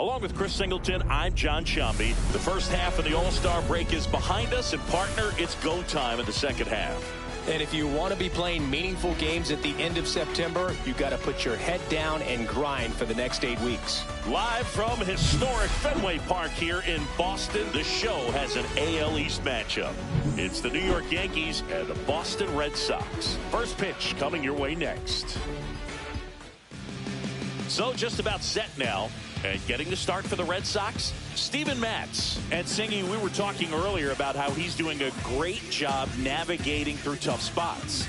Along with Chris Singleton, I'm John Shambi. The first half of the All-Star break is behind us, and partner, it's go time in the second half. And if you want to be playing meaningful games at the end of September, you got to put your head down and grind for the next 8 weeks. Live from historic Fenway Park here in Boston, the show has an AL East matchup. It's the New York Yankees and the Boston Red Sox. First pitch coming your way next. So just about set now. And getting the start for the Red Sox, Steven Matz. And Singy, we were talking earlier about how he's doing a great job navigating through tough spots.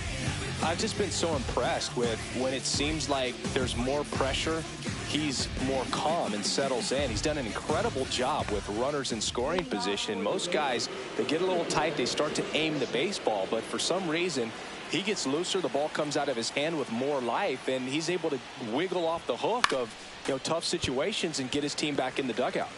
I've just been so impressed with when it seems like there's more pressure, he's more calm and settles in. He's done an incredible job with runners in scoring position. Most guys, they get a little tight, they start to aim the baseball, but for some reason, he gets looser, the ball comes out of his hand with more life, and he's able to wiggle off the hook of tough situations and get his team back in the dugout.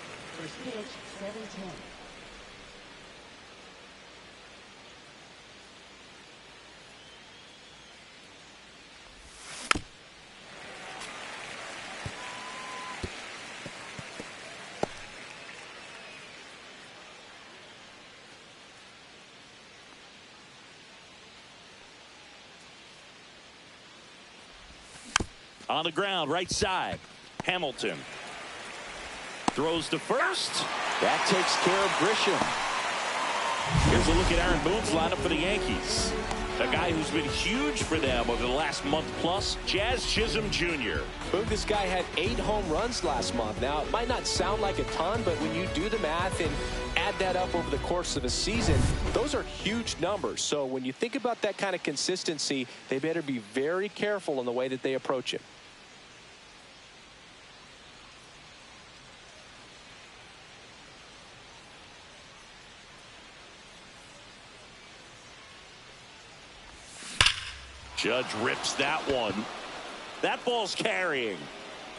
On the ground, right side. Hamilton throws to first. That takes care of Grisham. Here's a look at Aaron Boone's lineup for the Yankees. A guy who's been huge for them over the last month plus, Jazz Chisholm Jr. Boone, this guy had 8 home runs last month. Now, it might not sound like a ton, but when you do the math and add that up over the course of a season, those are huge numbers. So when you think about that kind of consistency, they better be very careful in the way that they approach it. Judge rips that one. That ball's carrying.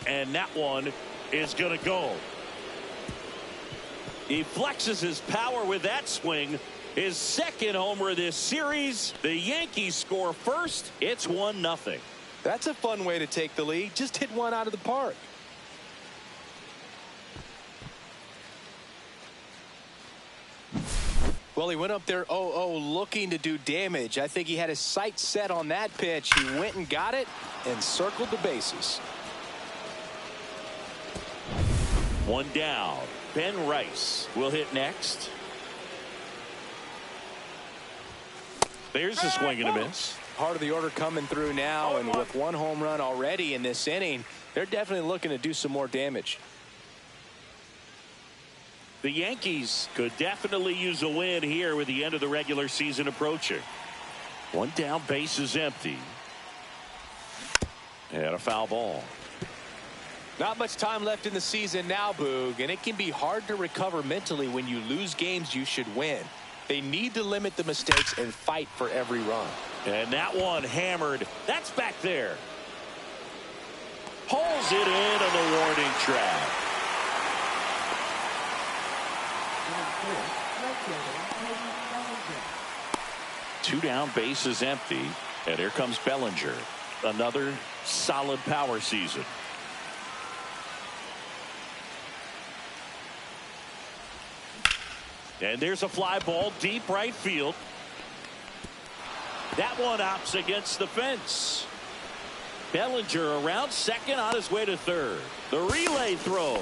And that one is going to go. He flexes his power with that swing. His second homer of this series. The Yankees score first. It's 1-0. That's a fun way to take the lead. Just hit one out of the park. Well, he went up there 0-0 looking to do damage. I think he had his sights set on that pitch. He went and got it and circled the bases. One down. Ben Rice will hit next. There's a swing and a miss. Part of the order coming through now, and with 1 home run already in this inning, they're definitely looking to do some more damage. The Yankees could definitely use a win here with the end of the regular season approaching. One down, base is empty. And a foul ball. Not much time left in the season now, Boog, and it can be hard to recover mentally when you lose games you should win. They need to limit the mistakes and fight for every run. And that one hammered. That's back there. Pulls it in on the warning track. Two down, base is empty, and here comes Bellinger. Another solid power season. And there's a fly ball deep right field. That one opts against the fence. Bellinger around second, on his way to third. The relay throw,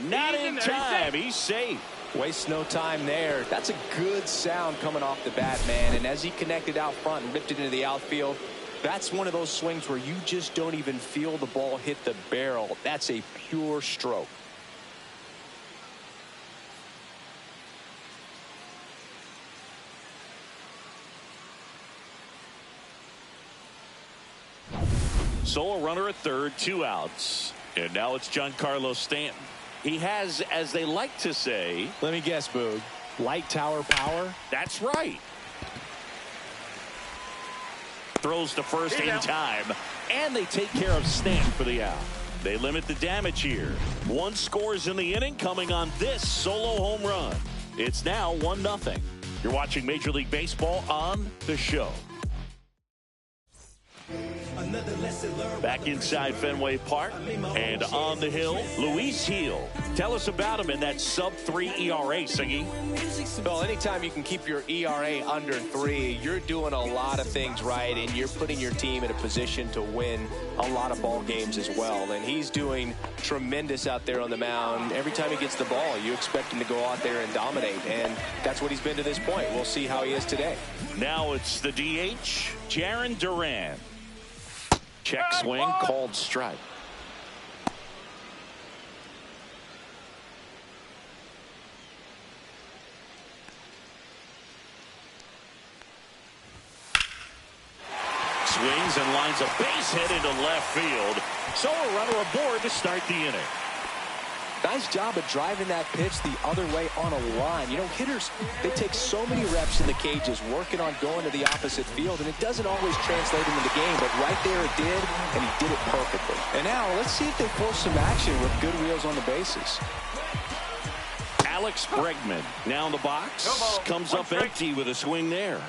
not in time. He's safe. Waste no time there. That's a good sound coming off the bat, man. And as he connected out front and ripped it into the outfield, that's one of those swings where you just don't even feel the ball hit the barrel. That's a pure stroke. So a runner at third, 2 outs. And now it's Giancarlo Stanton. He has, as they like to say, let me guess, Boog, light tower power. That's right. Throws to first in time, and they take care of Stanton for the out. They limit the damage here. 1 scores in the inning, coming on this solo home run. It's now 1-0. You're watching Major League Baseball on The Show. Another Back inside Fenway Park and on the hill, Luis Heel. Tell us about him in that sub-3 ERA, Singy. Well, anytime you can keep your ERA under 3, you're doing a lot of things right, and you're putting your team in a position to win a lot of ball games as well. And he's doing tremendous out there on the mound. Every time he gets the ball, you expect him to go out there and dominate, and that's what he's been to this point. We'll see how he is today. Now it's the DH, Jarren Duran. Check swing, called strike. Swings and lines a base hit into left field. So a runner aboard to start the inning. Nice job of driving that pitch the other way on a line. You know, hitters, they take so many reps in the cages working on going to the opposite field, and it doesn't always translate into the game, but right there it did, and he did it perfectly. And now let's see if they force some action with good wheels on the bases. Alex Bregman now in the box. Comes up empty with a swing there.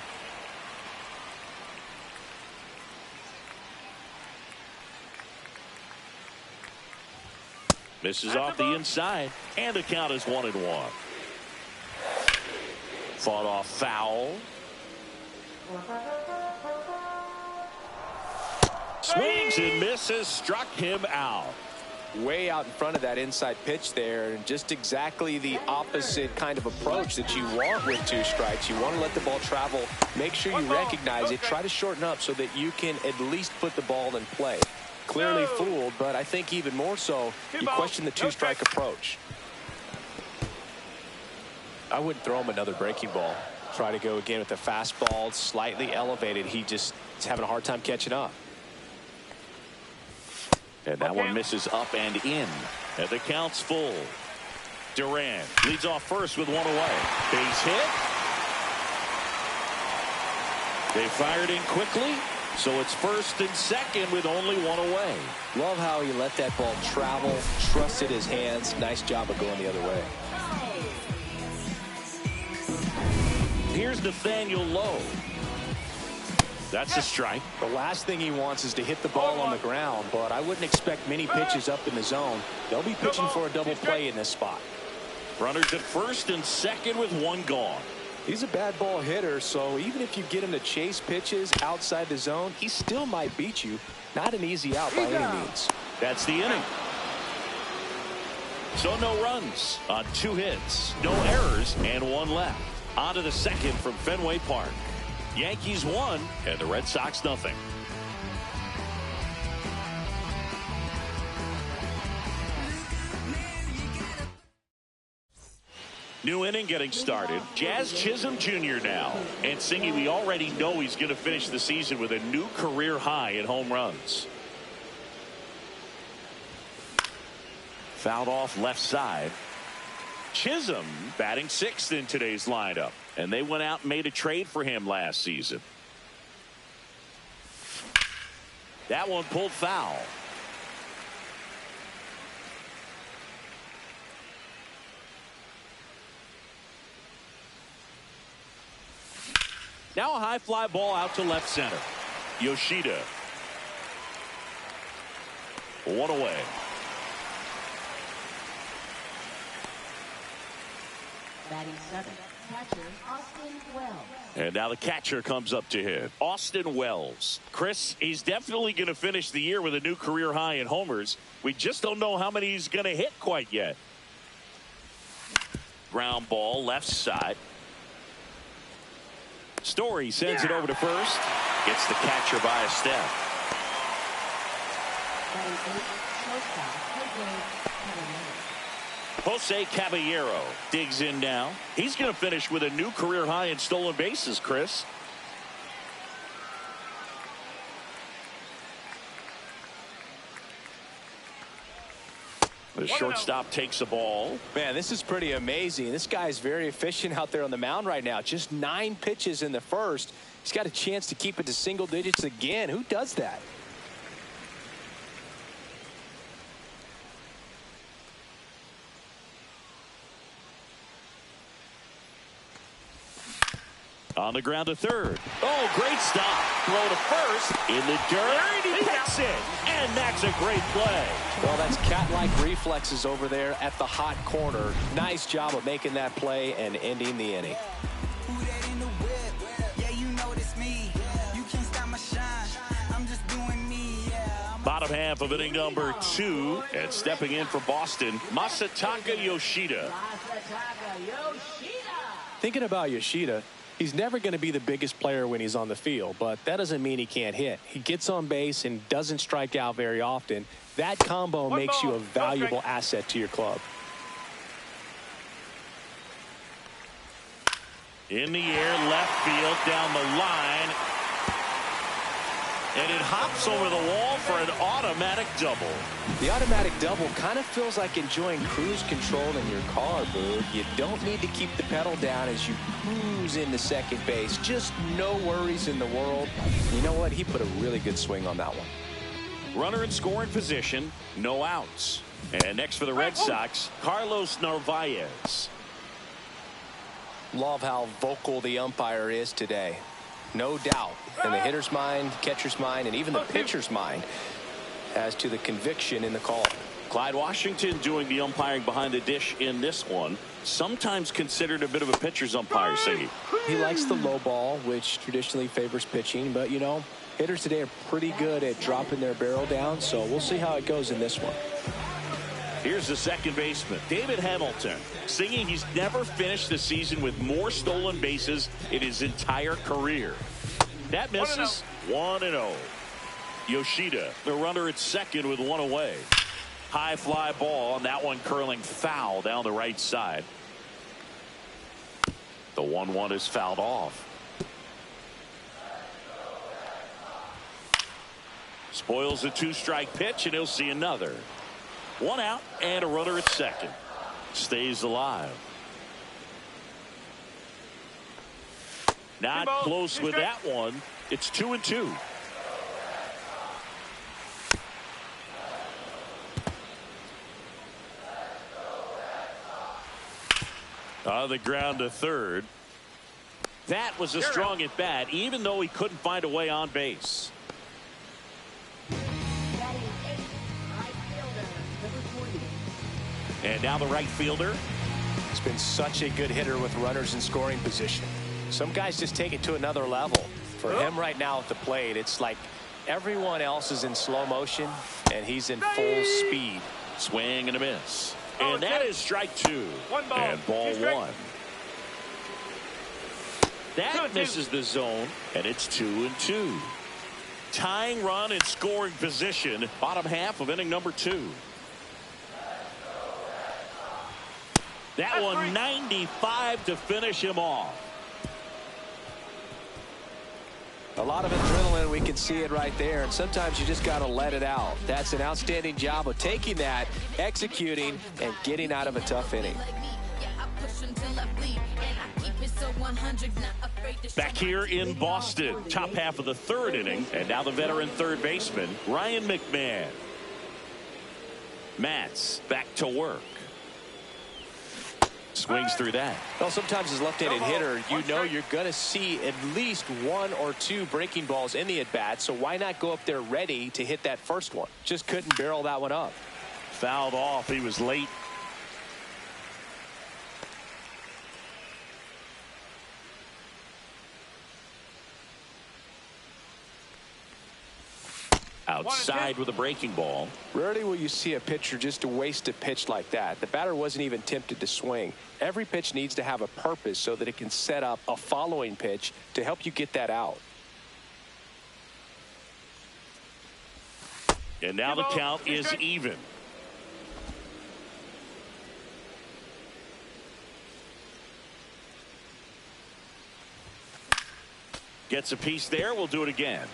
Misses off the inside, and the count is 1-1. Fought off foul. Swings and misses, struck him out. Way out in front of that inside pitch there, and just exactly the opposite kind of approach that you want with 2 strikes. You want to let the ball travel, make sure you recognize it, try to shorten up so that you can at least put the ball in play. Clearly fooled, but I think even more so, you question the 2-strike approach. I wouldn't throw him another breaking ball. Try to go again with the fastball, slightly elevated. He just is having a hard time catching up. And that one misses up and in. And the count's full. Duran leads off first with 1 away. Base hit. They fired in quickly. So it's first and second with only 1 away. Love how he let that ball travel, trusted his hands. Nice job of going the other way. Here's Nathaniel Lowe. That's a strike. The last thing he wants is to hit the ball on the ground, but I wouldn't expect many pitches up in the zone. They'll be pitching for a double play in this spot. Runners at first and second with 1 gone. He's a bad ball hitter, so even if you get him to chase pitches outside the zone, he still might beat you. Not an easy out by any means. That's the inning. So no runs on 2 hits, no errors, and 1 left. On to the second from Fenway Park. Yankees 1 and the Red Sox nothing. New inning getting started. Jazz Chisholm Jr. now. And Singy, we already know he's going to finish the season with a new career high in home runs. Fouled off left side. Chisholm batting 6th in today's lineup. And they went out and made a trade for him last season. That one pulled foul. Now a high fly ball out to left center. Yoshida. 1 away. Batting 7th, catcher Austin Wells. And now the catcher comes up to hit. Austin Wells. Chris, he's definitely going to finish the year with a new career high in homers. We just don't know how many he's going to hit quite yet. Ground ball left side. Story sends it over to first. Gets the catcher by a step. Jose Caballero digs in now. He's going to finish with a new career high in stolen bases, Chris. The shortstop takes a ball. Man, this is pretty amazing. This guy is very efficient out there on the mound right now. Just 9 pitches in the first. He's got a chance to keep it to single digits again. Who does that? On the ground to third. Oh, great stop. Throw to first. In the dirt. He picks it. And that's a great play. Well, that's cat-like reflexes over there at the hot corner. Nice job of making that play and ending the inning. Bottom half of inning number 2. And stepping in for Boston, Masataka Yoshida. Thinking about Yoshida, he's never going to be the biggest player when he's on the field, but that doesn't mean he can't hit. He gets on base and doesn't strike out very often. That combo makes you a valuable asset to your club. In the air, left field, down the line. And it hops over the wall for an automatic double. The automatic double kind of feels like enjoying cruise control in your car, Boog. You don't need to keep the pedal down as you cruise into second base. Just no worries in the world. You know what? He put a really good swing on that one. Runner in scoring position, no outs. And next for the Red Sox, Carlos Narvaez. Love how vocal the umpire is today. No doubt in the hitter's mind, catcher's mind, and even the pitcher's mind as to the conviction in the call. Clyde Washington doing the umpiring behind the dish in this one. Sometimes considered a bit of a pitcher's umpire, Siggy. He likes the low ball, which traditionally favors pitching, but you know, hitters today are pretty good at dropping their barrel down, so we'll see how it goes in this one. Here's the second baseman, David Hamilton, singing he's never finished the season with more stolen bases in his entire career. That misses. 1-0. Yoshida, the runner at second with one away. High fly ball, and that one curling foul down the right side. The 1-1 is fouled off. Spoils a 2-strike pitch, and he'll see another. 1 out and a runner at second. Stays alive. Not close with that one. It's 2-2. On the ground to third. That was a strong at bat, even though he couldn't find a way on base. And now the right fielder. He's been such a good hitter with runners in scoring position. Some guys just take it to another level. For him right now at the plate, it's like everyone else is in slow motion and he's in full speed. Swing and a miss. And that is strike 2. And ball 1. That misses the zone, and it's 2-2. Tying run in scoring position. Bottom half of inning number 2. That one 95 to finish him off. A lot of adrenaline, we can see it right there, and sometimes you just got to let it out. That's an outstanding job of taking that, executing, and getting out of a tough inning. Back here in Boston, top half of the third inning, and now the veteran third baseman, Ryan McMahon. Mats back to work. Swings through that. Well, sometimes as left-handed hitter, you know you're going to see at least 1 or 2 breaking balls in the at-bat, so why not go up there ready to hit that first one? Just couldn't barrel that one up. Fouled off. He was late. Outside with a breaking ball. Rarely will you see a pitcher just waste a pitch like that. The batter wasn't even tempted to swing. Every pitch needs to have a purpose so that it can set up a following pitch to help you get that out. And now the count is even. Gets a piece there. We'll do it again.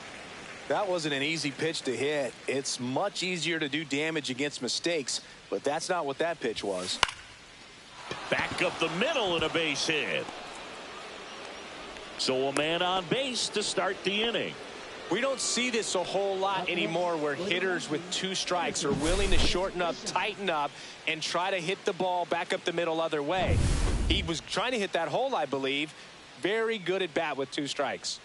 That wasn't an easy pitch to hit. It's much easier to do damage against mistakes, but that's not what that pitch was. Back up the middle and a base hit. So a man on base to start the inning. We don't see this a whole lot anymore where hitters with 2 strikes are willing to shorten up, tighten up, and try to hit the ball back up the middle other way. He was trying to hit that hole, I believe, Very good at bat with 2 strikes.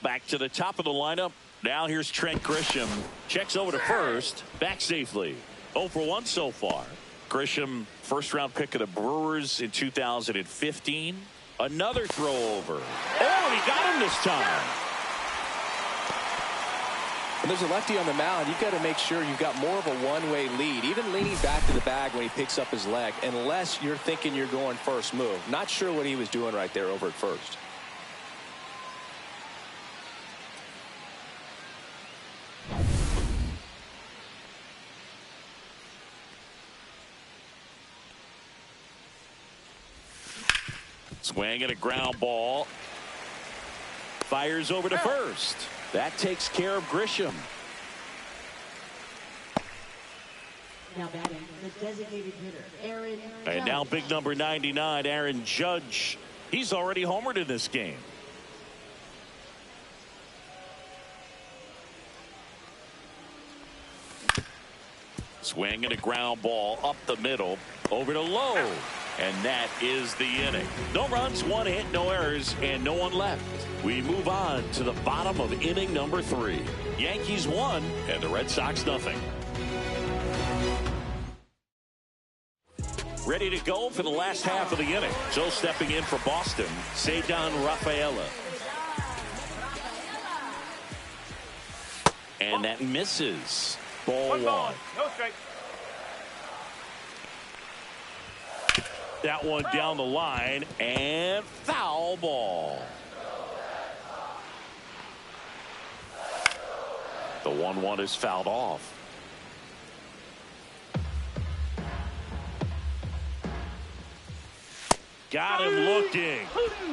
Back to the top of the lineup. Now here's Trent Grisham. Checks over to first. Back safely. 0 for 1 so far. Grisham, first-round pick of the Brewers in 2015. Another throw over. Oh, he got him this time. When there's a lefty on the mound, you've got to make sure you've got more of a one-way lead, even leaning back to the bag when he picks up his leg, unless you're thinking you're going first move. Not sure what he was doing right there over at first. Swing and a ground ball. Fires over to first. That takes care of Grisham. Now batting, the designated hitter, Aaron And Judge. now big number 99, Aaron Judge. He's already homered in this game. Swing and a ground ball up the middle. Over to low. And that is the inning. No runs, 1 hit, no errors, and no one left. We move on to the bottom of inning number 3. Yankees 1 and the Red Sox nothing. Ready to go for the last half of the inning. So stepping in for Boston, Cedar Rafaela. And that misses. Ball 1. No strike. That one down the line and foul ball. The 1-1 is fouled off. Got him looking.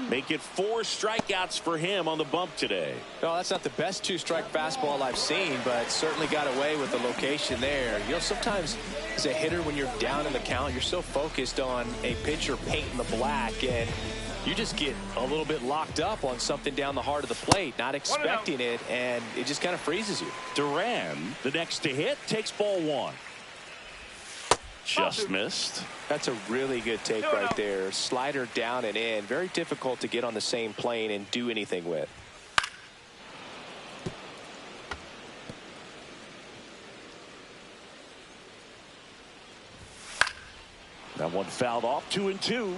Make it 4 strikeouts for him on the bump today. No, that's not the best 2-strike fastball I've seen, but certainly got away with the location there. You know, sometimes as a hitter, when you're down in the count, you're so focused on a pitcher painting the black, and you just get a little bit locked up on something down the heart of the plate, not expecting it, and it just kind of freezes you. Duran, the next to hit, takes ball 1. Just missed. That's a really good take right there. Slider down and in. Very difficult to get on the same plane and do anything with. That one fouled off. 2-2.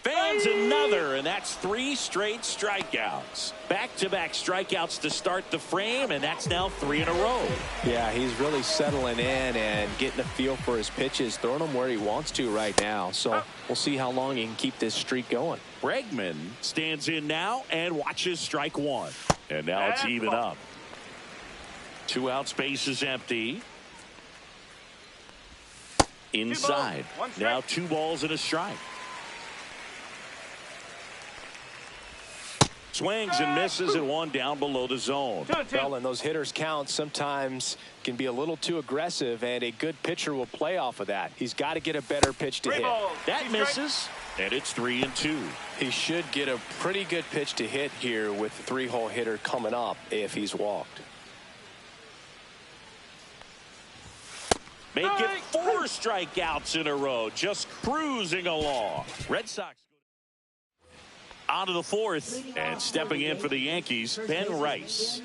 Fans another, and that's 3 straight strikeouts. Back-to-back strikeouts to start the frame, and that's now 3 in a row. Yeah, he's really settling in and getting a feel for his pitches, throwing them where he wants to right now. So we'll see how long he can keep this streak going. Bregman stands in now and watches strike 1. And now it's even up. 2 out, space is empty. Inside. Now 2 balls and a strike. Swings and misses and 1 down below the zone. Well, and those hitters count sometimes can be a little too aggressive, and a good pitcher will play off of that. He's got to get a better pitch to hit. That misses, and it's 3-2. He should get a pretty good pitch to hit here with the 3-hole hitter coming up if he's walked. Make it 4 strikeouts in a row, just cruising along. Red Sox on to the 4th, and stepping in for the Yankees, Ben Rice.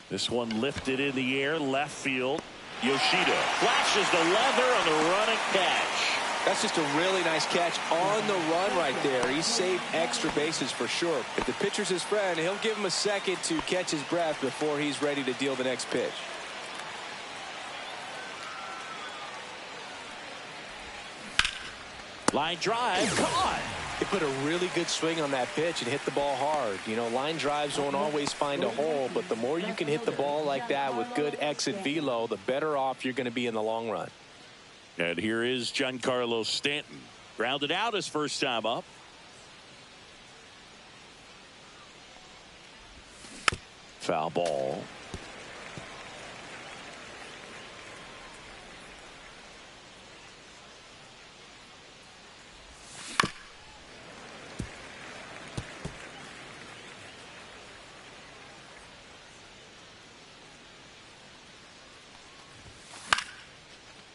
This one lifted in the air, left field. Yoshida flashes the leather on the running catch. That's just a really nice catch on the run right there. He saved extra bases for sure. If the pitcher's his friend, he'll give him a second to catch his breath before he's ready to deal the next pitch. Line drive, caught. He put a really good swing on that pitch and hit the ball hard. You know, line drives won't always find a hole, but the more you can hit the ball like that with good exit velo, the better off you're going to be in the long run. And here is Giancarlo Stanton. Grounded out his first time up. Foul ball.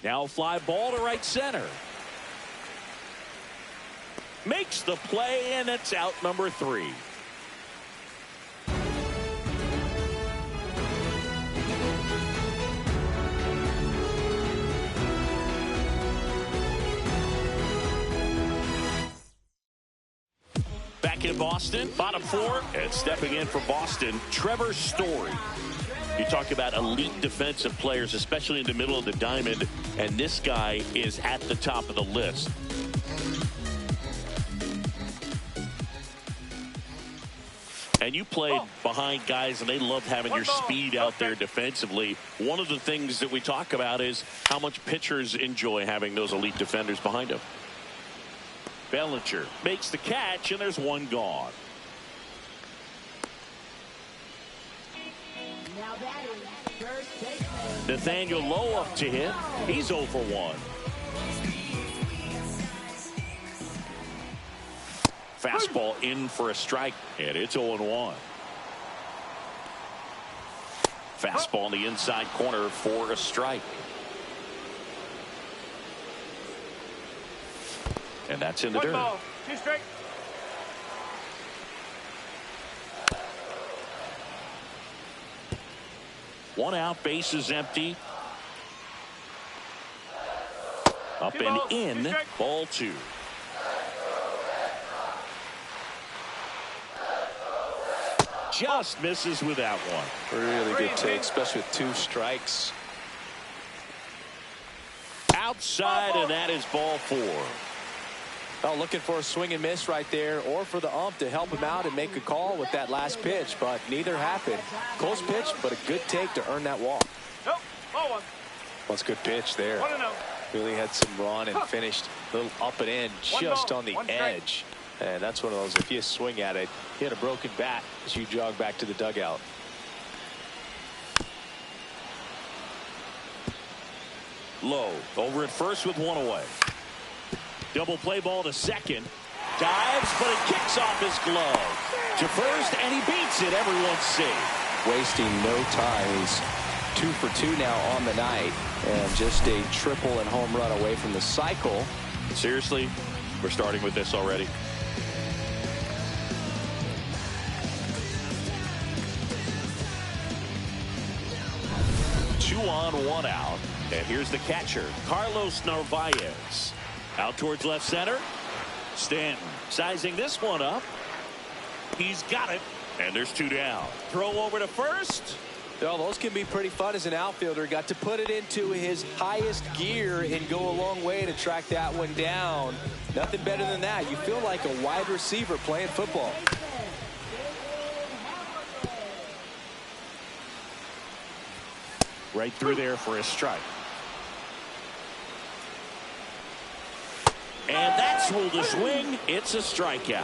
Now a fly ball to right center. Makes the play, and it's out number 3. Back in Boston, bottom 4, and stepping in for Boston, Trevor Story. You talk about elite defensive players, especially in the middle of the diamond, and this guy is at the top of the list. And you played behind guys, and they love having your speed out there defensively. One of the things that we talk about is how much pitchers enjoy having those elite defenders behind them. Bellinger makes the catch, and there's one gone. Now batting, first baseman. Nathaniel Lowe up to hit. He's 0 for 1. Fastball in for a strike, and it's 0-1. Fastball in the inside corner for a strike. And that's in the dirt. Ball, 2 straight. One out, base is empty. Up and in, ball 2. Just misses with that one. Really good take, especially with 2 strikes. Outside, and that is ball 4. Well, looking for a swing and miss right there, or for the ump to help him out and make a call with that last pitch, but neither happened. Close pitch, but a good take to earn that walk. Nope, ball 1. Well, it's a good pitch there. 1-0. Really had some run and finished a little up and in, just on the edge. And that's one of those, if you swing at it, hit a broken bat as you jog back to the dugout. Low over at first with 1 away. Double play ball to second. Dives, but it kicks off his glove to first, and he beats it. Everyone's safe. Wasting no time. He's 2 for 2 now on the night, and just a triple and home run away from the cycle. Seriously, we're starting with this already. Two on, 1 out. And here's the catcher, Carlos Narvaez. Out towards left center. Stanton sizing this one up. He's got it. And there's 2 down. Throw over to first. Well, those can be pretty fun as an outfielder. Got to put it into his highest gear and go a long way to track that one down. Nothing better than that. You feel like a wide receiver playing football. Right through there for a strike. And that's hold a swing. It's a strikeout.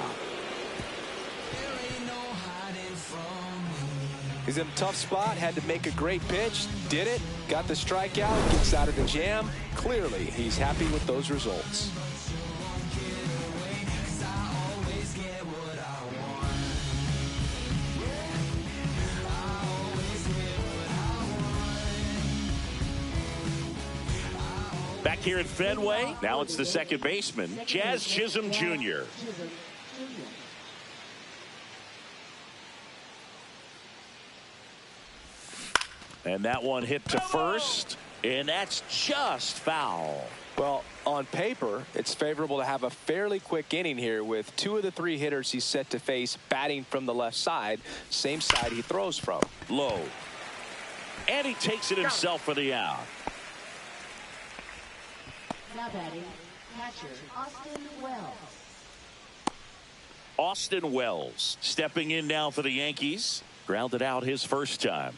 He's in a tough spot, had to make a great pitch, did it, got the strikeout, gets out of the jam. Clearly, he's happy with those results. Back here at Fenway, now it's the second baseman, Jazz Chisholm Jr. And that one hit to first, and that's just foul. Well, on paper, it's favorable to have a fairly quick inning here with 2 of the 3 hitters he's set to face batting from the left side, same side he throws from. Low. And he takes it himself for the out. Now batting, catcher, Austin Wells. Austin Wells stepping in now for the Yankees. Grounded out his first time.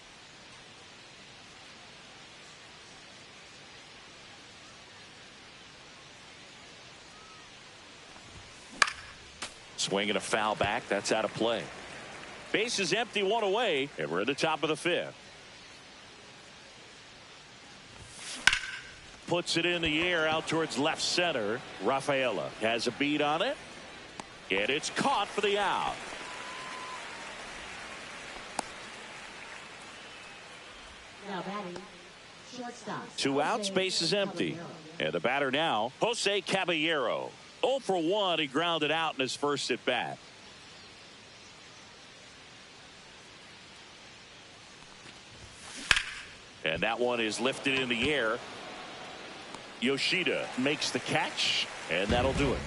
Swinging a foul back. That's out of play. Base is empty, 1 away, and we're at the top of the 5th. Puts it in the air out towards left center. Rafaela has a beat on it, and it's caught for the out. Now batting, Shortstop. 2 outs, base is empty. And the batter now, Jose Caballero. 0 for 1. He grounded out in his first at bat. And that one is lifted in the air. Yoshida makes the catch, and that'll do it.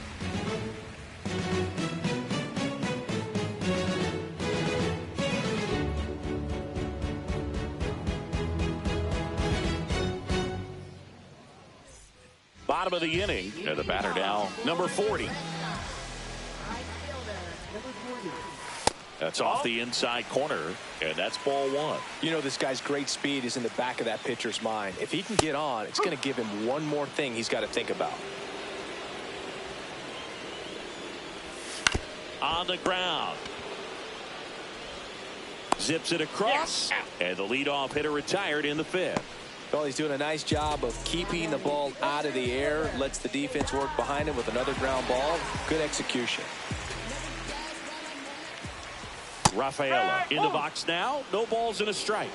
Bottom of the inning, and the batter now, number 40. That's off the inside corner, and that's ball 1. You know, this guy's great speed is in the back of that pitcher's mind. If he can get on, it's going to give him one more thing he's got to think about. On the ground. Zips it across, and the leadoff hitter retired in the 5th. Well, he's doing a nice job of keeping the ball out of the air, lets the defense work behind him with another ground ball. Good execution. Rafaela in the box now. No balls and a strike.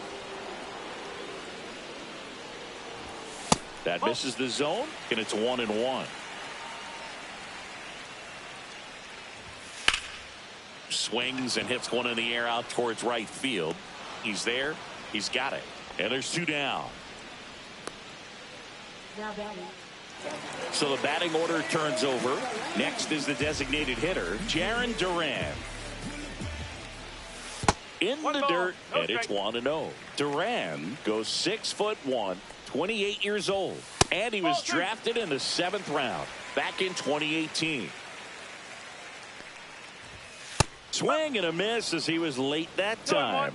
That misses the zone, and it's 1-1. Swings and hits one in the air out towards right field. He's there. He's got it. And there's 2 down. Now batting. So the batting order turns over. Next is the designated hitter, Jaron Duran. In the dirt, and it's 1-0. Duran goes 6'1", 28 years old, and he was drafted in the 7th round back in 2018. Swing and a miss as he was late that time.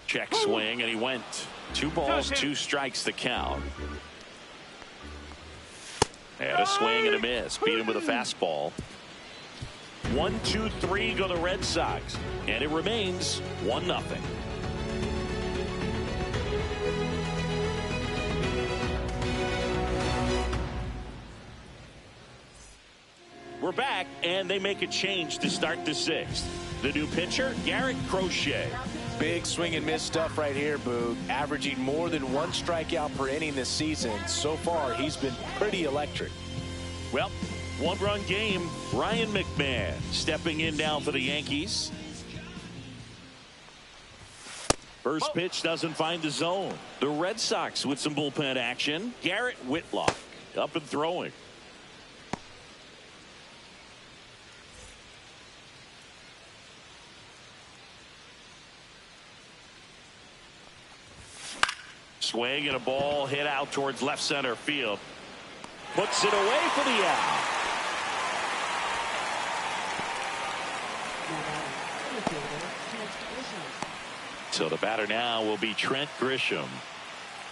Check swing, and he went. 2 balls, 2 strikes the count. And a swing and a miss. Beat him with a fastball. 1, 2, 3 go the Red Sox, and it remains 1-0. We're back, and they make a change to start the 6th. The new pitcher, Garrett Crochet. Big swing and miss stuff right here, Boog. Averaging more than 1 strikeout per inning this season. So far, he's been pretty electric. Well, 1-run game. Ryan McMahon stepping in now for the Yankees. First pitch doesn't find the zone. The Red Sox with some bullpen action. Garrett Whitlock up and throwing. Swing and a ball hit out towards left center field. Puts it away for the out. So the batter now will be Trent Grisham.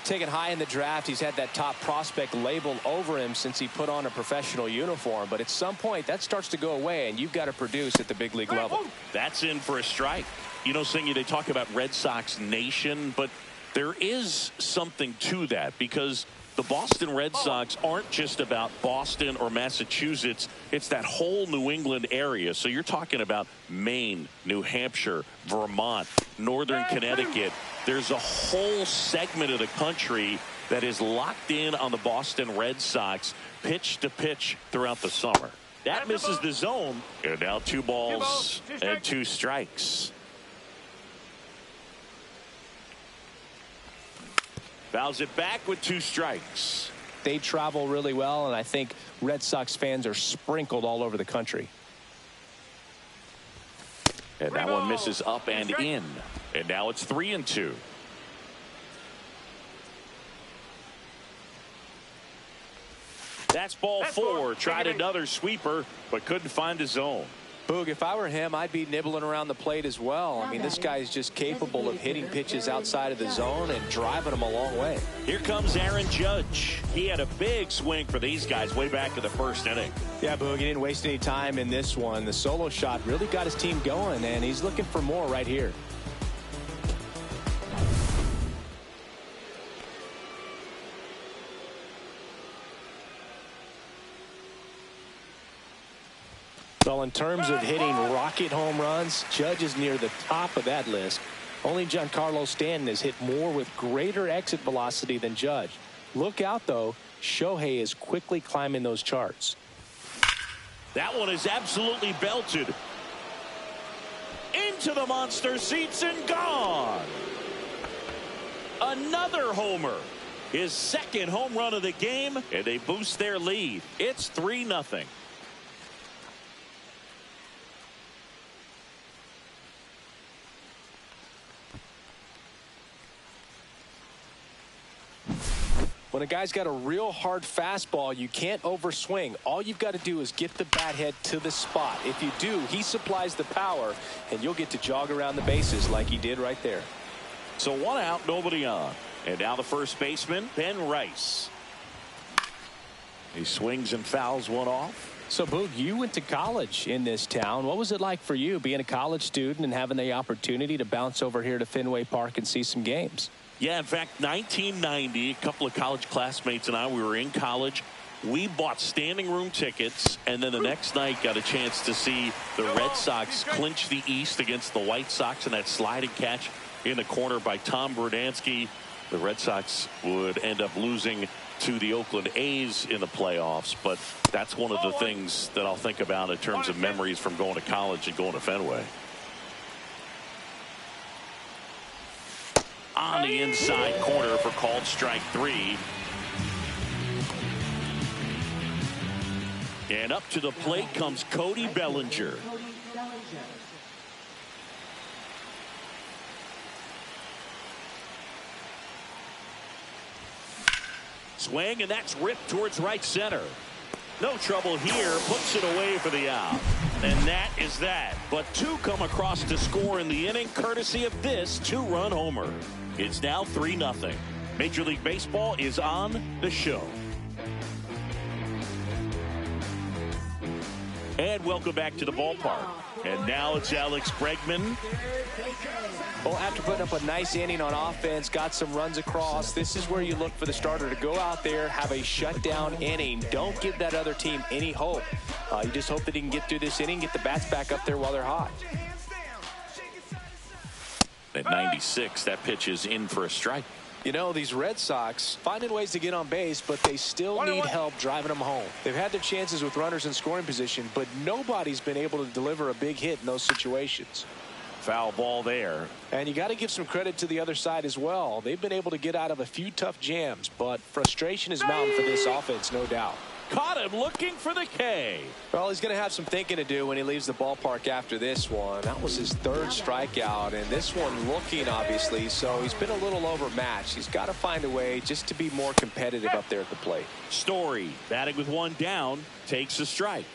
Taken high in the draft, he's had that top prospect label over him since he put on a professional uniform. But at some point, that starts to go away, and you've got to produce at the big league level. That's in for a strike. You know, Singy, they talk about Red Sox Nation, but there is something to that because the Boston Red Sox aren't just about Boston or Massachusetts. It's that whole New England area. So you're talking about Maine, New Hampshire, Vermont, Northern Connecticut. There's a whole segment of the country that is locked in on the Boston Red Sox pitch to pitch throughout the summer. That misses the zone. And now 2 balls and 2 strikes. Fouls it back with 2 strikes. They travel really well, and I think Red Sox fans are sprinkled all over the country. And that one misses up and in. And now it's 3-2. That's ball 4. Tried another sweeper, but couldn't find a zone. Boog, if I were him, I'd be nibbling around the plate as well. I mean, this guy is just capable of hitting pitches outside of the zone and driving them a long way. Here comes Aaron Judge. He had a big swing for these guys way back in the 1st inning. Yeah, Boog, he didn't waste any time in this one. The solo shot really got his team going, and he's looking for more right here. Well, in terms of hitting rocket home runs, Judge is near the top of that list. Only Giancarlo Stanton has hit more with greater exit velocity than Judge. Look out, though. Shohei is quickly climbing those charts. That one is absolutely belted. Into the monster seats and gone. Another homer. His second home run of the game, and they boost their lead. It's 3-0. When a guy's got a real hard fastball, you can't overswing. All you've got to do is get the bat head to the spot. If you do, he supplies the power, and you'll get to jog around the bases like he did right there. So 1 out, nobody on. And now the first baseman, Ben Rice. He swings and fouls one off. So, Boog, you went to college in this town. What was it like for you being a college student and having the opportunity to bounce over here to Fenway Park and see some games? Yeah, in fact, 1990, a couple of college classmates and I, we were in college. We bought standing room tickets, and then the next night got a chance to see the Red Sox clinch the East against the White Sox in that sliding catch in the corner by Tom Brudansky. The Red Sox would end up losing to the Oakland A's in the playoffs, but that's one of the things that I'll think about in terms of memories from going to college and going to Fenway. On the inside corner for called strike 3. And up to the plate comes Cody Bellinger. Swing, and that's ripped towards right center. No trouble here, puts it away for the out. And that is that. But 2 come across to score in the inning, courtesy of this 2-run homer. It's now 3-0. Major League Baseball is on the show. And welcome back to the ballpark. And now it's Alex Bregman. Well, after putting up a nice inning on offense, got some runs across, this is where you look for the starter to go out there, have a shutdown inning. Don't give that other team any hope. You just hope that he can get through this inning, get the bats back up there while they're hot. At 96, that pitch is in for a strike. You know, these Red Sox finding ways to get on base, but they still need help driving them home. They've had their chances with runners in scoring position, but nobody's been able to deliver a big hit in those situations. Foul ball there. And you got to give some credit to the other side as well. They've been able to get out of a few tough jams, but frustration is mounting for this offense, no doubt. Caught him looking for the K. Well, he's going to have some thinking to do when he leaves the ballpark after this one. That was his 3rd strikeout, and this one looking, obviously, so he's been a little overmatched. He's got to find a way just to be more competitive up there at the plate. Story, batting with 1 down, takes a strike.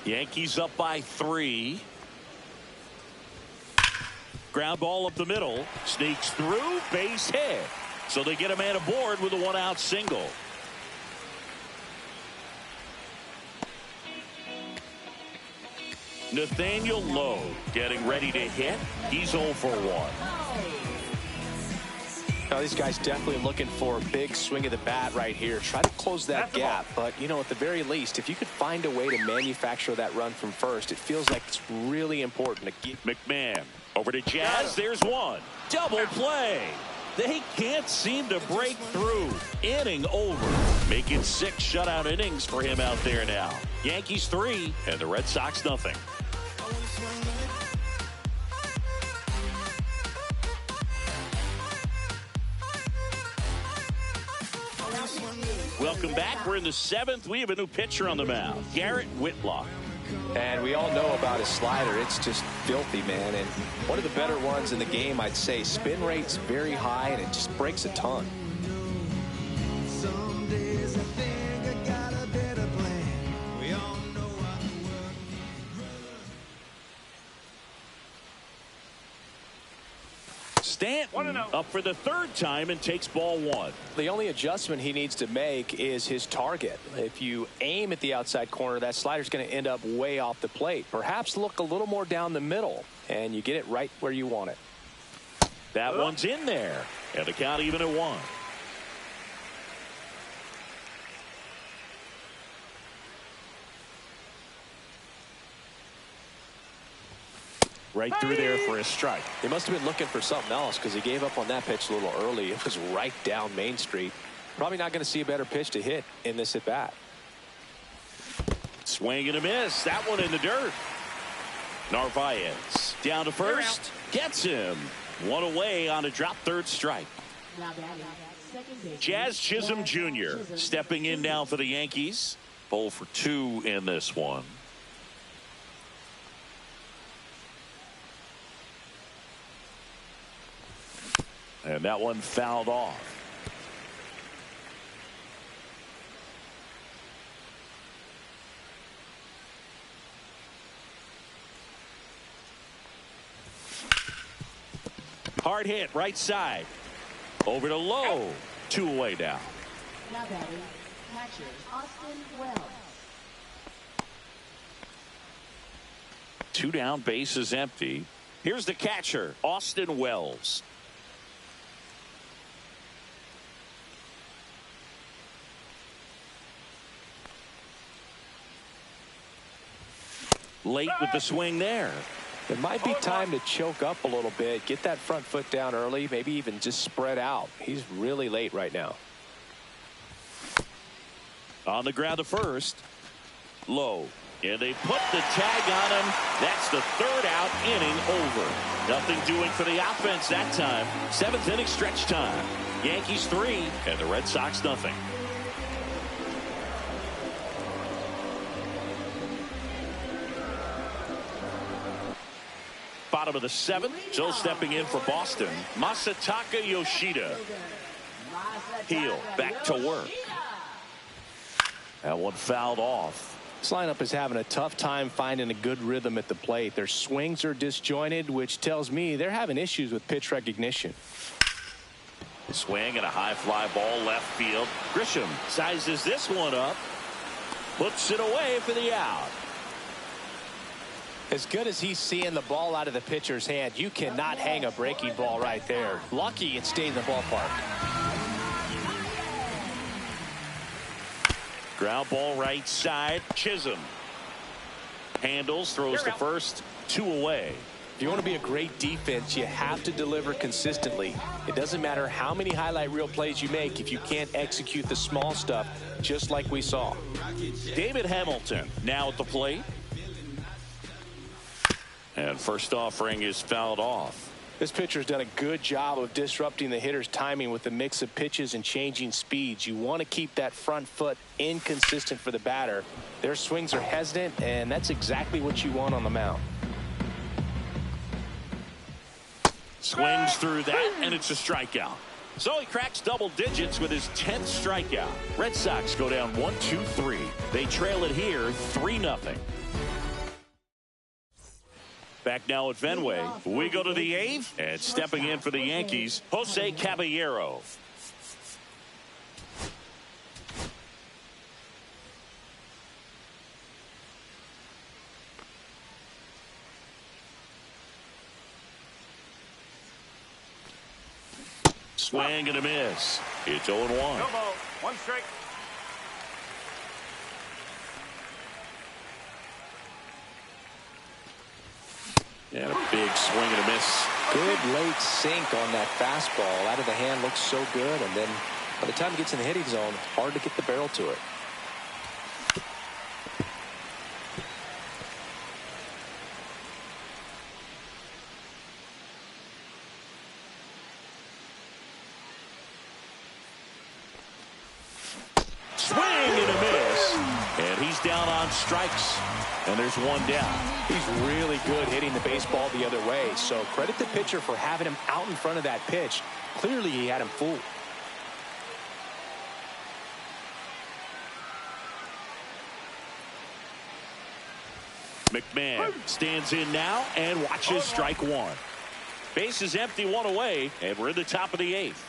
Yankees up by 3. Ground ball up the middle, sneaks through, base hit. So they get a man aboard with a 1-out single. Nathaniel Lowe getting ready to hit. He's 0 for 1. Now, these guys definitely looking for a big swing of the bat right here. Try to close that gap. But, you know, at the very least, if you could find a way to manufacture that run from first, it feels like it's really important to get. McMahon over to Jazz. There's one. Double play. They can't seem to break through. Inning over. Making 6 shutout innings for him out there now. Yankees 3 and the Red Sox nothing. Welcome back. We're in the 7th. We have a new pitcher on the mound, Garrett Whitlock. And we all know about his slider. It's just filthy, man. And one of the better ones in the game, I'd say. Spin rate's very high, and it just breaks a ton. Some days I think I got a better plan. We all know I can work. Stanton up for the 3rd time and takes ball 1. The only adjustment he needs to make is his target. If you aim at the outside corner, that slider's going to end up way off the plate. Perhaps look a little more down the middle, and you get it right where you want it. That one's in there, and the count even at 1. Right through there for a strike. He must have been looking for something else because he gave up on that pitch a little early. It was right down Main Street. Probably not going to see a better pitch to hit in this at bat. Swing and a miss. That one in the dirt. Narvaez down to first. Gets him. One away on a drop third strike. Now batting second base. Jazz Chisholm Jr. stepping in now for the Yankees. 0 for 2 in this one. And that one fouled off. Hard hit right side. Over to Lowe. 2 away now. Now batting catcher Austin Wells. 2 down, bases empty. Here's the catcher, Austin Wells. Late with the swing there. It might be time to choke up a little bit, get that front foot down early, maybe even just spread out. He's really late right now. On the ground to first. Low. And they put the tag on him. That's the 3rd out, inning over. Nothing doing for the offense that time. 7th inning stretch time. Yankees 3 and the Red Sox nothing. Bottom of the 7th. So stepping in for Boston, Masataka Yoshida. Heel back to work. That one fouled off. This lineup is having a tough time finding a good rhythm at the plate. Their swings are disjointed, which tells me they're having issues with pitch recognition. Swing and a high fly ball left field. Grisham sizes this one up. Puts it away for the out. As good as he's seeing the ball out of the pitcher's hand, you cannot hang a breaking ball right there. Lucky it stayed in the ballpark. Ground ball right side. Chisholm handles, throws to first. 2 away. If you want to be a great defense, you have to deliver consistently. It doesn't matter how many highlight reel plays you make if you can't execute the small stuff, just like we saw. David Hamilton now at the plate. And first offering is fouled off. This pitcher's done a good job of disrupting the hitter's timing with a mix of pitches and changing speeds. You want to keep that front foot inconsistent for the batter. Their swings are hesitant, and that's exactly what you want on the mound. Swings through that, and it's a strikeout. So he cracks double digits with his 10th strikeout. Red Sox go down 1-2-3. They trail it here 3-0. Back now at Fenway. We go to the 8th, and stepping in for the Yankees, Jose Caballero. Swing and a miss. It's 0-1. No ball. 1 strike. And a big swing and a miss. Good late sink on that fastball. Out of the hand looks so good, and then by the time it gets in the hitting zone, hard to get the barrel to it. Swing and a miss. And he's down on strikes. And there's 1 down. He's really good hitting the baseball the other way, so credit the pitcher for having him out in front of that pitch. Clearly he had him fooled. McMahon stands in now and watches strike 1. Base is empty, 1 away, and we're in the top of the 8th.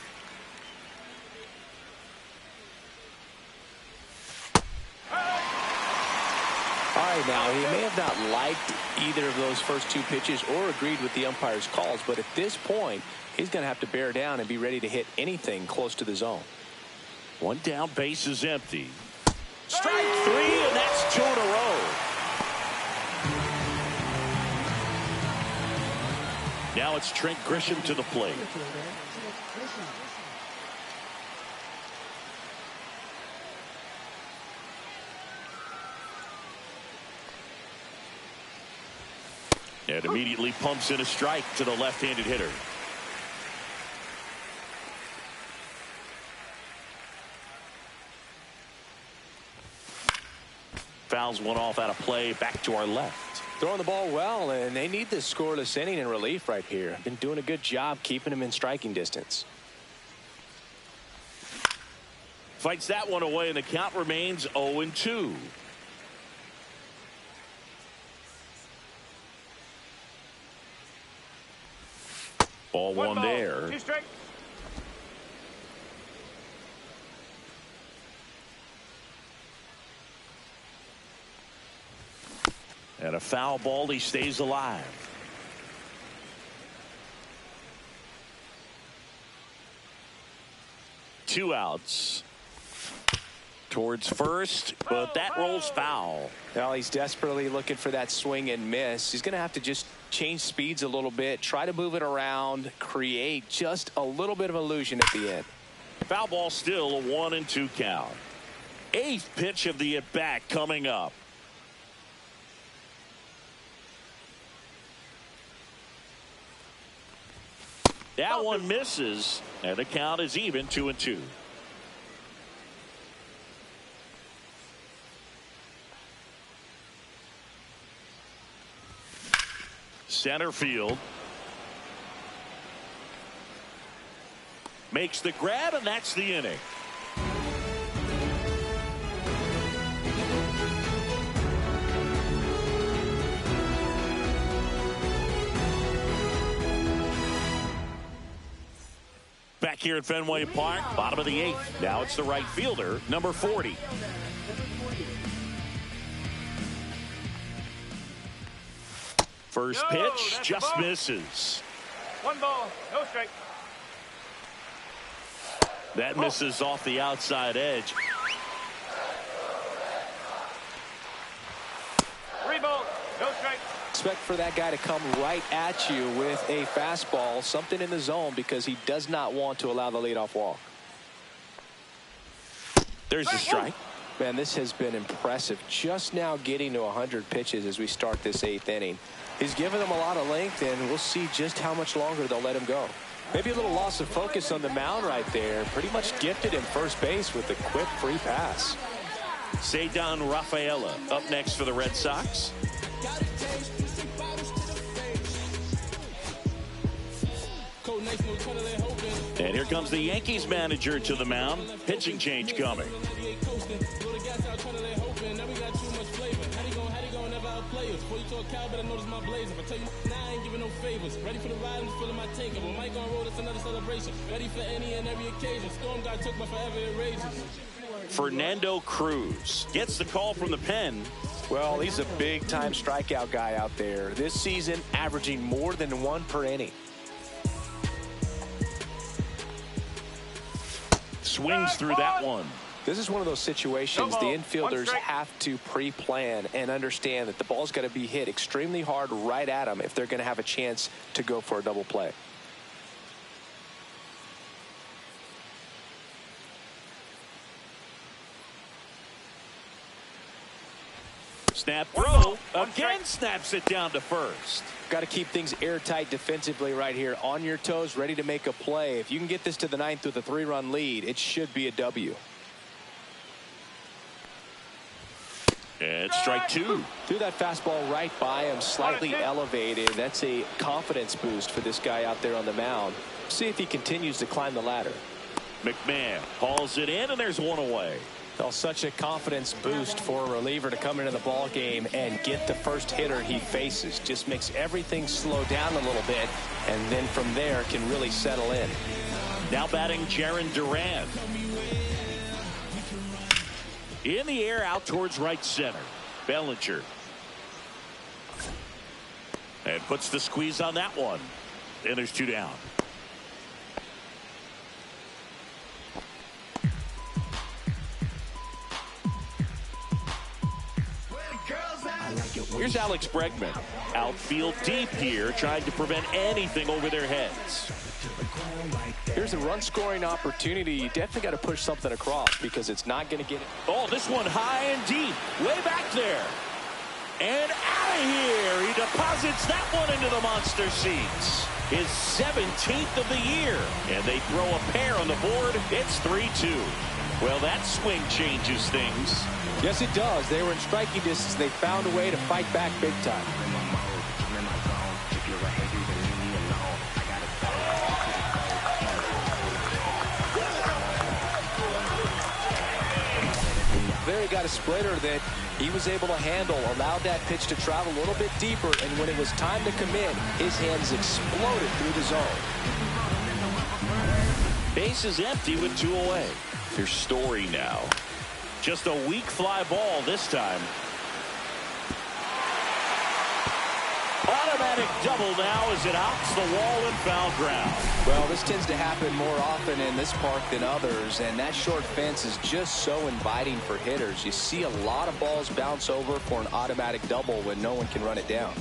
All right, now, he may have not liked either of those first 2 pitches or agreed with the umpire's calls, but at this point, he's going to have to bear down and be ready to hit anything close to the zone. 1 down, base is empty. Strike 3, and that's 2 in a row. Now it's Trent Grisham to the plate. And immediately pumps in a strike to the left-handed hitter. Fouls one off out of play, back to our left. Throwing the ball well, and they need this scoreless inning in relief right here. Been doing a good job keeping him in striking distance. Fights that one away, and the count remains 0-2. Ball one there. And a foul ball, he stays alive. Two outs. Towards first, but that rolls foul. Well, he's desperately looking for that swing and miss. He's going to have to just change speeds a little bit, try to move it around, create just a little bit of illusion at the end. Foul ball, still a 1-2 count. Eighth pitch of the at-bat coming up. That one misses, and the count is even, 2-2. Center field. Makes the grab, and that's the inning. Back here at Fenway Park, bottom of the eighth. Now it's the right fielder, number 40. First pitch just misses. 1 ball, no strike. That misses off the outside edge. 3 balls, no strike. Expect for that guy to come right at you with a fastball, something in the zone, because he does not want to allow the leadoff walk. There's the strike. Man, this has been impressive. Just now getting to 100 pitches as we start this 8th inning. He's given them a lot of length, and we'll see just how much longer they'll let him go. Maybe a little loss of focus on the mound right there. Pretty much gifted in first base with a quick free pass. Ceddanne Rafaela up next for the Red Sox. And here comes the Yankees manager to the mound. Pitching change coming. Fernando Cruz gets the call from the pen. Well, he's a big-time strikeout guy out there. This season, averaging more than 1 per inning. Swings through that one. This is one of those situations the infielders have to pre-plan and understand that the ball's got to be hit extremely hard right at them if they're going to have a chance to go for a double play. Snap throw. Again snaps it down to first. Got to keep things airtight defensively right here. On your toes, ready to make a play. If you can get this to the 9th with a 3-run lead, it should be a W. And strike 2. Threw that fastball right by him, slightly elevated. That's a confidence boost for this guy out there on the mound. See if he continues to climb the ladder. McMahon hauls it in, and there's one away. Well, such a confidence boost for a reliever to come into the ball game and get the first hitter he faces. Just makes everything slow down a little bit, and then from there can really settle in. Now batting Jarren Duran. In the air, out towards right center. Bellinger. And puts the squeeze on that one. And there's 2 down. I like your Here's Alex Bregman. Outfield deep here, trying to prevent anything over their heads. Here's a run-scoring opportunity. You definitely got to push something across because it's not going to get it. Oh, this one high and deep, way back there. And out of here, he deposits that one into the monster seats. His 17th of the year. And they throw a pair on the board. It's 3-2. Well, that swing changes things. Yes, it does. They were in striking distance. They found a way to fight back big time. There he got a splitter that he was able to handle, allowed that pitch to travel a little bit deeper, and when it was time to commit, his hands exploded through the zone. Base is empty with 2 away. Here's Story now. Just a weak fly ball this time. Automatic double now as it hops the wall and foul ground. Well, this tends to happen more often in this park than others, and that short fence is just so inviting for hitters. You see a lot of balls bounce over for an automatic double when no one can run it down.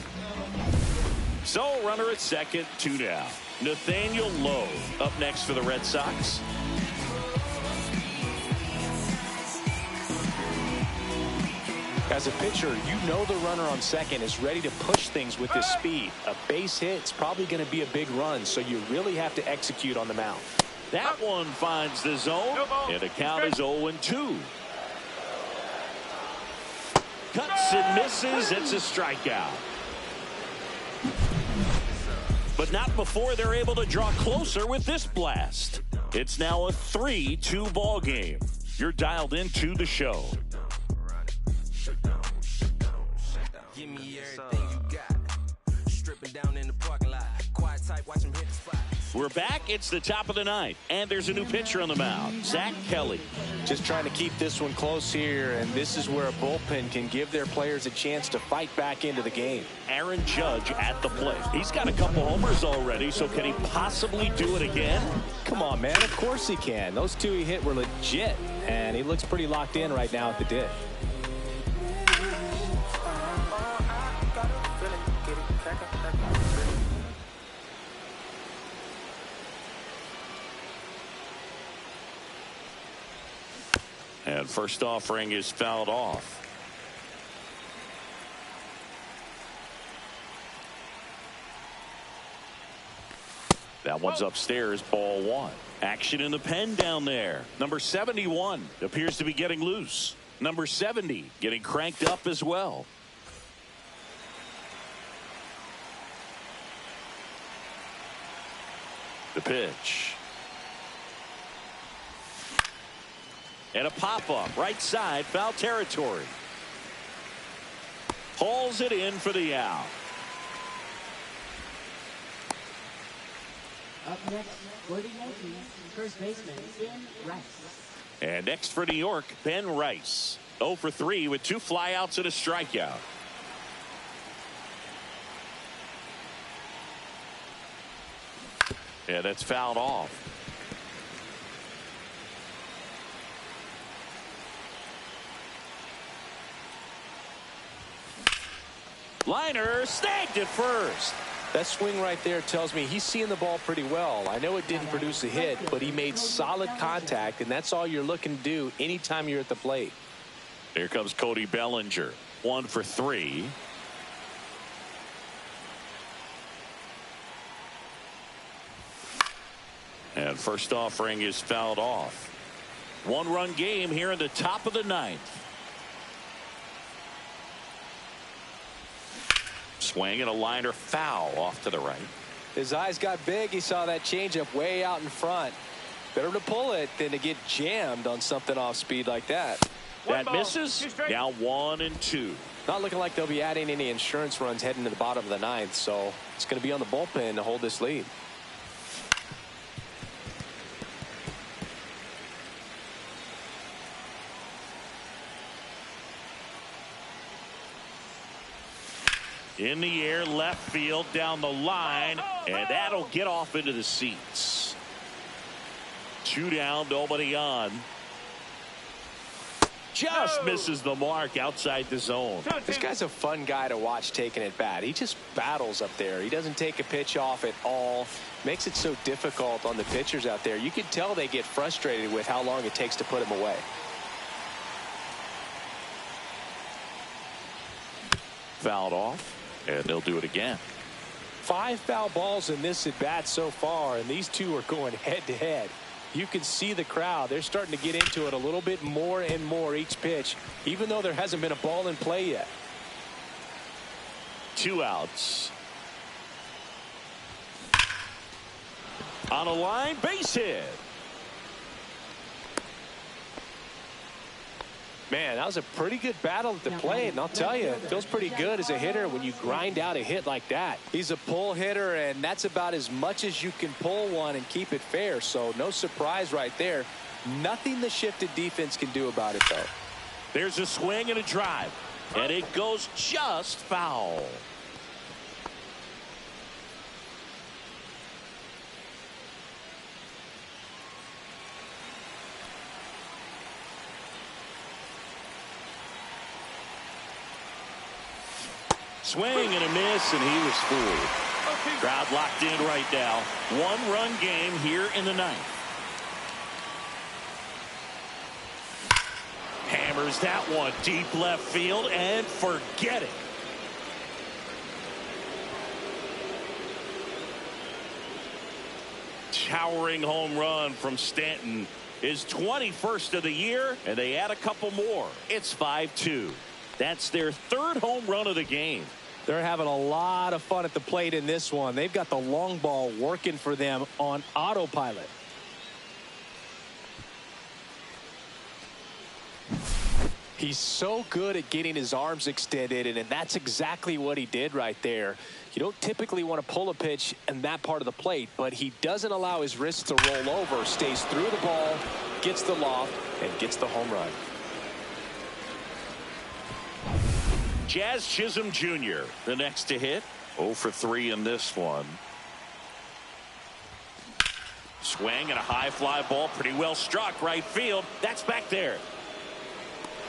So, runner at second, 2 down. Nathaniel Lowe up next for the Red Sox. As a pitcher, you know the runner on second is ready to push things with his speed. A base hit's probably going to be a big run, so you really have to execute on the mound. That one finds the zone, and the count is 0-2. Cuts and misses. It's a strikeout. But not before they're able to draw closer with this blast. It's now a 3-2 ball game. You're dialed into the show. Give me everything you got. Stripping down in the parking lot. Quiet type, watch him hit the spot. We're back. It's the top of the ninth, and there's a new pitcher on the mound, Zach Kelly. Just trying to keep this one close here, and this is where a bullpen can give their players a chance to fight back into the game. Aaron Judge at the plate. He's got a couple homers already, so can he possibly do it again? Come on, man. Of course he can. Those 2 he hit were legit, and he looks pretty locked in right now at the dish. And first offering is fouled off. That one's upstairs, ball 1. Action in the pen down there. Number 71 appears to be getting loose. Number 70 getting cranked up as well. The pitch. And a pop-up, right side, foul territory. Hauls it in for the out. Up next for the Yankees, first baseman Ben Rice. And next for New York, Ben Rice. 0 for 3 with 2 flyouts and a strikeout. Yeah, that's fouled off. Liner snagged at first. That swing right there tells me he's seeing the ball pretty well. I know it didn't produce a hit, but he made solid contact, and that's all you're looking to do anytime you're at the plate. Here comes Cody Bellinger. 1 for 3. And first offering is fouled off. 1-run game here in the top of the ninth. Swing and a liner foul off to the right. His eyes got big. He saw that changeup way out in front. Better to pull it than to get jammed on something off speed like that. That misses. Now 1-2. Not looking like they'll be adding any insurance runs heading to the bottom of the ninth, so it's going to be on the bullpen to hold this lead. In the air, left field, down the line, and that'll get off into the seats. 2 down, nobody on. Just misses the mark outside the zone. This guy's a fun guy to watch taking at bat. He just battles up there. He doesn't take a pitch off at all. Makes it so difficult on the pitchers out there. You can tell they get frustrated with how long it takes to put him away. Fouled off, and they'll do it again. 5 foul balls in this at bat so far, and these two are going head to head. You can see the crowd. They're starting to get into it a little bit more and more each pitch, even though there hasn't been a ball in play yet. 2 outs. On a line, base hit. Man, that was a pretty good battle at the plate, and I'll tell you, it feels pretty good as a hitter when you grind out a hit like that. He's a pull hitter, and that's about as much as you can pull one and keep it fair, so no surprise right there. Nothing the shifted defense can do about it, though. There's a swing and a drive, and it goes just foul. Swing and a miss, and he was fooled. Crowd locked in right now. 1-run game here in the 9th. Hammers that one deep left field, and forget it. Towering home run from Stanton. His 21st of the year, and they add a couple more. It's 5-2. That's their 3rd home run of the game. They're having a lot of fun at the plate in this one. They've got the long ball working for them on autopilot. He's so good at getting his arms extended, and that's exactly what he did right there. You don't typically want to pull a pitch in that part of the plate, but he doesn't allow his wrists to roll over, stays through the ball, gets the loft, and gets the home run. Jazz Chisholm Jr., the next to hit. 0 for 3 in this one. Swing and a high fly ball, pretty well struck right field. That's back there.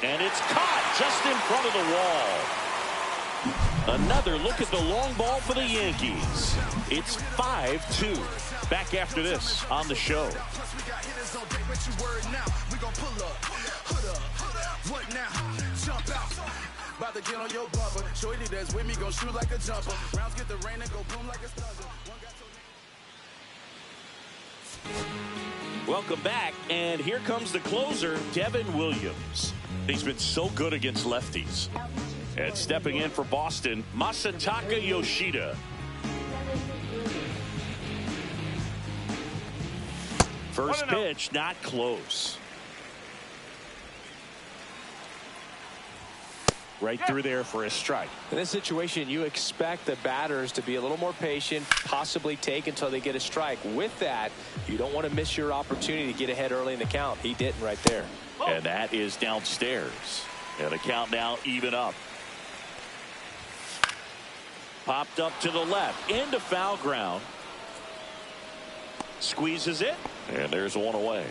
And it's caught just in front of the wall. Another look at the long ball for the Yankees. It's 5-2. Back after this on the show. About to get on your bumper. Shorty that's with me gon' shoot like a jumper. Rounds get the rain and go boom like a stunner. Welcome back, and here comes the closer, Devin Williams. He's been so good against lefties. And stepping in for Boston, Masataka Yoshida. First pitch, not close. Right through there for a strike. In this situation, you expect the batters to be a little more patient, possibly take until they get a strike. With that, you don't want to miss your opportunity to get ahead early in the count. He didn't right there. And that is downstairs. And the count now even up. Popped up to the left, into foul ground. Squeezes it, and there's one away.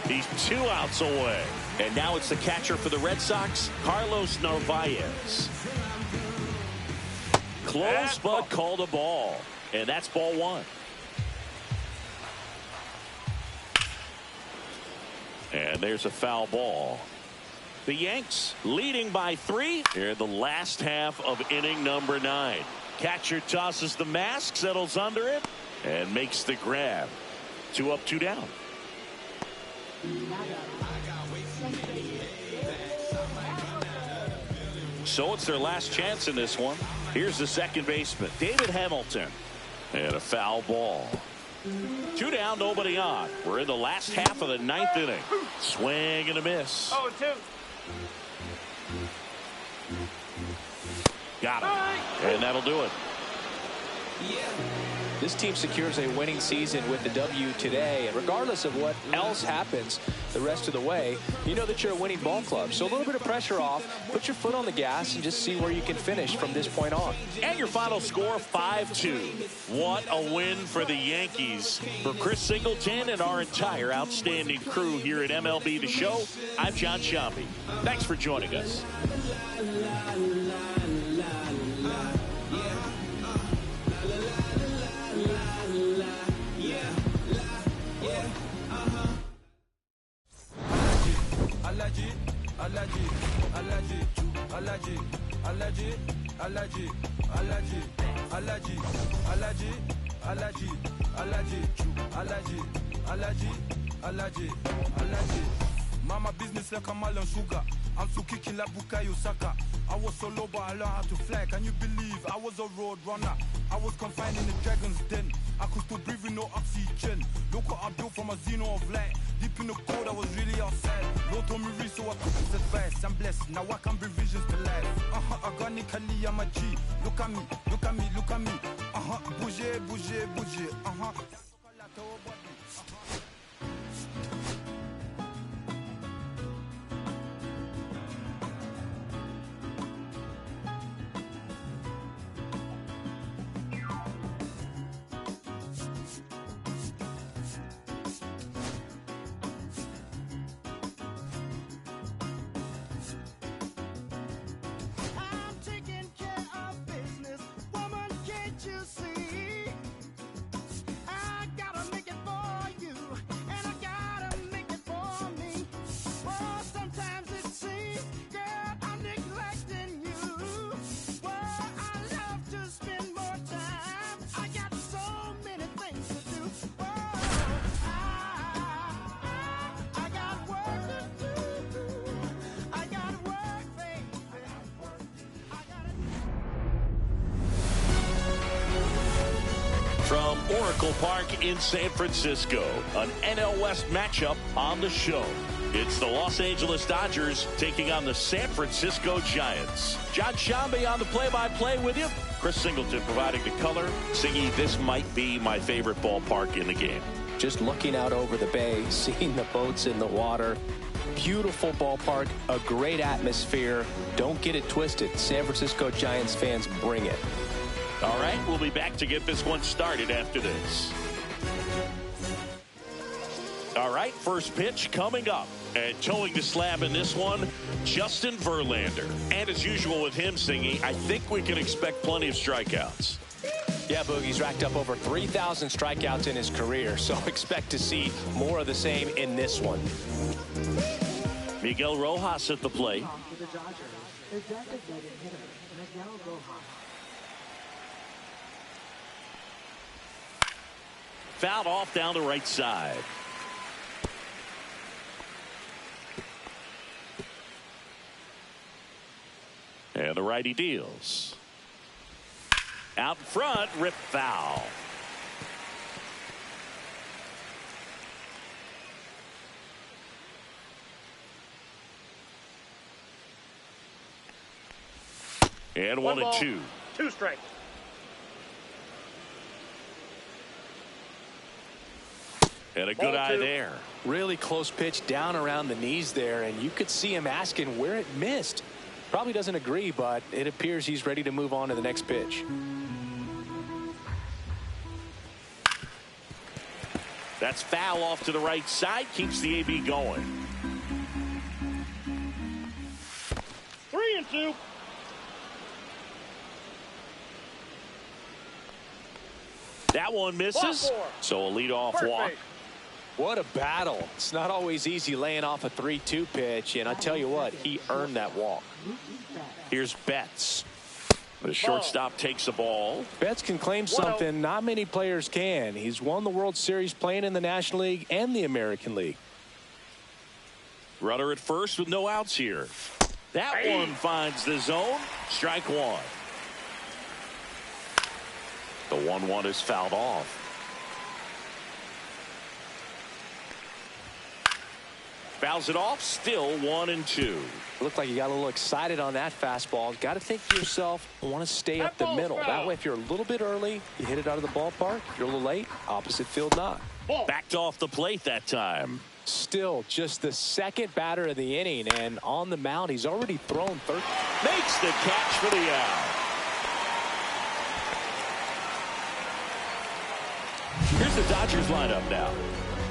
He's 2 outs away. And now it's the catcher for the Red Sox, Carlos Narvaez. Close, but called a ball. And that's ball 1. And there's a foul ball. The Yanks leading by 3 here in the last half of inning number 9. Catcher tosses the mask, settles under it, and makes the grab. 2 up, 2 down. So it's their last chance in this one. Here's the second baseman, David Hamilton. And a foul ball. 2 down, nobody on. We're in the last half of the 9th inning. Swing and a miss. 0-2. Got him. And that'll do it. this team secures a winning season with the W today. And regardless of what else happens the rest of the way, you know that you're a winning ball club. So a little bit of pressure off, put your foot on the gas, and just see where you can finish from this point on. And your final score, 5-2. What a win for the Yankees. For Chris Singleton and our entire outstanding crew here at MLB The Show, I'm John Sciambi. Thanks for joining us. Mama business like a melon sugar. I'm still kicking like Bukayo Saka. I was so low, but I learned how to fly. Can you believe I was a road runner? I was confined in the dragon's den. I could still breathe with no oxygen. Look what I built from a xeno of light. Deep in the cold, I was really outside. Lord told me read, so I took his advice. I'm blessed, now I can bring visions to life. Organically, I'm a G. Look at me, look at me, look at me. Bouger, bouger, bouger. From Oracle Park in San Francisco, an NL West matchup on the show. It's the Los Angeles Dodgers taking on the San Francisco Giants. John Sciambi on the play-by-play with you. Chris Singleton providing the color. Singy, this might be my favorite ballpark in the game. Just looking out over the bay, seeing the boats in the water. Beautiful ballpark, a great atmosphere. Don't get it twisted. San Francisco Giants fans, bring it. All right, we'll be back to get this one started after this. All right, first pitch coming up. And towing the slab in this one, Justin Verlander. And as usual with him, Singy, I think we can expect plenty of strikeouts. Yeah, Boogie's racked up over 3,000 strikeouts in his career, so expect to see more of the same in this one. Miguel Rojas at the plate. The Dodgers, the designated hitter, Miguel Rojas. Fouled off down the right side. And the righty deals. Out in front, rip foul. And 1-2. 2 strikes. And a good eye there. Really close pitch down around the knees there, and you could see him asking where it missed. Probably doesn't agree, but it appears he's ready to move on to the next pitch. That's foul off to the right side. Keeps the AB going. 3-2. That one misses. So a leadoff walk. What a battle. It's not always easy laying off a 3-2 pitch, and I tell you what, he earned that walk. Here's Betts. The shortstop takes the ball. Betts can claim something not many players can. He's won the World Series playing in the National League and the American League. Runner at first with no outs here. That one finds the zone. Strike one. The 1-1 is fouled off. Fouls it off. Still 1-2. Looked like you got a little excited on that fastball. Got to think to yourself, I want to stay up the middle. That way, if you're a little bit early, you hit it out of the ballpark. If you're a little late, opposite field not. Backed off the plate that time. Still just the second batter of the inning, and on the mound, he's already thrown 30. Makes the catch for the out. Here's the Dodgers lineup now.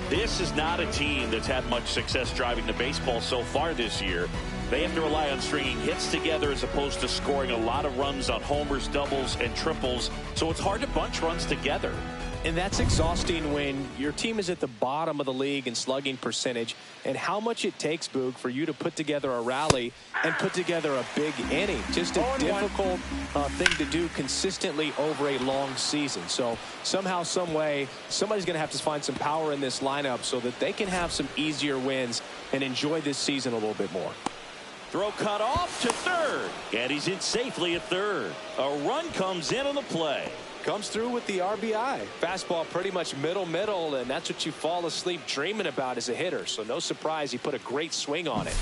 This is not a team that's had much success driving the baseball so far this year. They have to rely on stringing hits together as opposed to scoring a lot of runs on homers, doubles, and triples. So it's hard to bunch runs together. And that's exhausting when your team is at the bottom of the league in slugging percentage, and how much it takes, Boog, for you to put together a rally and put together a big inning. Just a difficult thing to do consistently over a long season. So somehow, some way, somebody's going to have to find some power in this lineup so that they can have some easier wins and enjoy this season a little bit more. Throw cut off to third, and he's in safely at third. A run comes in on the play. Comes through with the RBI. Fastball pretty much middle, and that's what you fall asleep dreaming about as a hitter. So no surprise he put a great swing on it.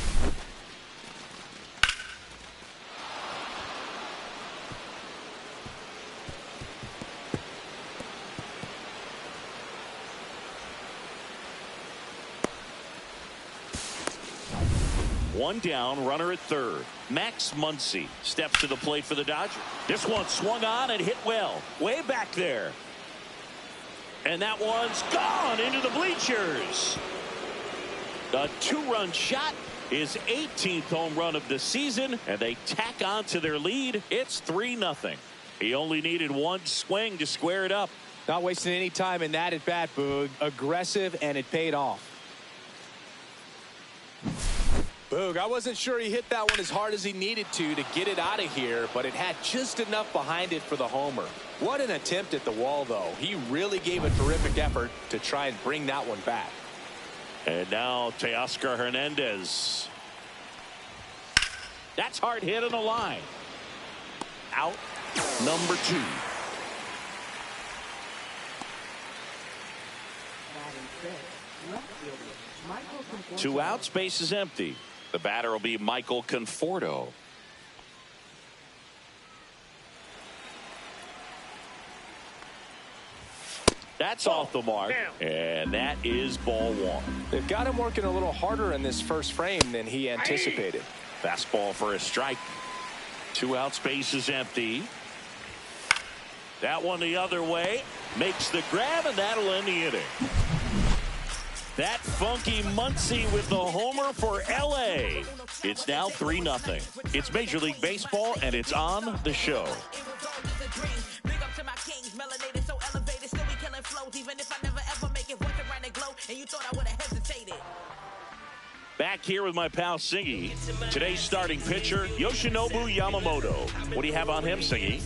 One down, runner at third. Max Muncy steps to the plate for the Dodgers. This one swung on and hit well. Way back there. And that one's gone into the bleachers. A two-run shot. His 18th home run of the season, and they tack on to their lead. It's 3-0. He only needed one swing to square it up. Not wasting any time in that at bat, Boog. Aggressive, and it paid off. Boog, I wasn't sure he hit that one as hard as he needed to get it out of here, but it had just enough behind it for the homer. What an attempt at the wall, though. He really gave a terrific effort to try and bring that one back. And now Teoscar Hernandez. That's hard hit on the line. Out number 2. Two outs, base is empty. The batter will be Michael Conforto. That's off the mark, and that is ball 1. They've got him working a little harder in this first frame than he anticipated. Fastball for a strike. 2 outs, base is empty. That one the other way. Makes the grab, and that'll end the inning. That funky Muncy with the homer for L.A. It's now 3-0. It's Major League Baseball, and it's on the show. Back here with my pal Singy. Today's starting pitcher, Yoshinobu Yamamoto. What do you have on him, Singy?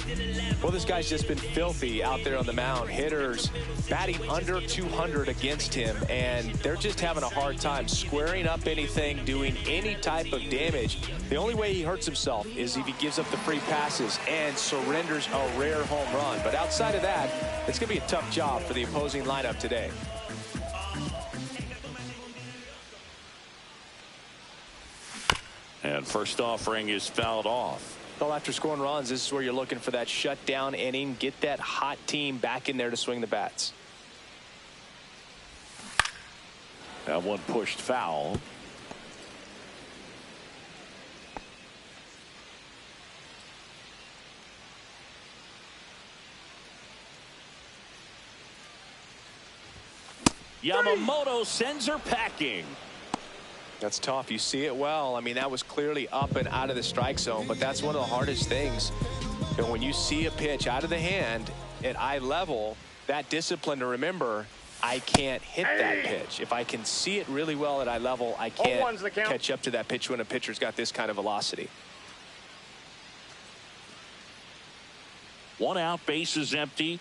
Well, this guy's just been filthy out there on the mound. Hitters batting under 200 against him, and they're just having a hard time squaring up anything, doing any type of damage. The only way he hurts himself is if he gives up the free passes and surrenders a rare home run. But outside of that, it's going to be a tough job for the opposing lineup today. And first offering is fouled off. Well, after scoring runs, this is where you're looking for that shutdown inning. Get that hot team back in there to swing the bats. That one pushed foul. Yamamoto sends her packing. That's tough. You see it well. I mean, that was clearly up and out of the strike zone, but that's one of the hardest things. You know, when you see a pitch out of the hand at eye level, that discipline to remember, I can't hit that pitch. If I can see it really well at eye level, I can't catch up to that pitch when a pitcher's got this kind of velocity. 1 out, base is empty.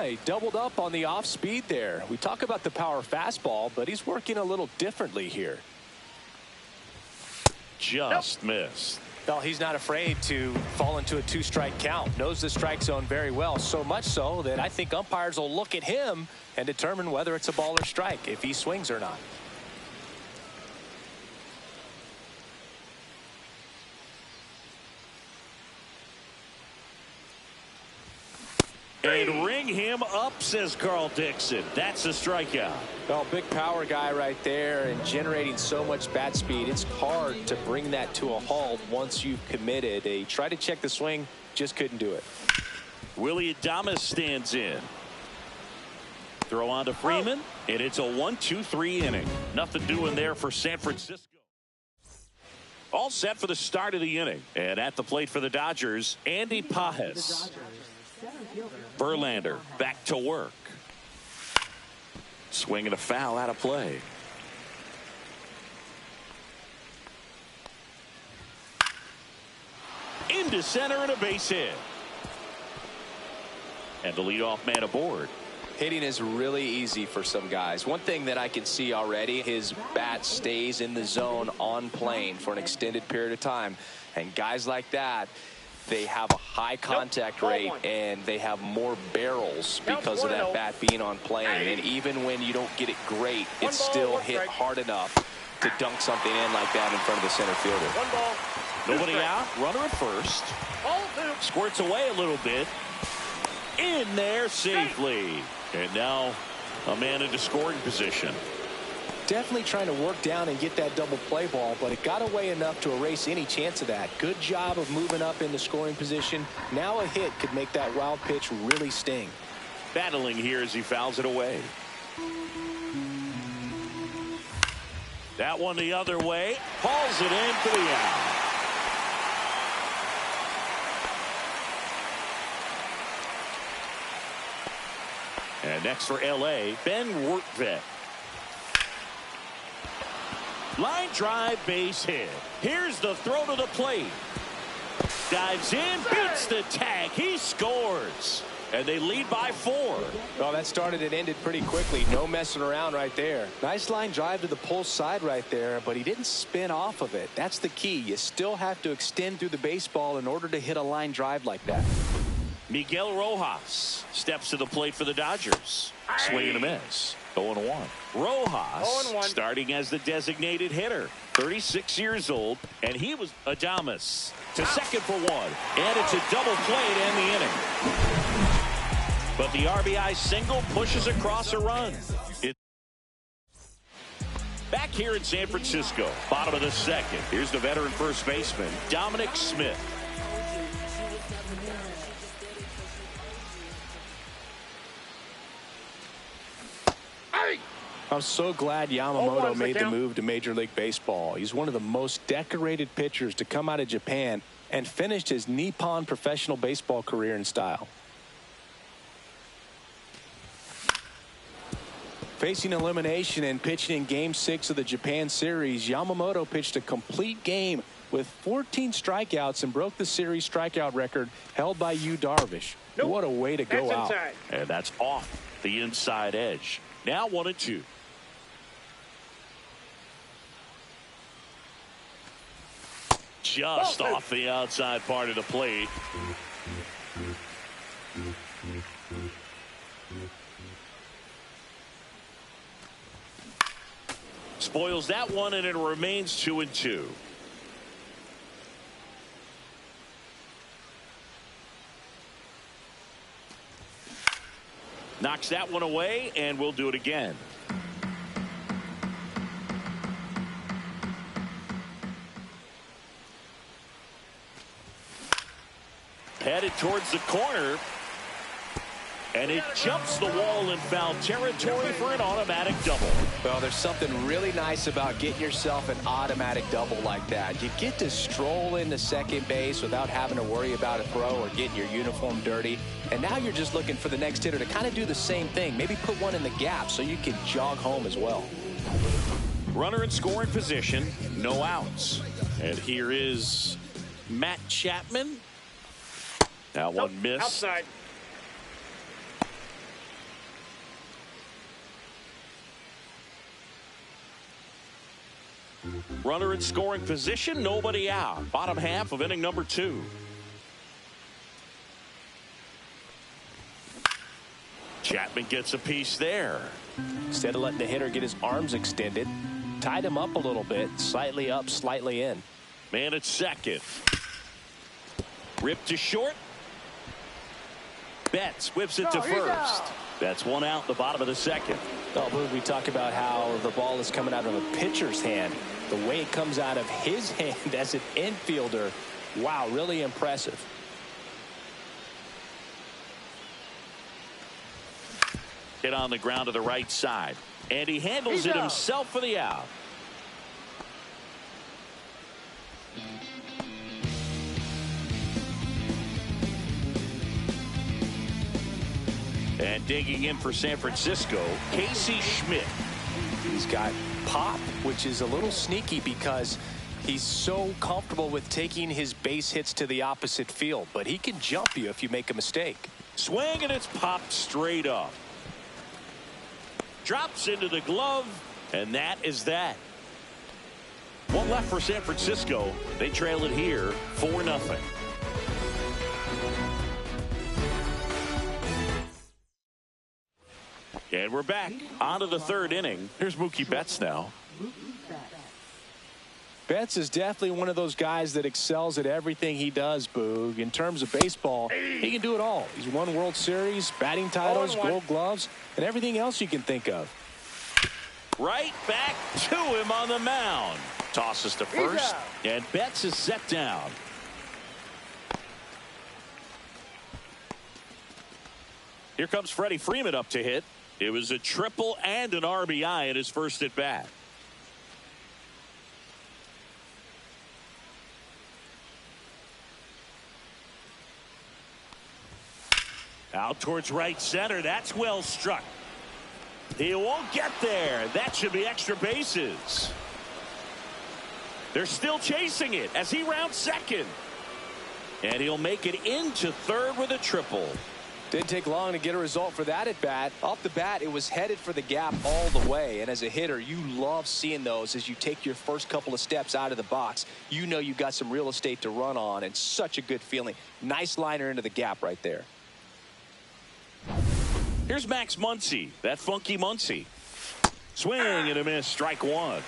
He doubled up on the off speed there. We talk about the power fastball, but he's working a little differently here. Just missed. Well, he's not afraid to fall into a 2-strike count. Knows the strike zone very well, so much so that I think umpires will look at him and determine whether it's a ball or strike, if he swings or not. And ring him up, says Carl Dixon. That's a strikeout. Well, big power guy right there and generating so much bat speed. It's hard to bring that to a halt once you've committed. He tried to check the swing, just couldn't do it. Willie Adames stands in. Throw on to Freeman, and it's a 1-2-3 inning. Nothing doing there for San Francisco. All set for the start of the inning. And at the plate for the Dodgers, Andy Pajes. Verlander back to work. Swinging a foul out of play. Into center and a base hit. And the leadoff man aboard. Hitting is really easy for some guys. One thing that I can see already, his bat stays in the zone on plane for an extended period of time. And guys like that, they have a high contact rate and they have more barrels because of that bat being on plane. And even when you don't get it great, it's still hit hard enough to dunk something in like that in front of the center fielder. Nobody out, runner at first. Squirts away a little bit. In there safely. And now a man into scoring position. Definitely trying to work down and get that double play ball, but it got away enough to erase any chance of that. Good job of moving up into scoring position. Now a hit could make that wild pitch really sting. Battling here as he fouls it away. That one the other way. Hauls it in for the out. And next for L.A., Ben Wertvet. Line drive, base hit. Here's the throw to the plate. Dives in, beats the tag. He scores. And they lead by 4. Well, that started and ended pretty quickly. No messing around right there. Nice line drive to the pull side right there, but he didn't spin off of it. That's the key. You still have to extend through the baseball in order to hit a line drive like that. Miguel Rojas steps to the plate for the Dodgers. Swing and a miss. 0-1. Rojas starting as the designated hitter. 36 years old, and he was Adames to second for 1. And it's a double play to end the inning. But the RBI single pushes across a run. Back here in San Francisco, bottom of the second. Here's the veteran first baseman, Dominic Smith. I'm so glad Yamamoto made the move to Major League Baseball. He's one of the most decorated pitchers to come out of Japan and finished his Nippon professional baseball career in style. Facing elimination and pitching in Game 6 of the Japan series, Yamamoto pitched a complete game with 14 strikeouts and broke the series strikeout record held by Yu Darvish. What a way to go out. And that's off the inside edge. Now 1-2. Just off the outside part of the plate. Spoils that one, and it remains 2-2. Knocks that one away, and we'll do it again. Headed towards the corner. And it jumps the wall in foul territory for an automatic double. Well, there's something really nice about getting yourself an automatic double like that. You get to stroll into second base without having to worry about a throw or getting your uniform dirty. And now you're just looking for the next hitter to kind of do the same thing. Maybe put one in the gap so you can jog home as well. Runner in scoring position, no outs. And here is Matt Chapman. Now one miss. Outside. Runner in scoring position, nobody out. Bottom half of inning number 2. Chapman gets a piece there. Instead of letting the hitter get his arms extended, tied him up a little bit, slightly up, slightly in. Man at second. Ripped to short. Betts whips it to first. That's one out in the bottom of the second. Oh, we talk about how the ball is coming out of a pitcher's hand. The way it comes out of his hand as an infielder, wow, really impressive. Hit on the ground to the right side. And he handles it himself for the out. And digging in for San Francisco, Casey Schmidt. He's got pop, which is a little sneaky because he's so comfortable with taking his base hits to the opposite field. But he can jump you if you make a mistake. Swing, and it's popped straight up. Drops into the glove, and that is that. One left for San Francisco. They trail it here 4-0. And we're back on to the third inning. Here's Mookie Betts now. Betts is definitely one of those guys that excels at everything he does, Boog. In terms of baseball, he can do it all. He's won World Series, batting titles, Gold Gloves, and everything else you can think of. Right back to him on the mound. Tosses to first, and Betts is set down. Here comes Freddie Freeman up to hit. It was a triple and an RBI at his first at bat. Out towards right center. That's well struck. He won't get there. That should be extra bases. They're still chasing it as he rounds second. And he'll make it into third with a triple. Didn't take long to get a result for that at bat. Off the bat, it was headed for the gap all the way. And as a hitter, you love seeing those as you take your first couple of steps out of the box. You know you got some real estate to run on, and such a good feeling. Nice liner into the gap right there. Here's Max Muncy, that funky Muncy. Swing and a miss, strike one.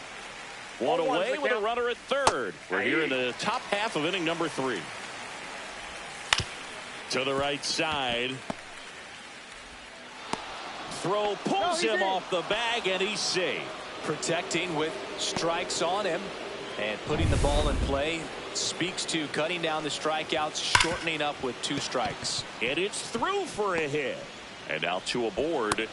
One away with a runner at third. We're here in the top half of inning number 3. To the right side. Throw pulls him off the bag, and he's safe. Protecting with strikes on him and putting the ball in play speaks to cutting down the strikeouts, shortening up with 2 strikes. And it's through for a hit. And now 2 aboard.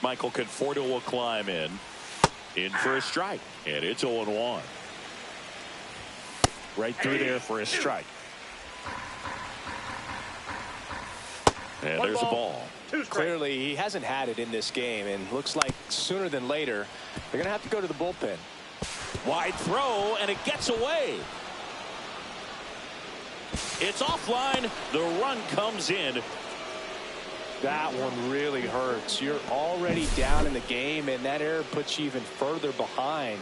Michael Conforto will climb in for a strike, and it's 0-1. Right through there for a strike. And there's a ball. Clearly, he hasn't had it in this game, and looks like sooner than later they're going to have to go to the bullpen. Wide throw, and it gets away. It's offline. The run comes in. That one really hurts. You're already down in the game, and that error puts you even further behind.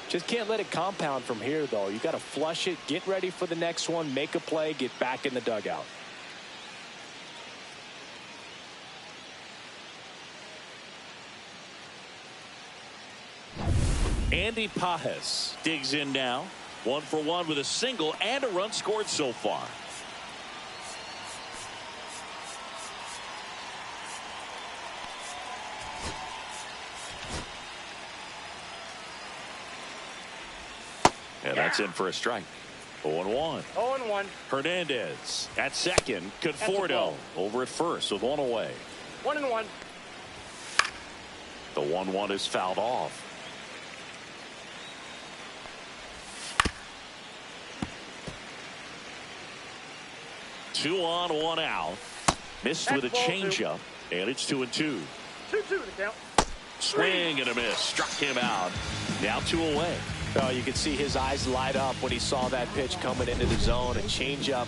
Just can't let it compound from here, though. You got to flush it, get ready for the next one, make a play, get back in the dugout. Andy Pajes digs in now. 1 for 1 with a single and a run scored so far. And that's in for a strike. 0-1. 0-1. Hernandez at second. Conforto over at first with 1 away. 1-1. The 1-1 is fouled off. Two on, 1 out. Missed with a changeup, and it's 2-2. 2-2 the count. Swing and a miss. Struck him out. Now 2 away. Oh, you could see his eyes light up when he saw that pitch coming into the zone. A changeup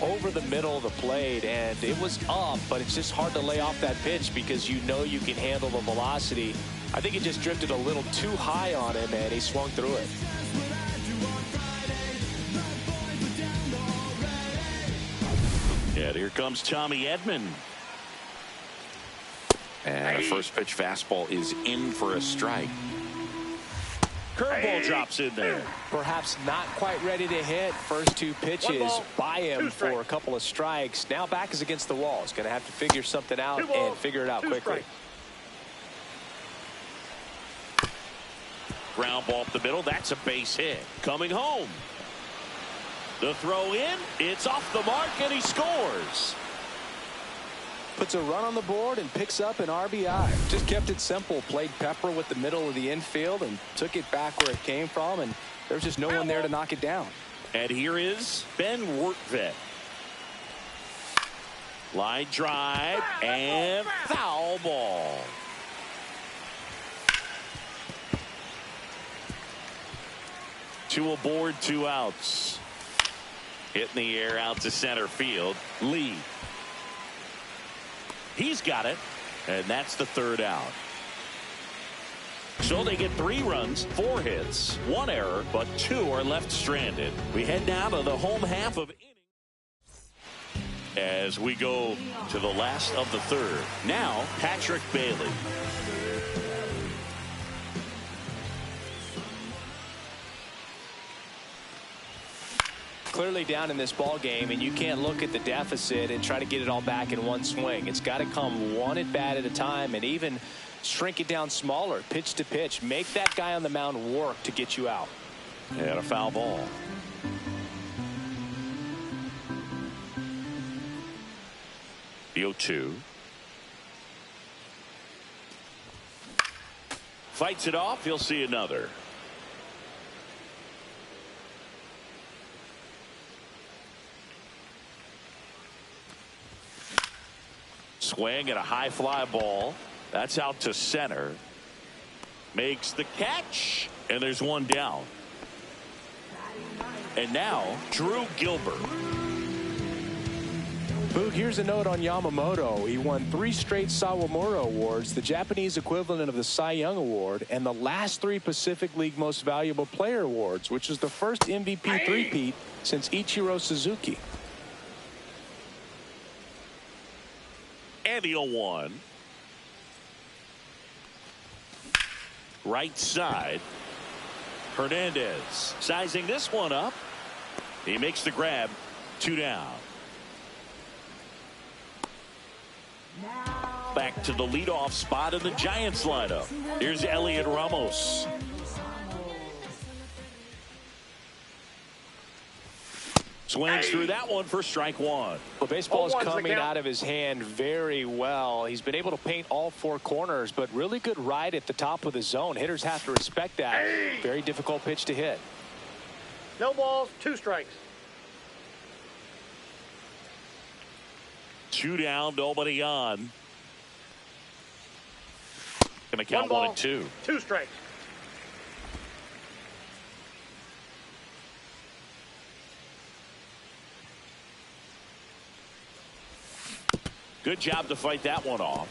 over the middle of the plate, and it was up, but it's just hard to lay off that pitch because you know you can handle the velocity. I think it just drifted a little too high on him, and he swung through it. And here comes Tommy Edman. And the first pitch fastball is in for a strike. Curveball drops in there. Perhaps not quite ready to hit. First two pitches by him for a couple of strikes. Now back is against the wall. He's going to have to figure something out and figure it out quickly. Ground ball up the middle. That's a base hit. Coming home. The throw in. It's off the mark, and he scores. Puts a run on the board and picks up an RBI. Just kept it simple. Played pepper with the middle of the infield and took it back where it came from, and there's just no one there to knock it down. And here is Ben Wertvet. Line drive and foul ball. Two aboard, 2 outs. Hit in the air out to center field. Lee. He's got it, and that's the 3rd out. So they get 3 runs, 4 hits, 1 error, but 2 are left stranded. We head now to the home half of inning as we go to the last of the 3rd. Now, Patrick Bailey. Clearly down in this ball game, and you can't look at the deficit and try to get it all back in one swing. It's got to come one at bat at a time, and even shrink it down smaller, pitch to pitch. Make that guy on the mound work to get you out. And a foul ball. The 0-2. Fights it off. He'll see another. Swing and a high fly ball. That's out to center. Makes the catch. And there's one down. And now, Drew Gilbert. Boog, here's a note on Yamamoto. He won 3 straight Sawamura Awards, the Japanese equivalent of the Cy Young Award, and the last 3 Pacific League Most Valuable Player Awards, which is the first MVP three-peat since Ichiro Suzuki. And the 0-1. Right side. Hernandez sizing this one up. He makes the grab. 2 down. Back to the leadoff spot in the Giants lineup. Here's Elliot Ramos. Swings through that one for strike 1. Well, baseball is coming out of his hand very well. He's been able to paint all 4 corners, but really good ride at the top of the zone. Hitters have to respect that. Very difficult pitch to hit. No balls, 2 strikes. 2 down, nobody on. Gonna count 1 and 2. 2 strikes. Good job to fight that one off.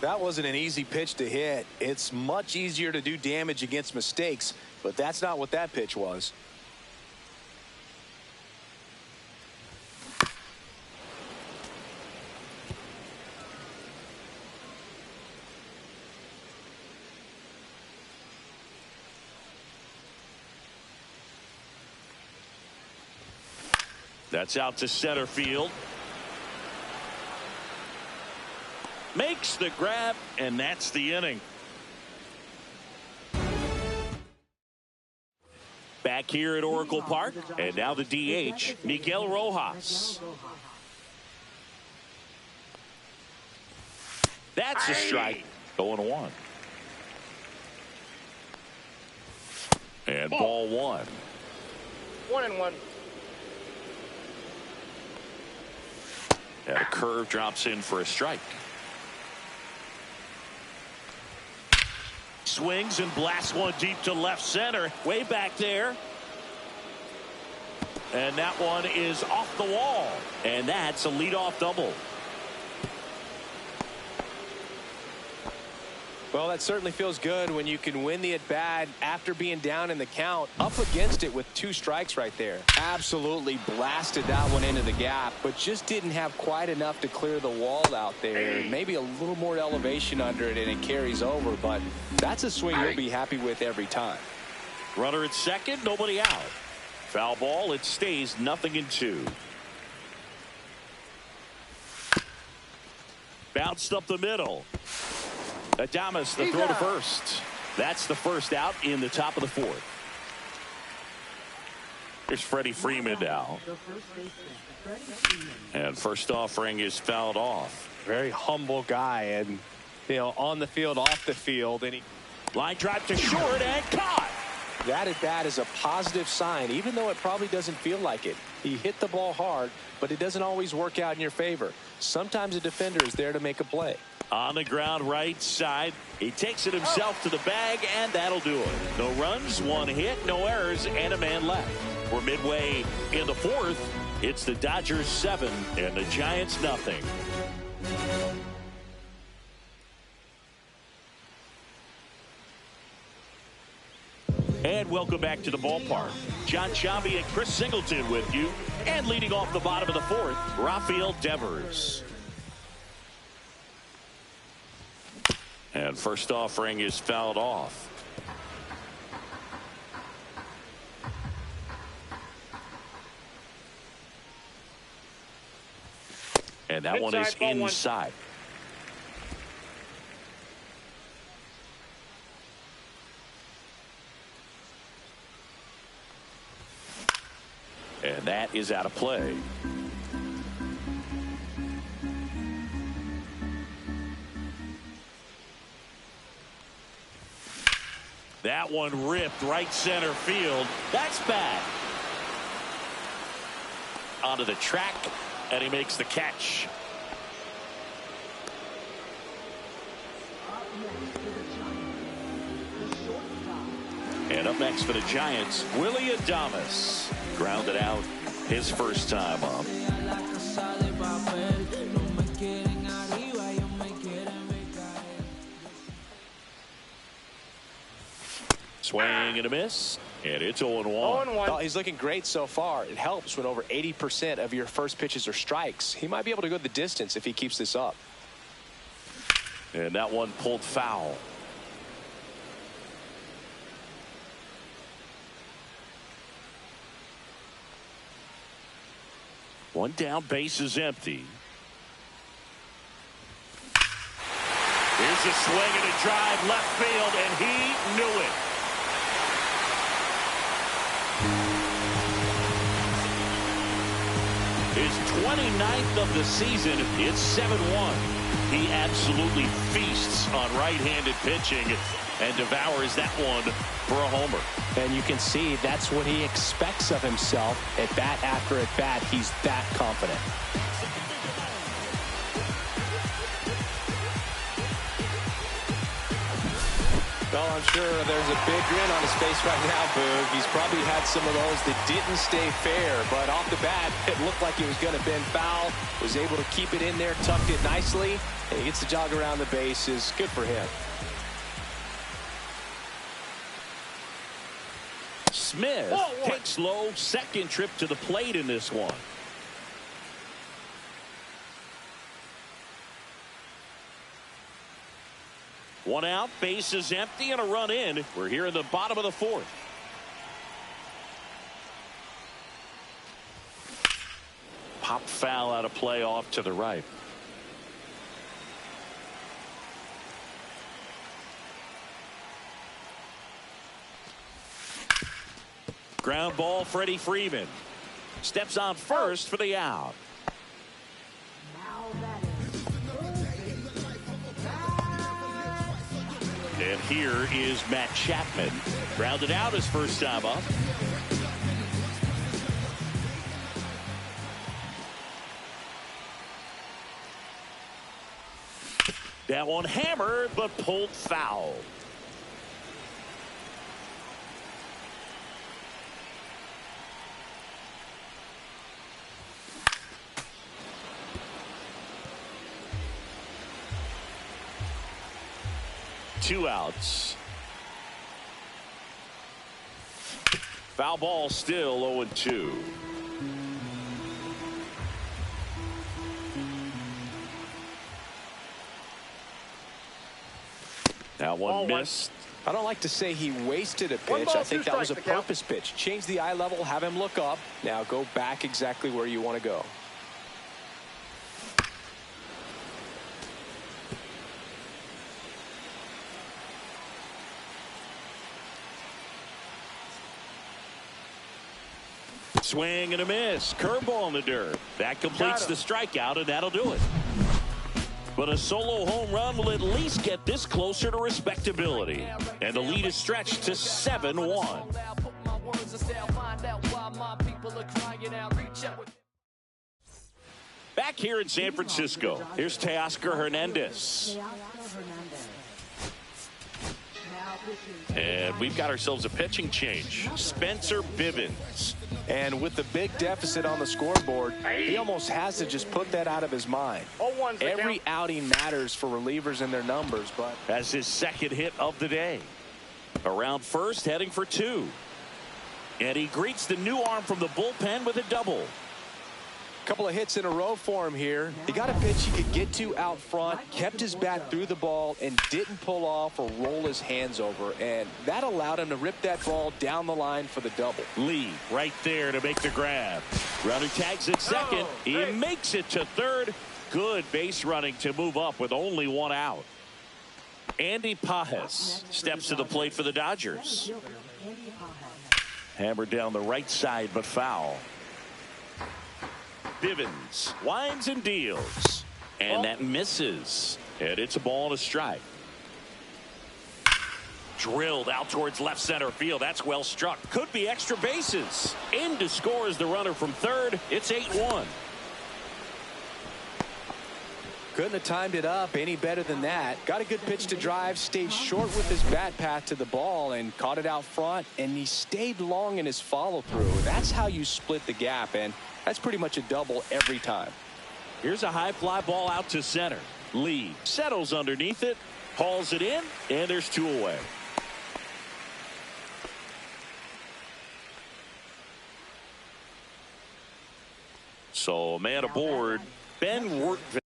That wasn't an easy pitch to hit. It's much easier to do damage against mistakes, but that's not what that pitch was. That's out to center field. Makes the grab, and that's the inning. Back here at Oracle Park, and now the DH, Miguel Rojas. That's a strike. 0-1. And ball 1. 1-1. And a curve drops in for a strike. Swings and blasts one deep to left center. Way back there. And that one is off the wall. And that's a leadoff double. Well, that certainly feels good when you can win the at-bat after being down in the count. Up against it with 2 strikes right there. Absolutely blasted that one into the gap, but just didn't have quite enough to clear the wall out there. Maybe a little more elevation under it and it carries over, but that's a swing you'll be happy with every time. Runner at second, nobody out. Foul ball, it stays 0-2. Bounced up the middle. Adames, the throw to first. That's the first out in the top of the 4th. Here's Freddie Freeman now. And first offering is fouled off. Very humble guy, and on the field, off the field, and he line drive to short and caught. That at bat is a positive sign, even though it probably doesn't feel like it. He hit the ball hard, but it doesn't always work out in your favor. Sometimes a defender is there to make a play. On the ground right side. He takes it himself to the bag, and that'll do it. No runs, 1 hit, no errors, and a man left. We're midway in the 4th. It's the Dodgers 7 and the Giants 0. And welcome back to the ballpark. John Sciambi and Chris Singleton with you. And leading off the bottom of the 4th, Rafael Devers. And first offering is fouled off. And that one is inside. And that is out of play. That one ripped right center field. That's bad. Onto the track, and he makes the catch. And up next for the Giants, Willie Adames. Grounded out his first time up. Swing and a miss, and it's 0-1. Well, he's looking great so far. It helps when over 80% of your first pitches are strikes. He might be able to go the distance if he keeps this up. And that one pulled foul. One down, base is empty. Here's a swing and a drive left field, and he knew it. His 29th of the season. It's 7-1. He absolutely feasts on right-handed pitching and devours that one for a homer. And you can see that's what he expects of himself at bat after at bat. He's that confident. Well, I'm sure there's a big grin on his face right now, Boog. He's probably had some of those that didn't stay fair, but off the bat, it looked like it was going to bend foul. Was able to keep it in there, tucked it nicely, and he gets the jog around the bases. Good for him. Smith takes low, second trip to the plate in this one. One out, base is empty, and a run in. We're here in the bottom of the 4th. Pop foul out of play off to the right. Ground ball, Freddie Freeman. Steps on first for the out. And here is Matt Chapman. Grounded out his first time up. That one hammered, but pulled foul. 2 outs. Foul ball, still 0-2. That one missed. I don't like to say he wasted a pitch. I think that was a purpose pitch. Change the eye level, have him look up. Now go back exactly where you want to go. Swing and a miss. Curveball in the dirt. That completes the strikeout, and that'll do it. But a solo home run will at least get this closer to respectability. And the lead is stretched to 7-1. Back here in San Francisco, here's Teoscar Hernandez. And we've got ourselves a pitching change. Spencer Bivens. And with the big deficit on the scoreboard, he almost has to just put that out of his mind. Every outing matters for relievers and their numbers, but that's his second hit of the day. Around first, heading for 2. And he greets the new arm from the bullpen with a double. Couple of hits in a row for him here. He got a pitch he could get to out front, kept his bat through the ball, and didn't pull off or roll his hands over. And that allowed him to rip that ball down the line for the double. Lee right there to make the grab. Runner tags at second. He makes it to third. Good base running to move up with only 1 out. Andy Pajes steps to the plate for the Dodgers. Hammered down the right side, but foul. Bivens winds and deals, and that misses, and it's a ball and a strike. Drilled out towards left center field. That's well struck. Could be extra bases. In to score is the runner from third. It's 8-1. Couldn't have timed it up any better than that. Got a good pitch to drive, stayed short with his bat path to the ball and caught it out front, and he stayed long in his follow through. That's how you split the gap, and that's pretty much a double every time. Here's a high fly ball out to center. Lee settles underneath it, hauls it in, and there's 2 away. So a man aboard, Ben Wortville.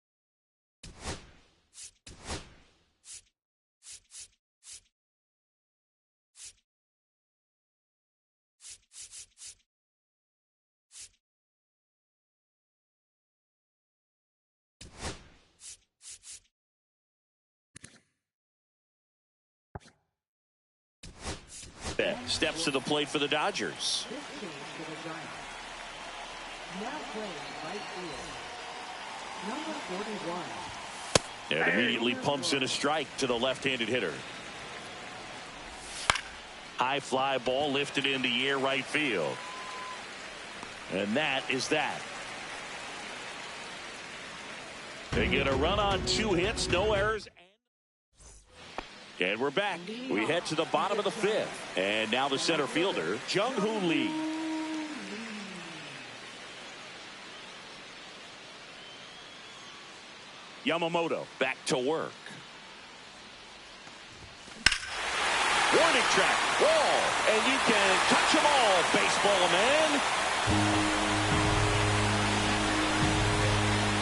Steps to the plate for the Dodgers. And immediately pumps in a strike to the left-handed hitter. High fly ball lifted in the air right field. And that is that. They get a run on 2 hits, no errors. And we're back. We head to the bottom of the 5th. And now the center fielder, Jung-Hoo Lee. Yamamoto back to work. Warning track, wall, and you can touch them all, baseball man.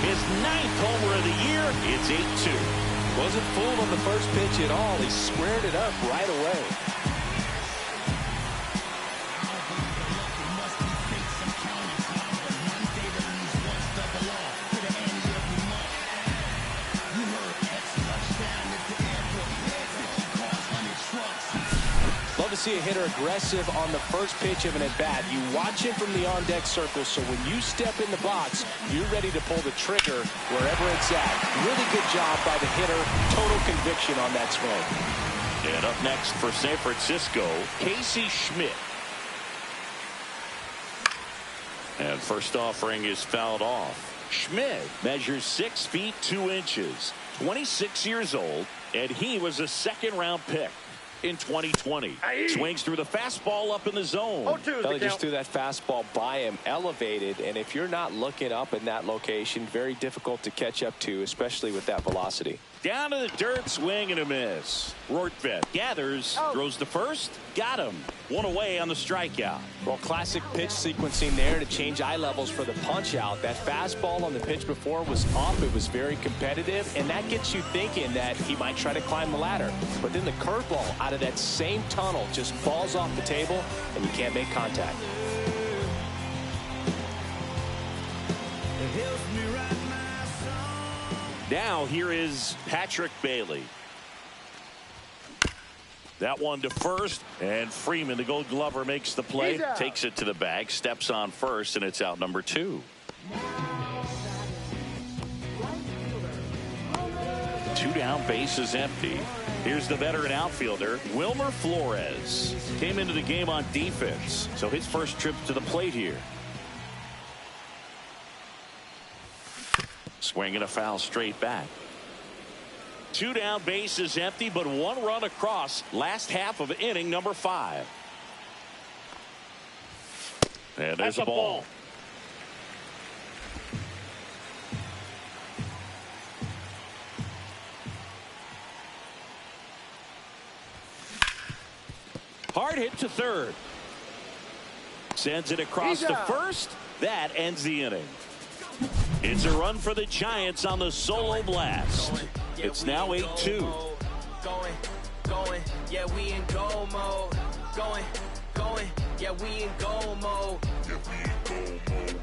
His 9th homer of the year. It's 8-2. Wasn't fooled on the first pitch at all. He squared it up right away. Love to see a hitter aggressive on the first pitch of an at-bat. You watch him from the on-deck circle, so when you step in the box, you're ready to pull the trigger wherever it's at. Really good job by the hitter. Total conviction on that swing. And up next for San Francisco, Casey Schmidt. And first offering is fouled off. Schmidt measures 6 feet 2 inches, 26 years old, and he was a 2nd-round pick. in 2020. Swings through the fastball up in the zone. Well, he just threw that fastball by him, elevated, and if you're not looking up in that location, very difficult to catch up to, especially with that velocity. Down to the dirt, swing and a miss. Rortvedt gathers, throws to first, got him. One away on the strikeout. Well, classic pitch sequencing there to change eye levels for the punch out. That fastball on the pitch before was up. It was very competitive, and that gets you thinking that he might try to climb the ladder. But then the curveball out of that same tunnel just falls off the table, and you can't make contact. Now here is Patrick Bailey. That one to first, and Freeman, the Gold Glover, makes the play, takes it to the bag, steps on first, and it's out number 2. 2 down, bases empty. Here's the veteran outfielder, Wilmer Flores. Came into the game on defense, so his first trip to the plate here. Swinging a foul straight back. 2 down, bases empty, but 1 run across. Last half of inning number 5. And there's a ball. Hard hit to third. Sends it across to first. That ends the inning. It's a run for the Giants on the solo blast. It's now 8-2. Going, yeah, we in go mode. Going, yeah, we in go mode.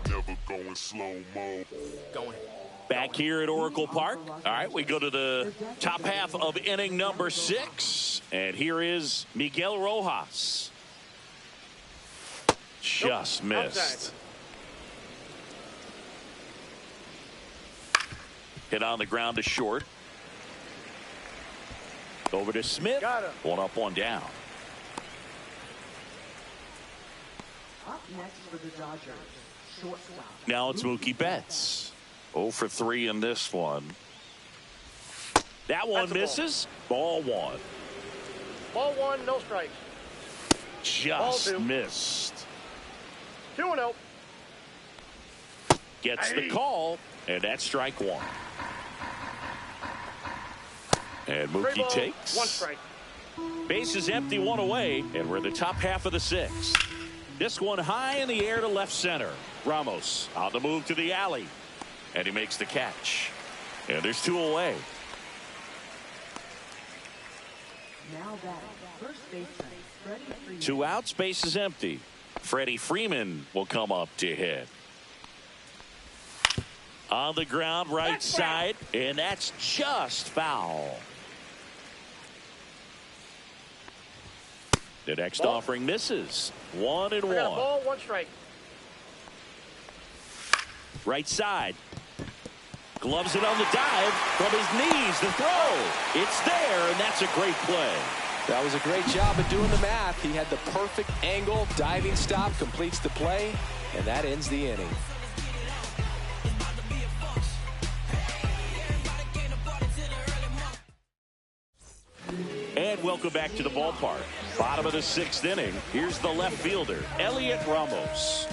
Never going slow mode. Back here at Oracle Park. All right, we go to the top half of inning number 6. And here is Miguel Rojas. Just missed. Hit on the ground to short. Over to Smith. Got him. 1 up, 1 down. Up next for the Dodgers, shortstop. Now it's Mookie Betts. 0 for 3 in this one. That one misses. Ball 1. Ball 1, no strikes. Just missed. 2-0. Gets the call, and that's strike 1. And Mookie takes. 1 strike. Bases empty, 1 away, and we're in the top half of the 6th. This one high in the air to left center. Ramos on the move to the alley, and he makes the catch. And there's 2 away. Now batting, first baseman, Freddie Freeman. 2 outs, bases empty. Freddie Freeman will come up to hit. On the ground, right side, and that's just foul. The next offering misses. 1 and 1. Ball, 1 strike. Right side. Gloves it on the dive from his knees. The throw. It's there, and that's a great play. That was a great job of doing the math. He had the perfect angle, diving stop, completes the play, and that ends the inning. And welcome back to the ballpark. Bottom of the 6th inning. Here's the left fielder, Elliot Ramos.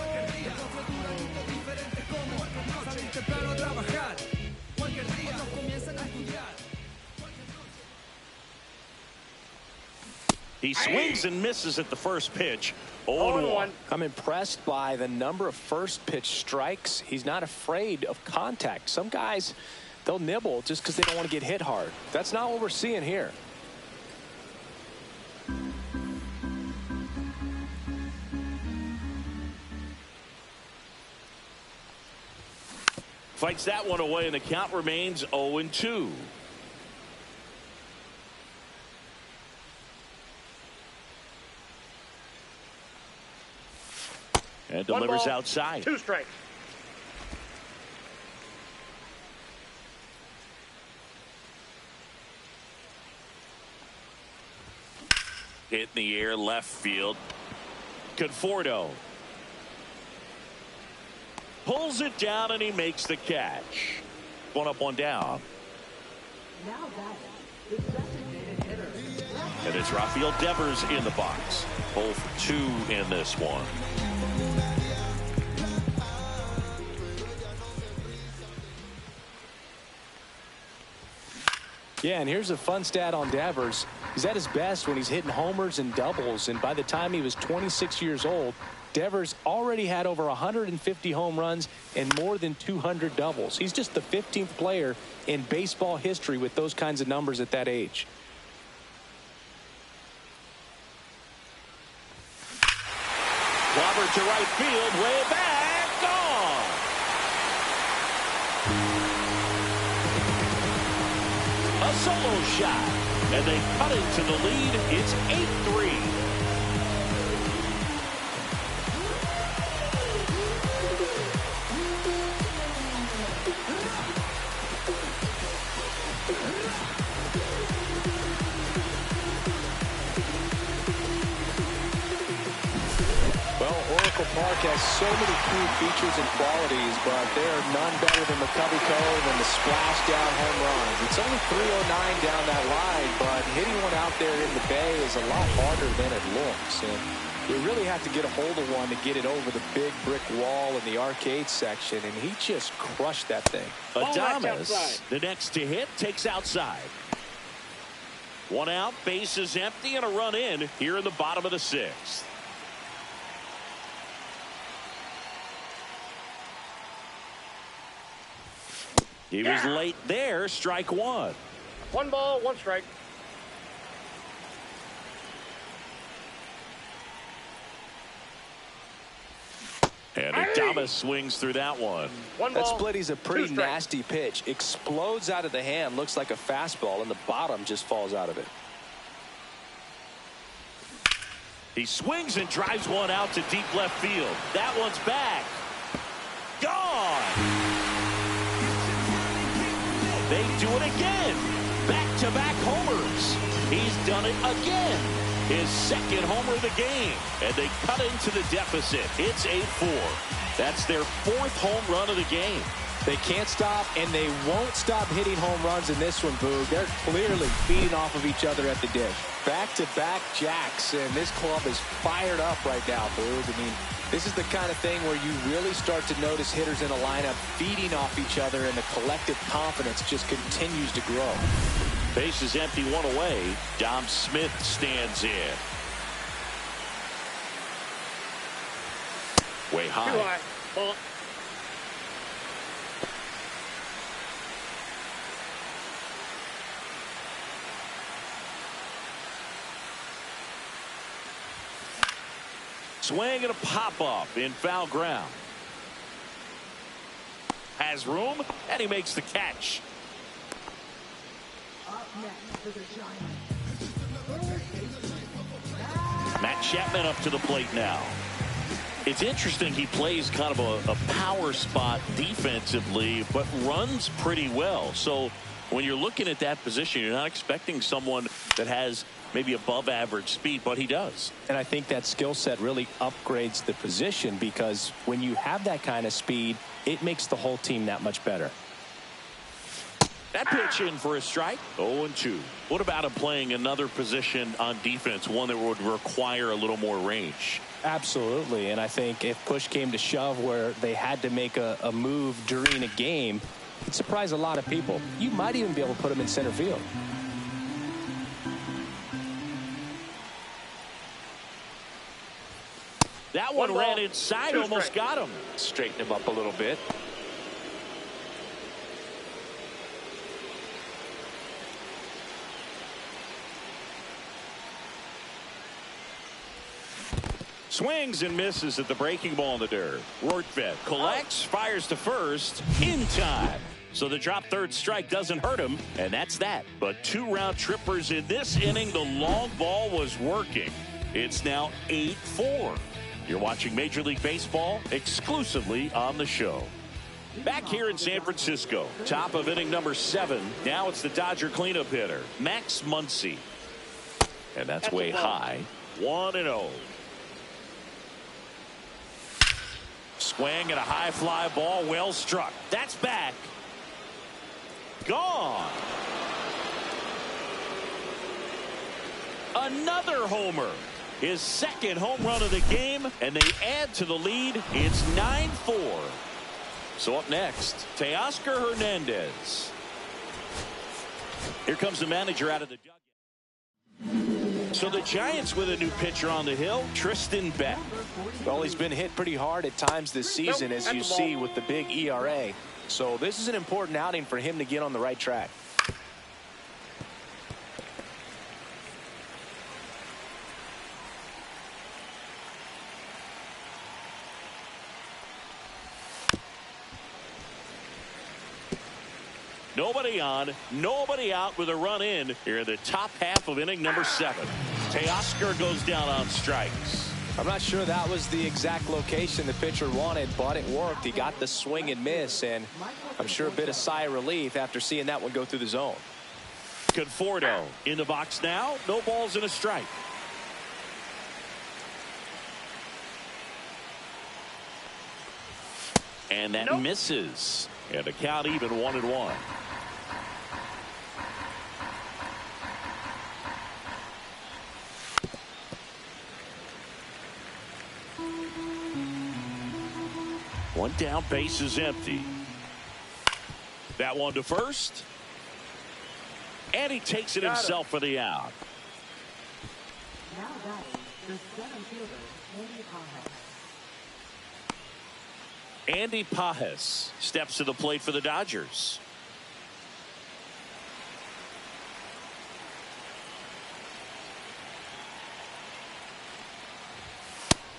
He swings and misses at the first pitch. 0-1. I'm impressed by the number of first pitch strikes. He's not afraid of contact. Some guys, they'll nibble just because they don't want to get hit hard. That's not what we're seeing here. Fights that one away, and the count remains 0-2. And delivers outside. 2 strikes. Hit in the air, left field. Conforto pulls it down, and he makes the catch. 1 up, 1 down. Now batting, the designated hitter, left And it's Rafael Devers in the box. 0 for 2 in this one. Yeah, and here's a fun stat on Devers. He's at his best when he's hitting homers and doubles, and by the time he was 26 years old, Devers already had over 150 home runs and more than 200 doubles. He's just the 15th player in baseball history with those kinds of numbers at that age. Clobbered to right field, way back, gone. A solo shot, and they cut into the lead. It's 8-3. Park has so many cool features and qualities, but there are none better than McCovey Cove and the splash down home runs. It's only 309 down that line, but hitting one out there in the bay is a lot harder than it looks. And you really have to get a hold of one to get it over the big brick wall in the arcade section, and he just crushed that thing. Adames, the next to hit, takes outside. One out, base is empty, and a run in here in the bottom of the 6th. He was late there, strike 1. 1 ball, 1 strike. And Adames swings through that one. That splitty's a pretty nasty pitch. Explodes out of the hand, looks like a fastball, and the bottom just falls out of it. He swings and drives one out to deep left field. That one's back. Gone. They do it again. Back-to-back homers. He's done it again. His second homer of the game. And they cut into the deficit. It's 8-4. That's their 4th home run of the game. They can't stop, and they won't stop hitting home runs in this one, Boog. They're clearly feeding off of each other at the dish. Back-to-back jacks, and this club is fired up right now, Boog. I mean, this is the kind of thing where you really start to notice hitters in a lineup feeding off each other, and the collective confidence just continues to grow. Base is empty, 1 away. Dom Smith stands in. Way high. Too high. Ball. Swing and a pop-up in foul ground. Has room, and he makes the catch. Up next for the Giants. Matt Chapman up to the plate now. It's interesting, he plays kind of a power spot defensively, but runs pretty well. So when you're looking at that position, you're not expecting someone that has maybe above average speed, but he does. And I think that skill set really upgrades the position, because when you have that kind of speed, it makes the whole team that much better. That pitch in for a strike. 0-2. What about him playing another position on defense, one that would require a little more range? Absolutely, and I think if push came to shove where they had to make a move during a game, it'd surprise a lot of people. You might even be able to put him in center field. That one ran inside, almost got him. Straighten him up a little bit. Swings and misses at the breaking ball in the dirt. Rortvedt collects, fires to first, in time. So the drop third strike doesn't hurt him, and that's that. But 2 round trippers in this inning. The long ball was working. It's now 8-4. You're watching Major League Baseball exclusively on the show. Back here in San Francisco, top of inning number 7. Now it's the Dodger cleanup hitter, Max Muncy. And that's way high. 1-0. Swing and a high fly ball, well struck. That's back. Gone. Another homer. His second home run of the game, and they add to the lead. It's 9-4. So up next, Teoscar Hernandez. Here comes the manager out of the dugout. So the Giants with a new pitcher on the hill, Tristan Beck. Well, he's been hit pretty hard at times this season, as you see with the big ERA. So this is an important outing for him to get on the right track. Nobody on, nobody out with a run in here in the top half of inning number 7. Teoscar goes down on strikes. I'm not sure that was the exact location the pitcher wanted, but it worked. He got the swing and miss, and I'm sure a bit of sigh of relief after seeing that one go through the zone. Conforto in the box now. No balls and a strike. And that misses. And the count even 1-1. One down, base is empty. That one to first. And he takes it himself for the out. Now batting, the 7th fielder, Andy Andy Pajes. Pajes steps to the plate for the Dodgers.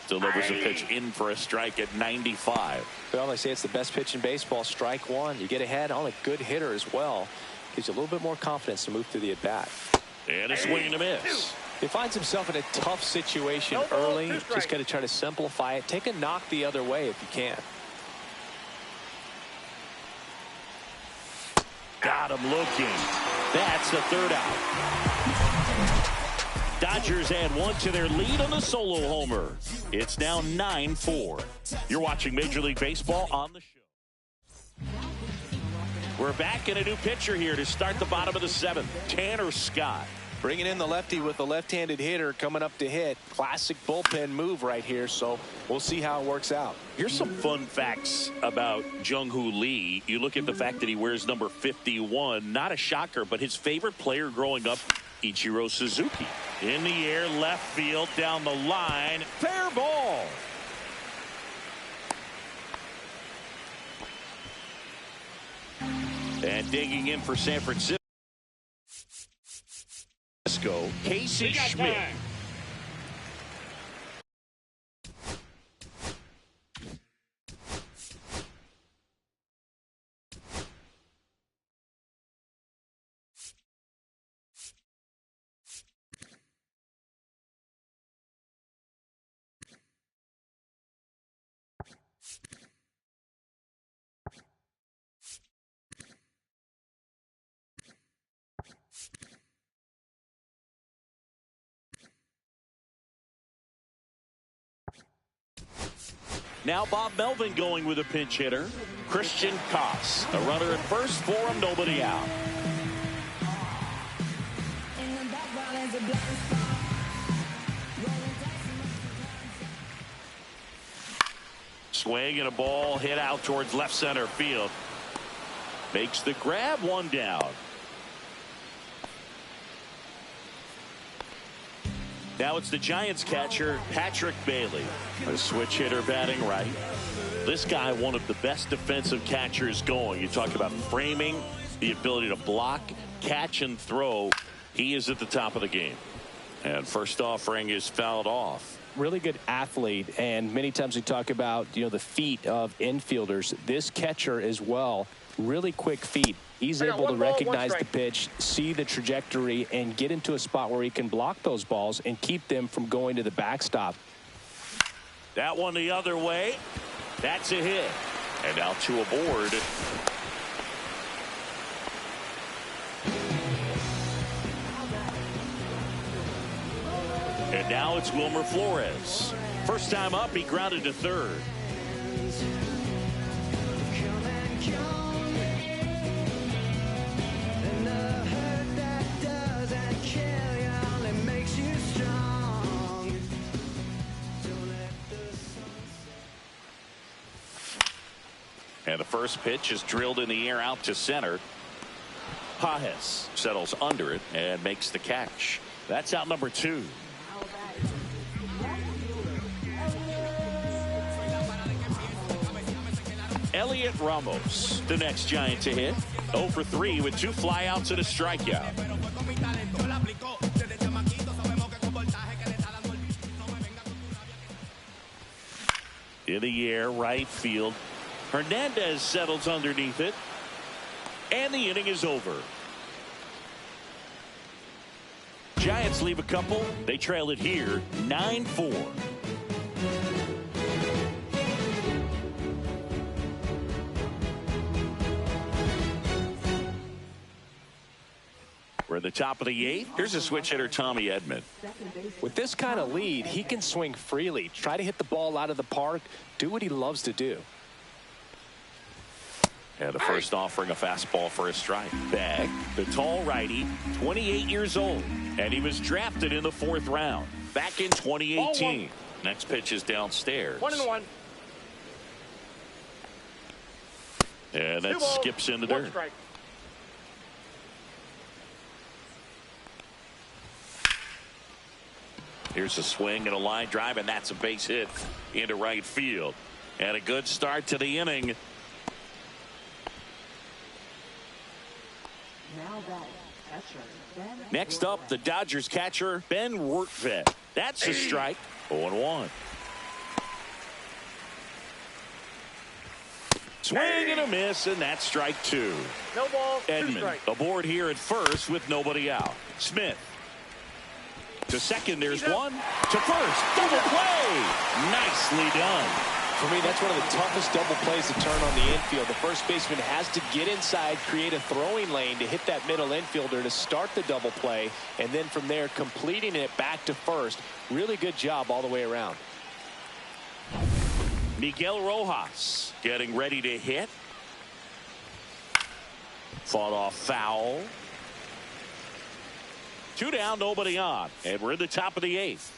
Delivers a pitch in for a strike at 95. Well, they say it's the best pitch in baseball. Strike one. You get ahead on a good hitter as well. Gives you a little bit more confidence to move through the at-bat. And a swing and a miss. He finds himself in a tough situation early. Just got to try to simplify it. Take a knock the other way if you can. Got him looking. That's the third out. Dodgers add one to their lead on a solo homer. It's now 9-4. You're watching Major League Baseball on the show. We're back in a new pitcher here to start the bottom of the 7th. Tanner Scott. Bringing in the lefty with the left-handed hitter coming up to hit. Classic bullpen move right here, so we'll see how it works out. Here's some fun facts about Jung-Hoo Lee. You look at the fact that he wears number 51. Not a shocker, but his favorite player growing up, Ichiro Suzuki. In the air, left field, down the line. Fair ball. And digging in for San Francisco, Casey Schmidt. Now Bob Melvin going with a pinch hitter. Christian Koss. A runner at first for him, nobody out. Swing and a ball hit out towards left center field. Makes the grab, one down. Now it's the Giants catcher, Patrick Bailey. A switch hitter batting right. This guy, one of the best defensive catchers going. You talk about framing, the ability to block, catch, and throw. He is at the top of the game. And first offering is fouled off. Really good athlete, and many times we talk about, the feet of infielders. This catcher as well, really quick feet. He's able to recognize the pitch, see the trajectory, and get into a spot where he can block those balls and keep them from going to the backstop. That one the other way. That's a hit. And now two aboard. And now it's Wilmer Flores. First time up, he grounded to third. And the hurt that doesn't kill you only makes you And the first pitch is drilled in the air out to center. Pajes settles under it and makes the catch. That's out number 2. Elliot Ramos, the next Giant to hit. 0 for 3 with 2 flyouts and a strikeout. In the air, right field. Hernandez settles underneath it. And the inning is over. Giants leave a couple. They trail it here 9-4. We're at the top of the 8th. Here's a switch hitter, Tommy Edman. With this kind of lead, he can swing freely, try to hit the ball out of the park, do what he loves to do. And the first offering, a fastball for a strike. Bag, the tall righty, 28 years old, and he was drafted in the 4th round back in 2018. Next pitch is downstairs. 1-1. And that skips in the dirt. Strike. Here's a swing and a line drive, and that's a base hit into right field. And a good start to the inning. Now that catcher, Ben Next up, the Dodgers catcher, Ben Rortvedt. That's a strike. 0-1. Swing and a miss, and that's strike 2. No ball, 2 Edman strikes. aboard here at first with nobody out. Smith to second. There's one to first. Double play. Nicely done. For me, that's one of the toughest double plays to turn on the infield. The first baseman has to get inside, create a throwing lane to hit that middle infielder to start the double play, and then from there completing it back to first. Really good job all the way around. Miguel Rojas getting ready to hit. Fought off foul. 2 down, nobody on, and we're in the top of the 8th.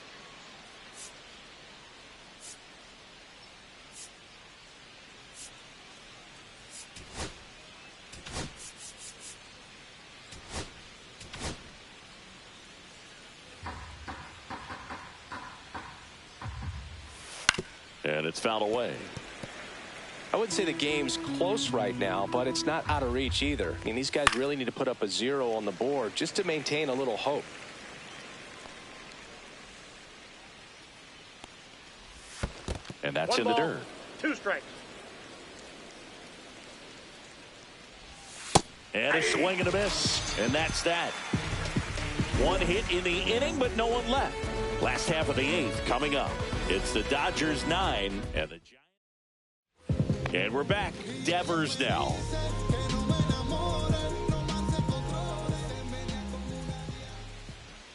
And it's fouled away. I wouldn't say the game's close right now, but it's not out of reach either. I mean, these guys really need to put up a 0 on the board just to maintain a little hope. And that's 1 in the ball, dirt. 2 strikes. And a swing and a miss. And that's that. 1 hit in the inning, but no one left. Last half of the 8th coming up. It's the Dodgers 9 and the Giants. And we're back. Devers now.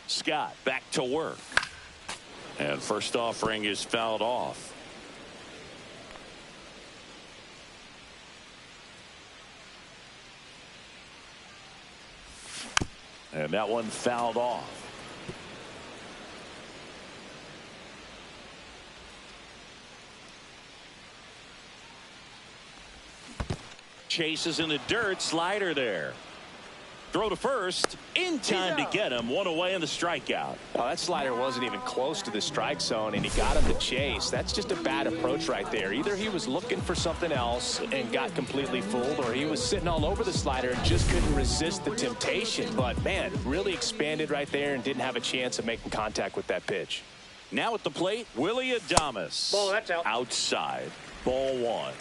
Scott back to work. And first offering is fouled off. And that one fouled off. Chases in the dirt. Slider there. Throw to first. In time to get him. 1 away in the strikeout. Oh, that slider wasn't even close to the strike zone, and he got him to chase. That's just a bad approach right there. Either he was looking for something else and got completely fooled, or he was sitting all over the slider and just couldn't resist the temptation. But, man, really expanded right there and didn't have a chance of making contact with that pitch. Now at the plate, Willy Adames. Ball, that's out. Outside. Ball 1.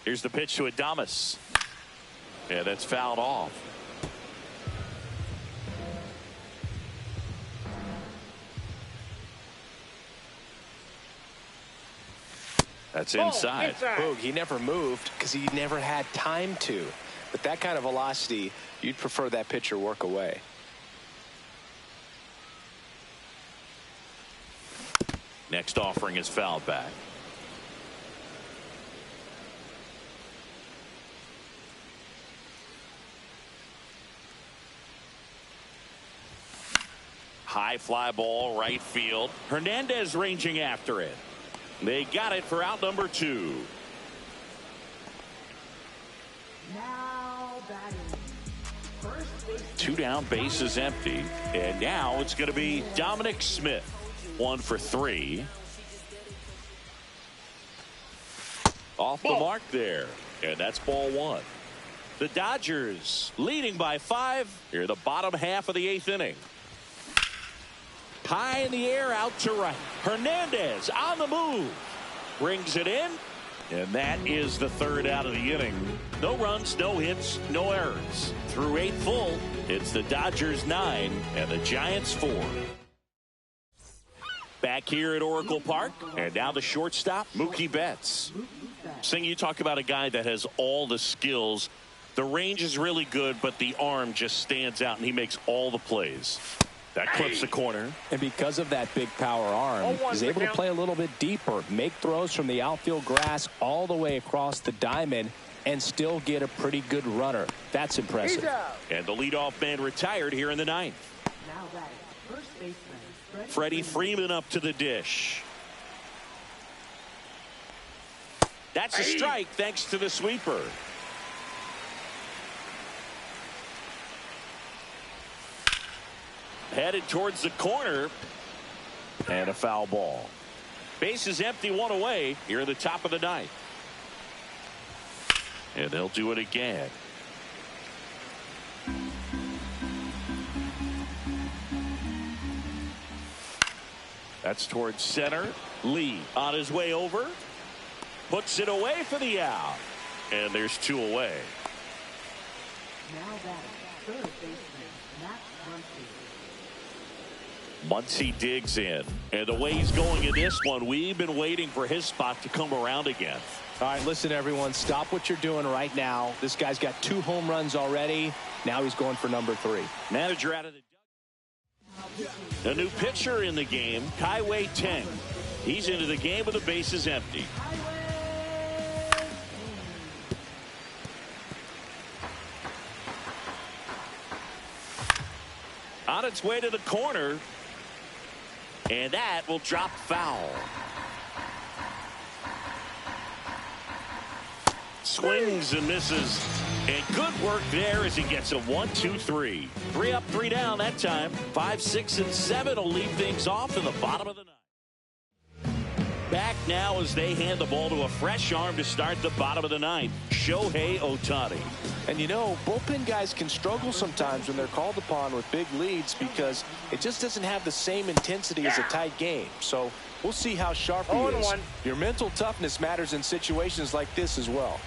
Here's the pitch to Adames. Yeah, that's fouled off. That's inside. Boog, he never moved because he never had time to. But that kind of velocity, you'd prefer that pitcher work away. Next offering is fouled back. High fly ball right field. Hernandez ranging after it. They got it for out number 2. Now batting. First base. 2 down, bases empty. And now it's going to be Dominic Smith. 1 for 3. Off the mark there. And that's ball 1. The Dodgers leading by 5 here in the bottom half of the 8th inning. High in the air, out to right. Hernandez on the move. Brings it in. And that is the 3rd out of the inning. No runs, no hits, no errors. Through 8 full, it's the Dodgers 9 and the Giants 4. Back here at Oracle Park. And now the shortstop, Mookie Betts. Sing, you talk about a guy that has all the skills. The range is really good, but the arm just stands out, and he makes all the plays. That clips the corner. And because of that big power arm, he's able to play a little bit deeper, make throws from the outfield grass all the way across the diamond, and still get a pretty good runner. That's impressive. And the leadoff man retired here in the 9th. Now batting. First baseman. Freddie Freeman up to the dish. That's a strike thanks to the sweeper. Headed towards the corner. And a foul ball. Base is empty, 1 away here in the top of the 9th. And they'll do it again. That's towards center. Lee on his way over. Puts it away for the out. And there's 2 away. Now batting. Third baseman. Matt Muncy. Muncy digs in. And the way he's going in this one, we've been waiting for his spot to come around again. All right, listen, everyone. Stop what you're doing right now. This guy's got 2 home runs already. Now he's going for number 3. Manager out of the... A new pitcher in the game, Kaiwei Teng. He's into the game with the bases empty. On its way to the corner. And that will drop foul. Swings and misses. And good work there as he gets a 1-2-3. 3 up, 3 down that time. 5, 6, and 7 will leave things off in the bottom of the 9th. Back now as they hand the ball to a fresh arm to start the bottom of the 9th. Shohei Ohtani. And you know, bullpen guys can struggle sometimes when they're called upon with big leads because it just doesn't have the same intensity as a tight game. So we'll see how sharp he is. 0-1. Your mental toughness matters in situations like this as well.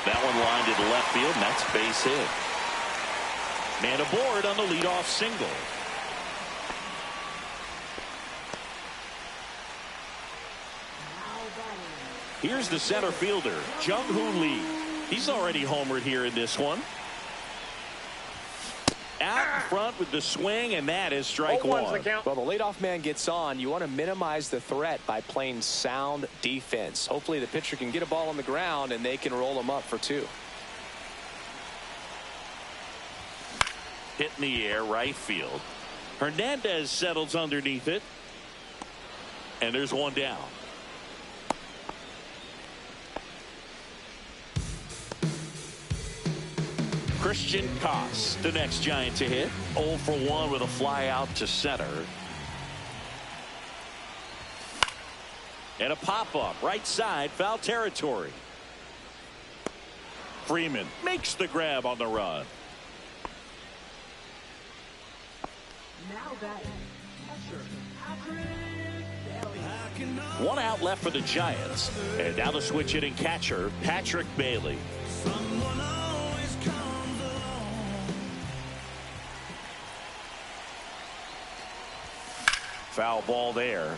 That one lined into left field, and that's base hit. Man aboard on the leadoff single. Here's the center fielder, Jung-Hoo Lee. He's already homered here in this one. Out in front with the swing, and that is strike 1. Well, the leadoff man gets on. You want to minimize the threat by playing sound defense. Hopefully the pitcher can get a ball on the ground and they can roll him up for 2. Hit in the air, right field. Hernandez settles underneath it. And there's 1 down. Christian Koss, the next Giant to hit. 0 for 1 with a fly out to center. And a pop-up right side, foul territory. Freeman makes the grab on the run. Now batting. Catcher. Patrick Bailey. 1 out left for the Giants. And now the switch hitting catcher, Patrick Bailey. Foul ball there.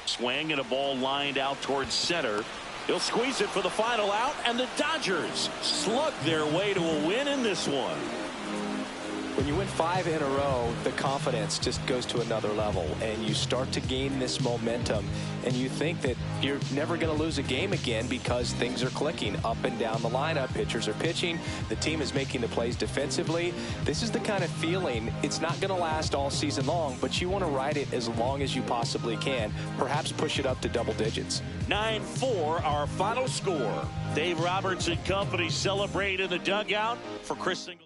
Swing and a ball lined out towards center. He'll squeeze it for the final out, and the Dodgers slug their way to a win in this one. When you win 5 in a row, the confidence just goes to another level, and you start to gain this momentum, and you think that you're never going to lose a game again because things are clicking up and down the lineup. Pitchers are pitching. The team is making the plays defensively. This is the kind of feeling, it's not going to last all season long, but you want to ride it as long as you possibly can. Perhaps push it up to double digits. 9-4, our final score. Dave Roberts and company celebrate in the dugout for Chris Singleton.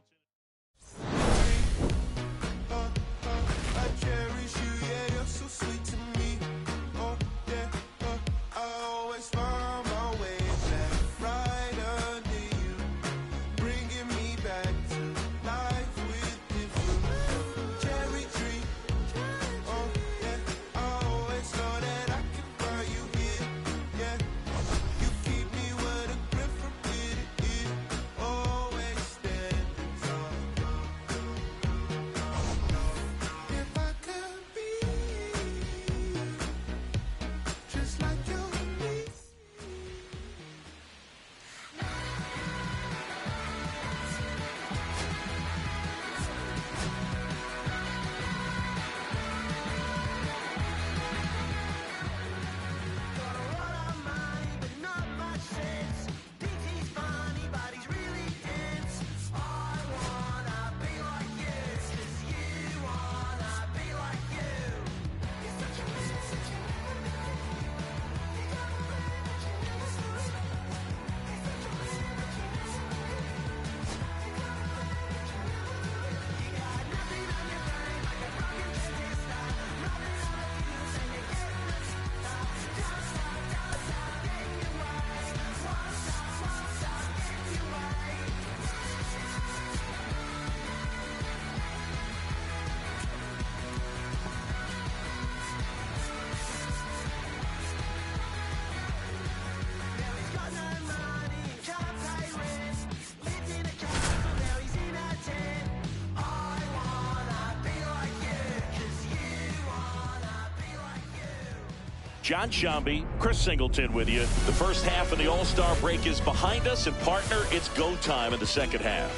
John Shambi, Chris Singleton with you. The first half of the All-Star break is behind us, and partner, it's go time in the second half.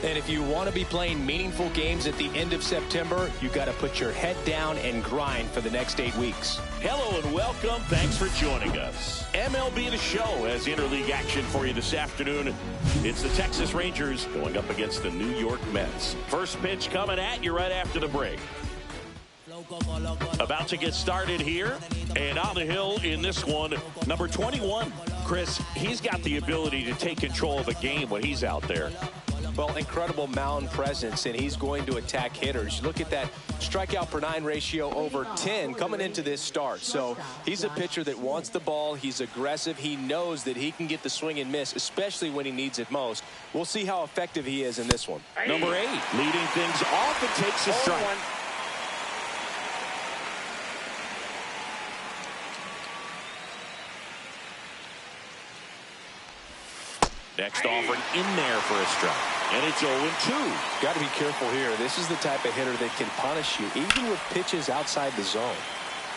And if you want to be playing meaningful games at the end of September, you got to put your head down and grind for the next 8 weeks. Hello and welcome. Thanks for joining us. MLB The Show has interleague action for you this afternoon. It's the Texas Rangers going up against the New York Mets. First pitch coming at you right after the break. About to get started here, and on the hill in this one, number 21. Chris, he's got the ability to take control of a game when he's out there. Well, incredible mound presence, and he's going to attack hitters. Look at that strikeout per 9 ratio over 10 coming into this start. So he's a pitcher that wants the ball. He's aggressive. He knows that he can get the swing and miss, especially when he needs it most. We'll see how effective he is in this one. Number 8, leading things off and takes a strike. Next offering in there for a strike. And it's 0-2. Got to be careful here. This is the type of hitter that can punish you, even with pitches outside the zone.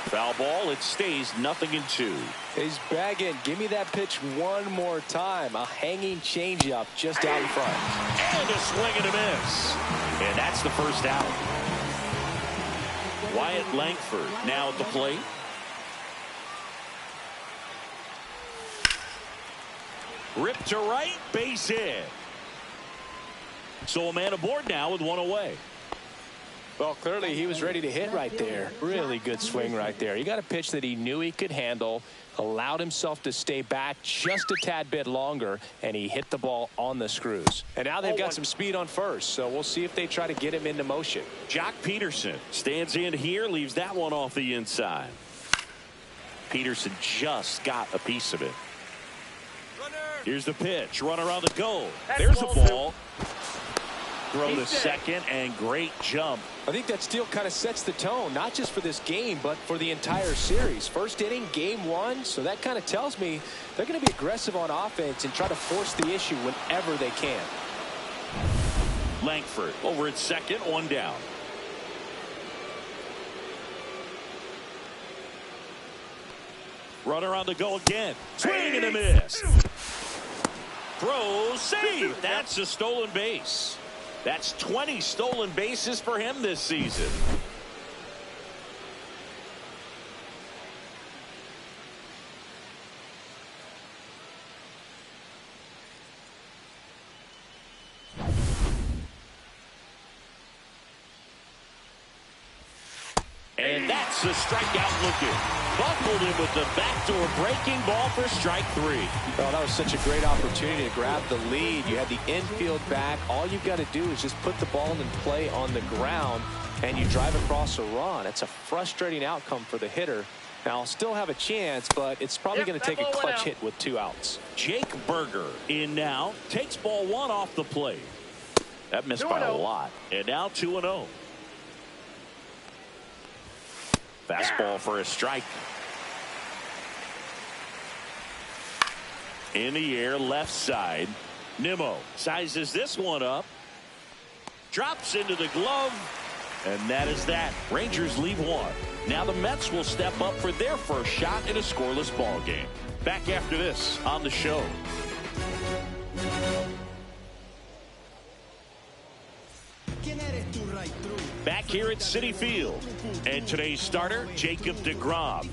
Foul ball. It stays 0-2. He's bagging. Give me that pitch one more time. A hanging changeup just out in front. And a swing and a miss. And that's the first out. Wyatt Langford now at the plate. Ripped to right, base hit. So a man aboard now with one away. Well, clearly he was ready to hit right there. Really good swing right there. He got a pitch that he knew he could handle, allowed himself to stay back just a tad bit longer, and he hit the ball on the screws. And now they've got some speed on first, so we'll see if they try to get him into motion. Jock Peterson stands in here, leaves that one off the inside. Peterson just got a piece of it. Here's the pitch. Runner on the go. There's a ball. Throw to second, and great jump. I think that steal kind of sets the tone, not just for this game, but for the entire series. First inning, game 1, so that kind of tells me they're going to be aggressive on offense and try to force the issue whenever they can. Langford over at second, one down. Runner on the go again. Swing and a miss. Throw, save. That's a stolen base. That's 20 stolen bases for him this season. And that's a strikeout looking. Buckled him with the backdoor breaking ball for strike 3. Well, that was such a great opportunity to grab the lead. You had the infield back. All you've got to do is just put the ball in play on the ground, and you drive across a run. It's a frustrating outcome for the hitter. Now, I'll still have a chance, but it's probably going to take a clutch hit with 2 outs. Jake Berger in now. Takes ball 1 off the plate. That missed by a lot. And now 2-0. Fastball for a strike. In the air, left side. Nimmo sizes this one up. Drops into the glove. And that is that. Rangers leave 1. Now the Mets will step up for their first shot in a scoreless ball game. Back after this on the show. Back here at Citi Field. And today's starter, Jacob deGrom.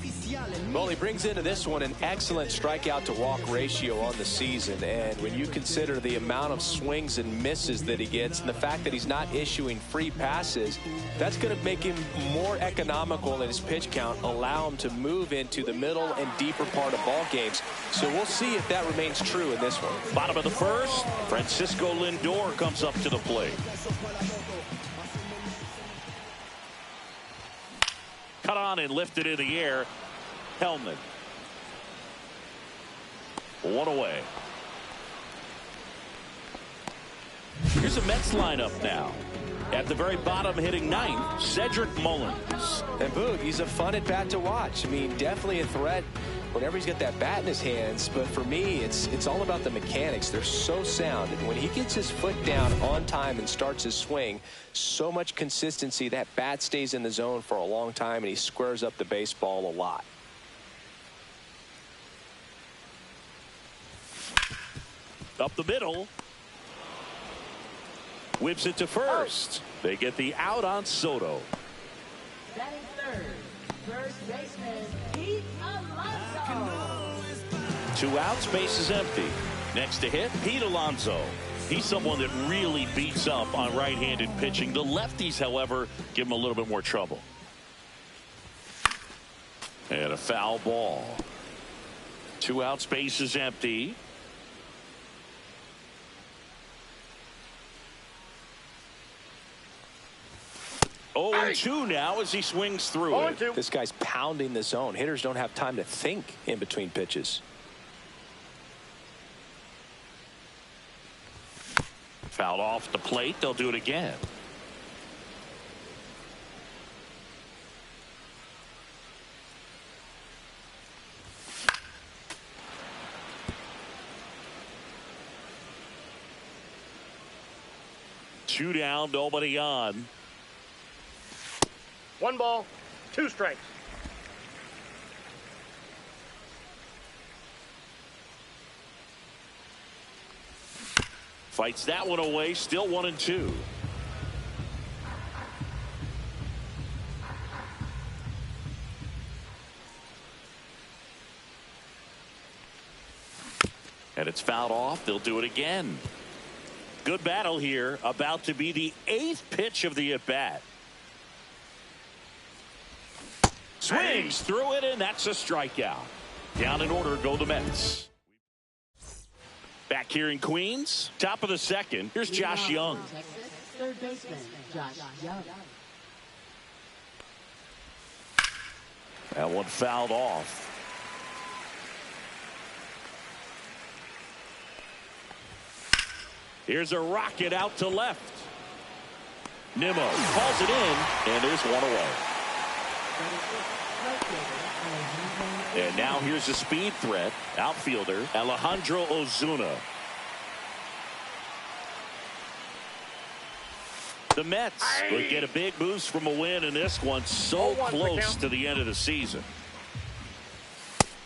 Well, he brings into this one an excellent strikeout to walk ratio on the season. And when you consider the amount of swings and misses that he gets and the fact that he's not issuing free passes, that's going to make him more economical in his pitch count, allow him to move into the middle and deeper part of ball games. So we'll see if that remains true in this one. Bottom of the first, Francisco Lindor comes up to the plate. Cut on and lifted in the air. Hellman. 1 away. Here's a Mets lineup now. At the very bottom, hitting 9th, Cedric Mullins. And Boog, he's a fun at bat to watch. I mean, definitely a threat whenever he's got that bat in his hands. But for me, it's all about the mechanics. They're so sound. And when he gets his foot down on time and starts his swing, so much consistency, that bat stays in the zone for a long time, and he squares up the baseball a lot. Up the middle. Whips it to first. They get the out on Soto. Batting third, first baseman, Pete Alonso. 2 outs, base is empty. Next to hit, Pete Alonso. He's someone that really beats up on right-handed pitching. The lefties, however, give him a little bit more trouble. And a foul ball. 2 outs, base is empty. 0-2 now as he swings through it. This guy's pounding the zone. Hitters don't have time to think in between pitches. Fouled off the plate. They'll do it again. Two down, nobody on. 1 ball, 2 strikes. Fights that one away, still 1-2. And it's fouled off. They'll do it again. Good battle here. About to be the 8th pitch of the at-bat. Swings through it, and that's a strikeout. Down in order go the Mets. Back here in Queens, top of the second. Here's Josh Young. Third baseman, Josh Young. That one fouled off. Here's a rocket out to left. Nimmo calls it in, and there's one away. And now here's a speed threat. Outfielder Alejandro Ozuna. The Mets would get a big boost from a win in this one. So close to the end of the season.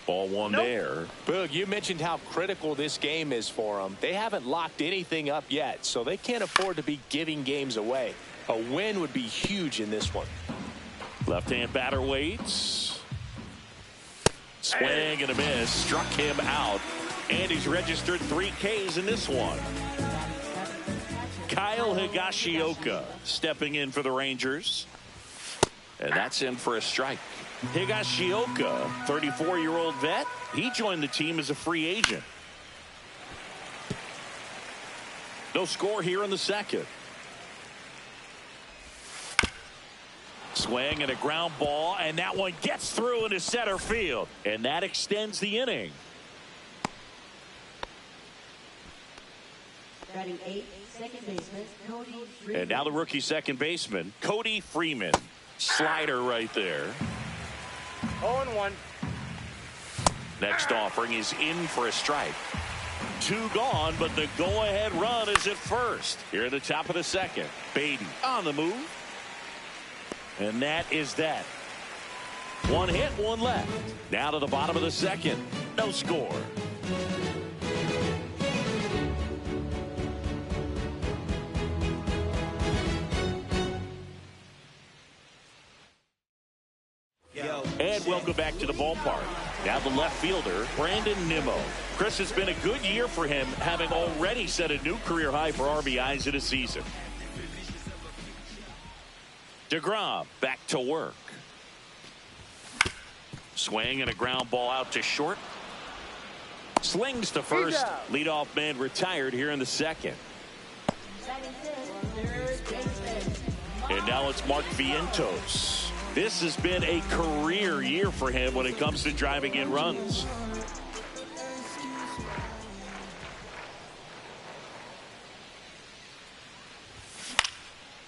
Ball one there. Boog, you mentioned how critical this game is for them. They haven't locked anything up yet, so they can't afford to be giving games away. A win would be huge in this one. Left-hand batter waits. Swing and a miss. Struck him out. And he's registered 3 Ks in this one. Kyle Higashioka stepping in for the Rangers. And that's in for a strike. Higashioka, 34-year-old vet. He joined the team as a free agent. No score here in the second. Swing and a ground ball, and that one gets through into center field. And that extends the inning. Batting 8th, second baseman, Cody Freeman. And now the rookie second baseman, Cody Freeman. Slider right there. 0-1. Next offering is in for a strike. 2 gone, but the go-ahead run is at first. Here at the top of the second. Beatty on the move. And that is that. 1 hit, 1 left. Now to the bottom of the second. No score. And welcome back to the ballpark. Now the left fielder, Brandon Nimmo. Chris, it's been a good year for him, having already set a new career high for RBIs in a season. DeGrom back to work. Swing and a ground ball out to short. Slings to first. Leadoff man retired here in the second. And now it's Mark Vientos. This has been a career year for him when it comes to driving in runs.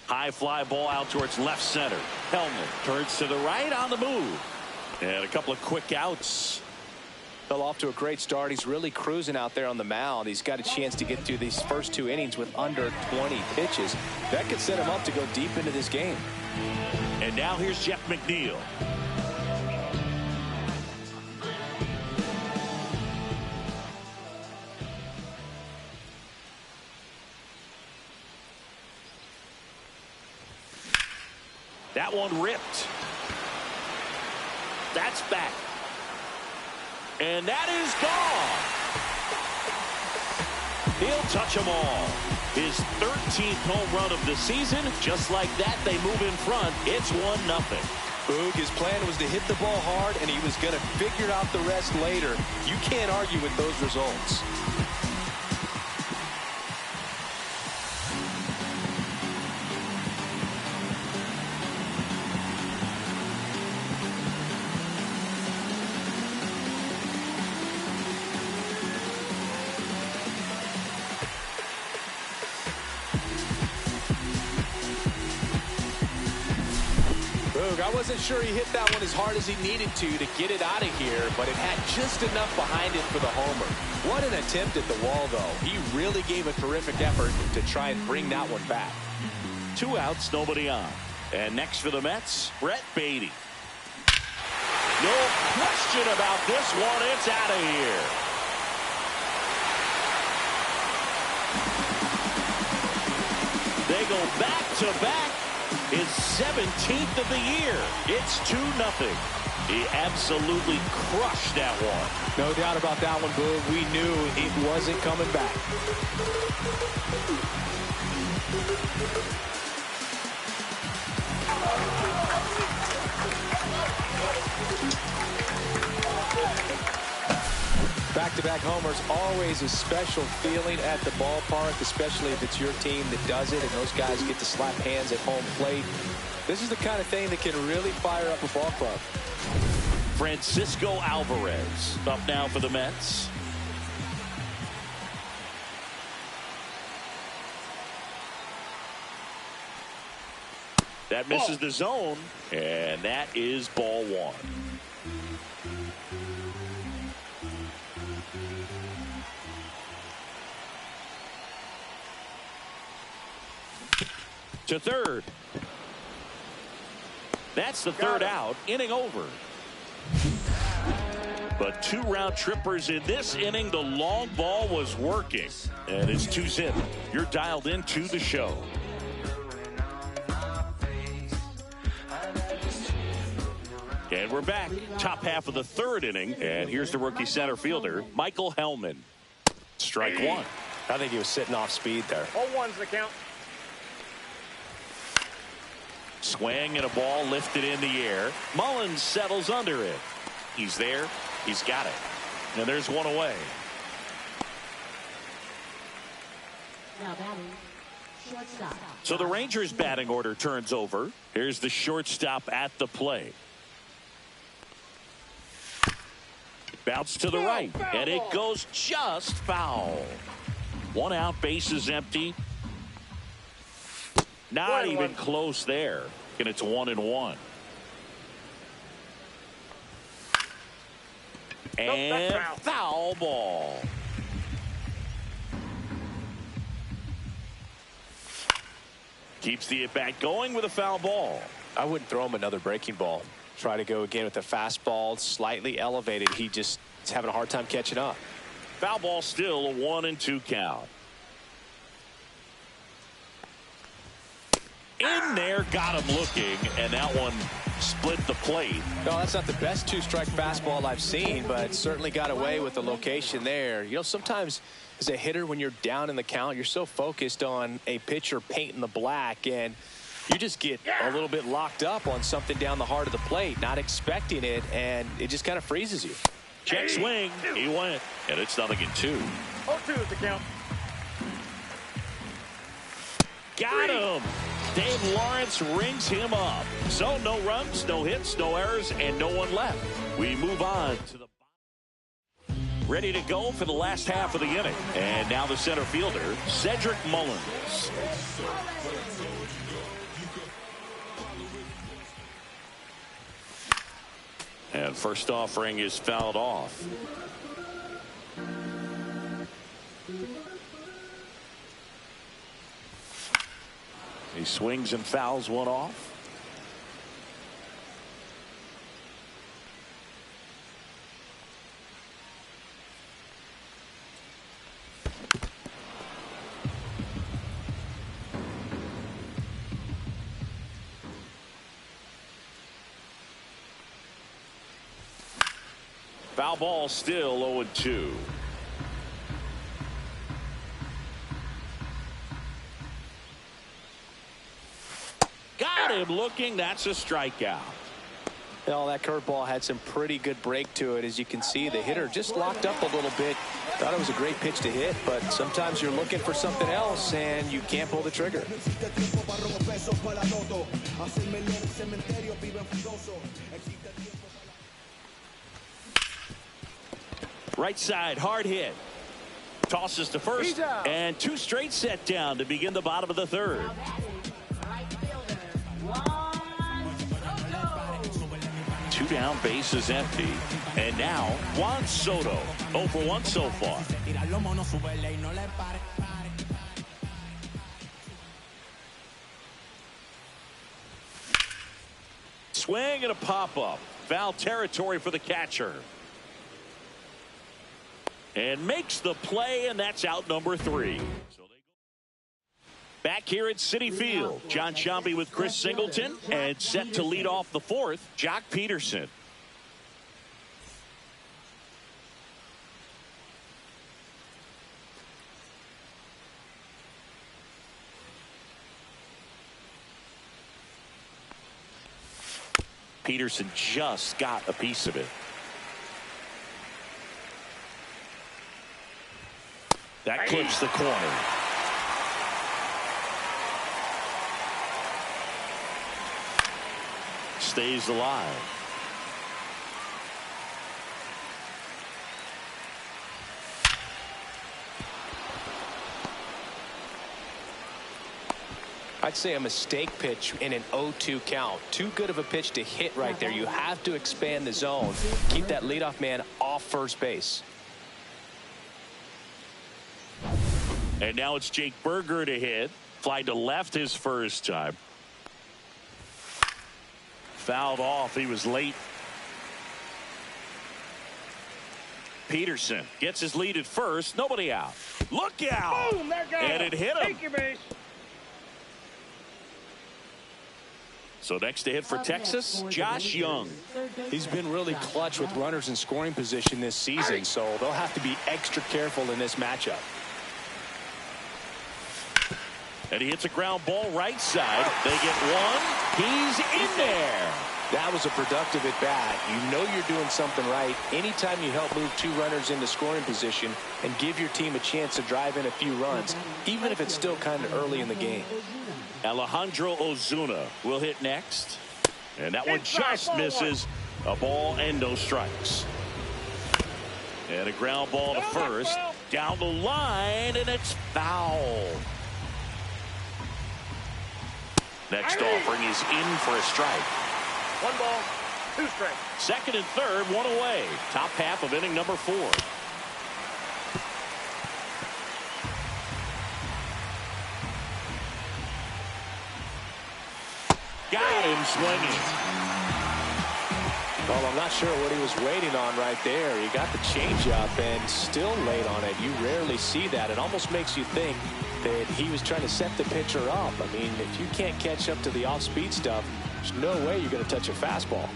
High fly ball out towards left center. Hellman turns to the right on the move. And a couple of quick outs. Fell off to a great start. He's really cruising out there on the mound. He's got a chance to get through these first 2 innings with under 20 pitches. That could set him up to go deep into this game. And now here's Jeff McNeil. That one ripped. That's back. And that is gone. He'll touch them all. His 13th home run of the season. Just like that, they move in front. It's 1-0. Boog, his plan was to hit the ball hard, and he was going to figure out the rest later. You can't argue with those results. I wasn't sure he hit that one as hard as he needed to get it out of here, but it had just enough behind it for the homer. What an attempt at the wall, though. He really gave a terrific effort to try and bring that one back. 2 outs, nobody on. And next for the Mets, Brett Beatty. No question about this one. It's out of here. They go back-to-back. His 17th of the year. It's 2-0. He absolutely crushed that one. No doubt about that one, Boog. We knew it wasn't coming back. Back-to-back homers, always a special feeling at the ballpark, especially if it's your team that does it and those guys get to slap hands at home plate. This is the kind of thing that can really fire up a ball club. Francisco Alvarez up now for the Mets. That misses the zone, and that is ball 1. To third. That's the third out. Inning over. But 2 round trippers in this inning. The long ball was working. And it's 2-zip. You're dialed into the show. And we're back. Top half of the 3rd inning. And here's the rookie center fielder, Michael Hellman. Strike 1. I think he was sitting off speed there. 0-1's the count. Swing and a ball lifted in the air. Mullins settles under it. He's there. He's got it. And there's one away. Now batting, shortstop. So the Rangers batting order turns over. Here's the shortstop at the plate. Bounce to the right. And it goes just foul. 1 out, bases empty. Not even close there. And it's 1-1. And foul ball. Keeps the at-bat going with a foul ball. I wouldn't throw him another breaking ball. Try to go again with the fastball, slightly elevated. He just is having a hard time catching up. Foul ball, still a 1-2 count. In there, got him looking, and that one split the plate. No, that's not the best 2-strike fastball I've seen, but certainly got away with the location there. You know, sometimes as a hitter, when you're down in the count, you're so focused on a pitcher painting the black, and you just get a little bit locked up on something down the heart of the plate, not expecting it, and it just kind of freezes you. Check swing. He went, and it's 0-2. 0-2 is the count. Got him. Dave Lawrence rings him up. So no runs, no hits, no errors, and no one left. We move on to the ready to go for the last half of the inning. And now the center fielder, Cedric Mullins. And first offering is fouled off. He swings and fouls one off. Foul ball, still 0-2. Got him looking. That's a strikeout. Well, that curveball had some pretty good break to it. As you can see, the hitter just locked up a little bit. Thought it was a great pitch to hit, but sometimes you're looking for something else and you can't pull the trigger. Right side, hard hit. Tosses to first, and 2 straight set down to begin the bottom of the 3rd. Two down, bases empty. And now, Juan Soto, 0 for 1 so far. Swing and a pop-up. Foul territory for the catcher. And makes the play, and that's out number 3. Back here at Citi Field, John Sciambi with Chris Singleton, and set to lead off the 4th, Jock Peterson. Peterson just got a piece of it. That clips the corner. Stays alive. I'd say a mistake pitch in an 0-2 count. Too good of a pitch to hit right there. You have to expand the zone. Keep that leadoff man off first base. And now it's Jake Berger to hit. Fly to left his first time. Fouled off. He was late. Peterson gets his lead at first. Nobody out. Look out. Boom, there goes. And it hit him. Take your base. So next to hit for Texas, Josh Young. He's been really clutch with runners in scoring position this season, so they'll have to be extra careful in this matchup. And he hits a ground ball right side. They get one. He's in there. That was a productive at bat. You know you're doing something right anytime you help move two runners into scoring position and give your team a chance to drive in a few runs, even if it's still kind of early in the game. Alejandro Ozuna will hit next. And that one just misses. A ball and no strikes. And a ground ball to first. Down the line, and it's foul. Next offering is in for a strike. 1 ball, 2 strikes. Second and third, 1 away. Top half of inning number 4. Got him swinging. Well, I'm not sure what he was waiting on right there. He got the changeup and still late on it. You rarely see that. It almost makes you think that he was trying to set the pitcher up. I mean, if you can't catch up to the off-speed stuff, there's no way you're going to touch a fastball.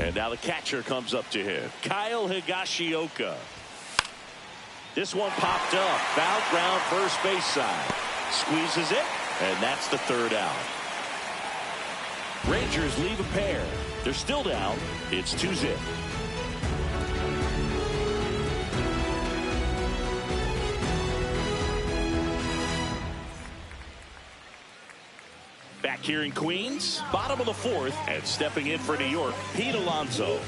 And now the catcher comes up to him, Kyle Higashioka. This one popped up. Foul ground, first base side. Squeezes it, and that's the third out. Rangers leave a pair. They're still down. It's 2-0. Back here in Queens, bottom of the 4th, and stepping in for New York, Pete Alonso.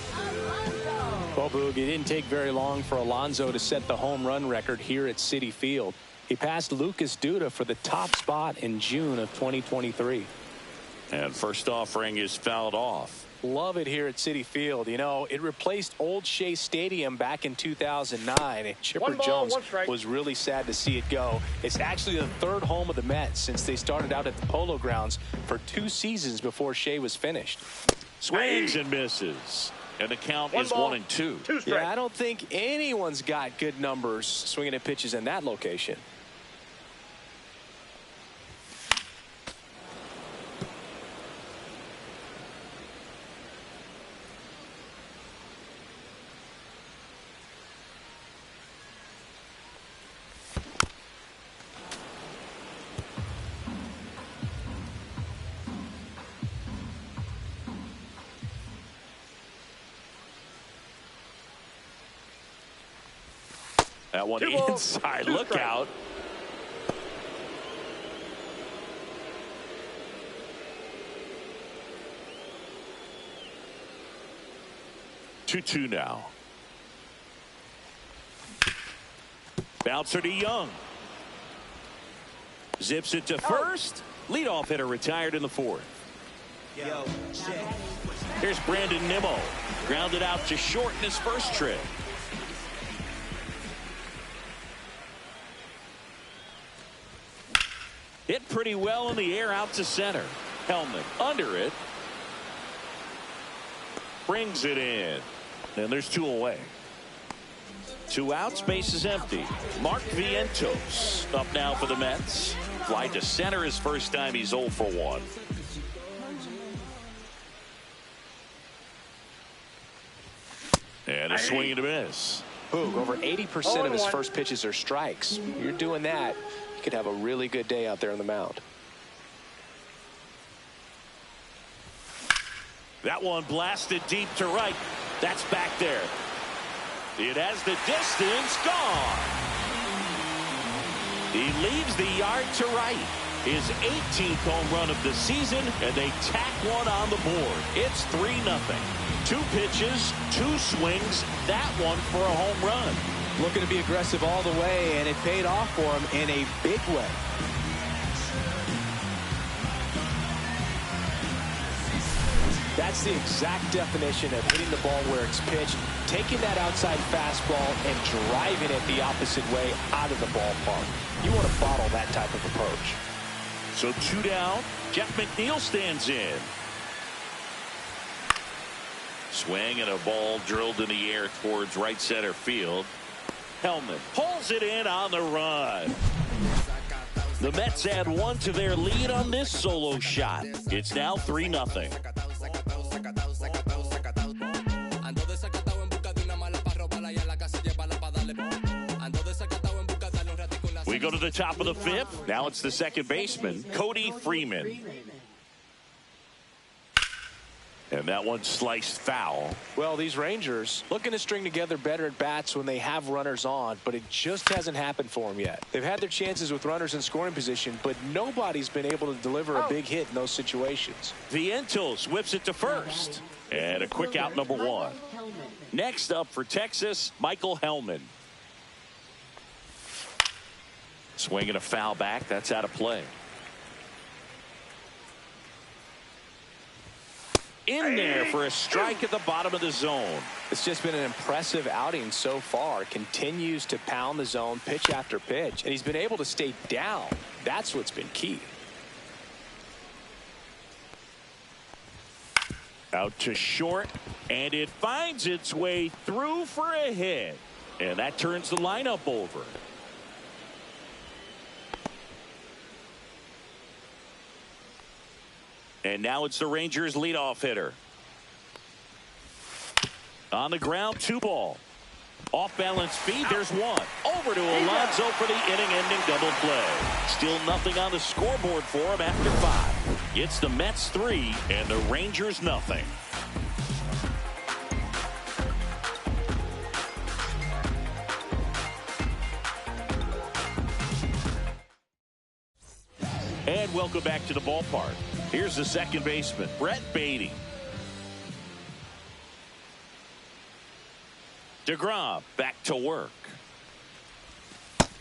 Well, Boog, it didn't take very long for Alonso to set the home run record here at Citi Field. He passed Lucas Duda for the top spot in June of 2023. And first offering is fouled off. Love it here at Citi Field. You know, it replaced Old Shea Stadium back in 2009. And Chipper Jones was really sad to see it go. It's actually the 3rd home of the Mets since they started out at the Polo Grounds for 2 seasons before Shea was finished. Swings and misses. And the count is 1-2. Yeah, I don't think anyone's got good numbers swinging at pitches in that location. That one inside. Look out. Two now. Bouncer to Young. Zips it to first. Leadoff hitter retired in the 4th. Here's Brandon Nimmo. Grounded out to short in his first trip. Hit pretty well in the air out to center. Hellman under it. Brings it in. And there's 2 away. 2 outs, base is empty. Mark Vientos up now for the Mets. Fly to center his first time. He's 0 for 1. And a swing and a miss. Boog, over 80% of his first pitches are strikes. You're doing that, you could have a really good day out there on the mound. That one blasted deep to right. That's back there. It has the distance. Gone. He leaves the yard to right. His 18th home run of the season, and they tack one on the board. It's 3-0. 2 pitches, 2 swings. That one for a home run. Looking to be aggressive all the way, and it paid off for him in a big way. That's the exact definition of hitting the ball where it's pitched, taking that outside fastball and driving it the opposite way out of the ballpark. You want to bottle that type of approach. So 2 down. Jeff McNeil stands in. Swing and a ball drilled in the air towards right center field. Hellman pulls it in on the run. The Mets add 1 to their lead on this solo shot. It's now 3-0. We go to the top of the 5th. Now it's the second baseman, Cody Freeman. And that one sliced foul. Well, these Rangers looking to string together better at bats when they have runners on, but it just hasn't happened for them yet. They've had their chances with runners in scoring position, but nobody's been able to deliver a big hit in those situations. Vientos whips it to first. And a quick out, number 1. Next up for Texas, Michael Hellman. Swinging a foul back. That's out of play. In there for a strike at the bottom of the zone. It's just been an impressive outing so far. Continues to pound the zone pitch after pitch, and he's been able to stay down. That's what's been key. Out to short, and it finds its way through for a hit. And that turns the lineup over. And now it's the Rangers leadoff hitter. On the ground, 2 ball. Off balance feed, there's 1. Over to Alonso for the inning-ending double play. Still nothing on the scoreboard for him after 5. It's the Mets 3 and the Rangers nothing. And welcome back to the ballpark. Here's the second baseman, Brett Beatty. DeGrom back to work.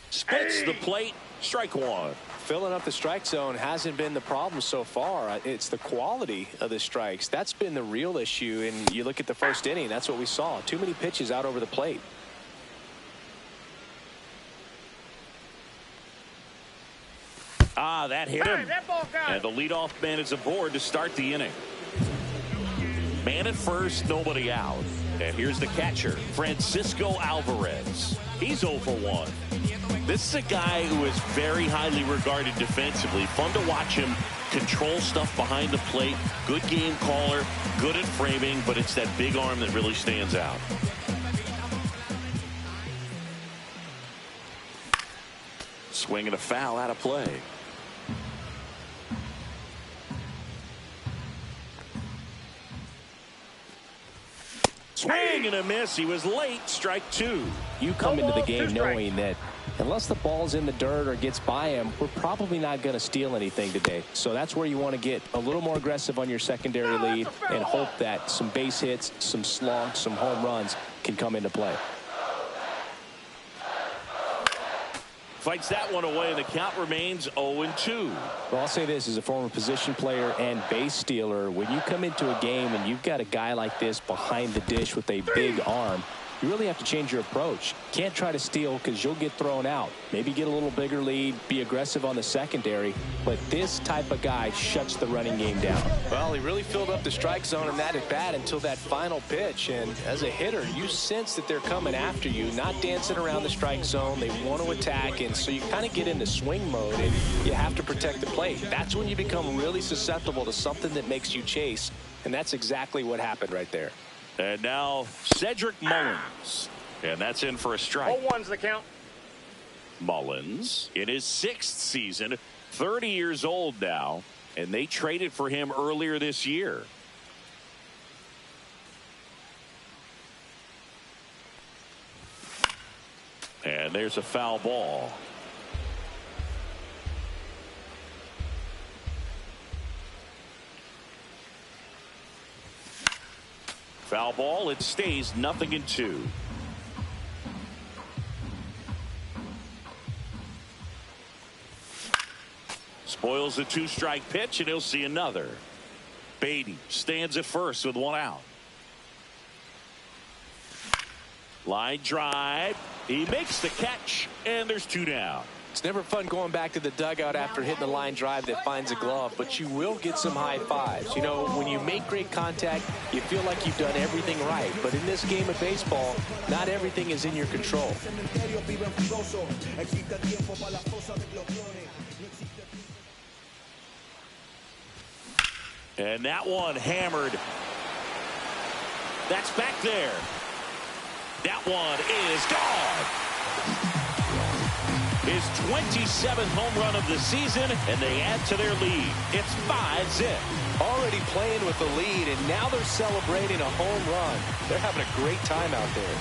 Spits the plate. Strike 1. Filling up the strike zone hasn't been the problem so far. It's the quality of the strikes. That's been the real issue. And you look at the first inning, that's what we saw. Too many pitches out over the plate. Ah, that hit him. And the leadoff man is aboard to start the inning. Man at first, nobody out. And here's the catcher, Francisco Alvarez. He's 0 for 1. This is a guy who is very highly regarded defensively. Fun to watch him control stuff behind the plate. Good game caller, good at framing, but it's that big arm that really stands out. Swinging a foul out of play. Swing and a miss. He was late. Strike 2. You come into the game knowing that unless the ball's in the dirt or gets by him, we're probably not going to steal anything today. So that's where you want to get a little more aggressive on your secondary lead and hope that some base hits, some slugs, some home runs can come into play. Fights that one away, and the count remains 0-2. Well, I'll say this as a former position player and base stealer. When you come into a game and you've got a guy like this behind the dish with a big arm, you really have to change your approach. Can't try to steal because you'll get thrown out. Maybe get a little bigger lead, be aggressive on the secondary, but this type of guy shuts the running game down. Well, he really filled up the strike zone in that at bat until that final pitch, and as a hitter, you sense that they're coming after you, not dancing around the strike zone. They want to attack, and so you kind of get into swing mode, and you have to protect the plate. That's when you become really susceptible to something that makes you chase, and that's exactly what happened right there. And now Cedric Mullins. And that's in for a strike. 0-1's the count. Mullins in his 6th season, 30 years old now, and they traded for him earlier this year. And there's a foul ball. Foul ball. It stays 0-2. Spoils the 2-strike pitch, and he'll see another. Beatty stands at first with 1 out. Line drive. He makes the catch, and there's 2 down. It's never fun going back to the dugout after hitting the line drive that finds a glove, but you will get some high fives. You know, when you make great contact, you feel like you've done everything right. But in this game of baseball, not everything is in your control. And that one hammered. That's back there. That one is gone. His 27th home run of the season, and they add to their lead. It's 5-zip. Already playing with the lead, and now they're celebrating a home run. They're having a great time out there.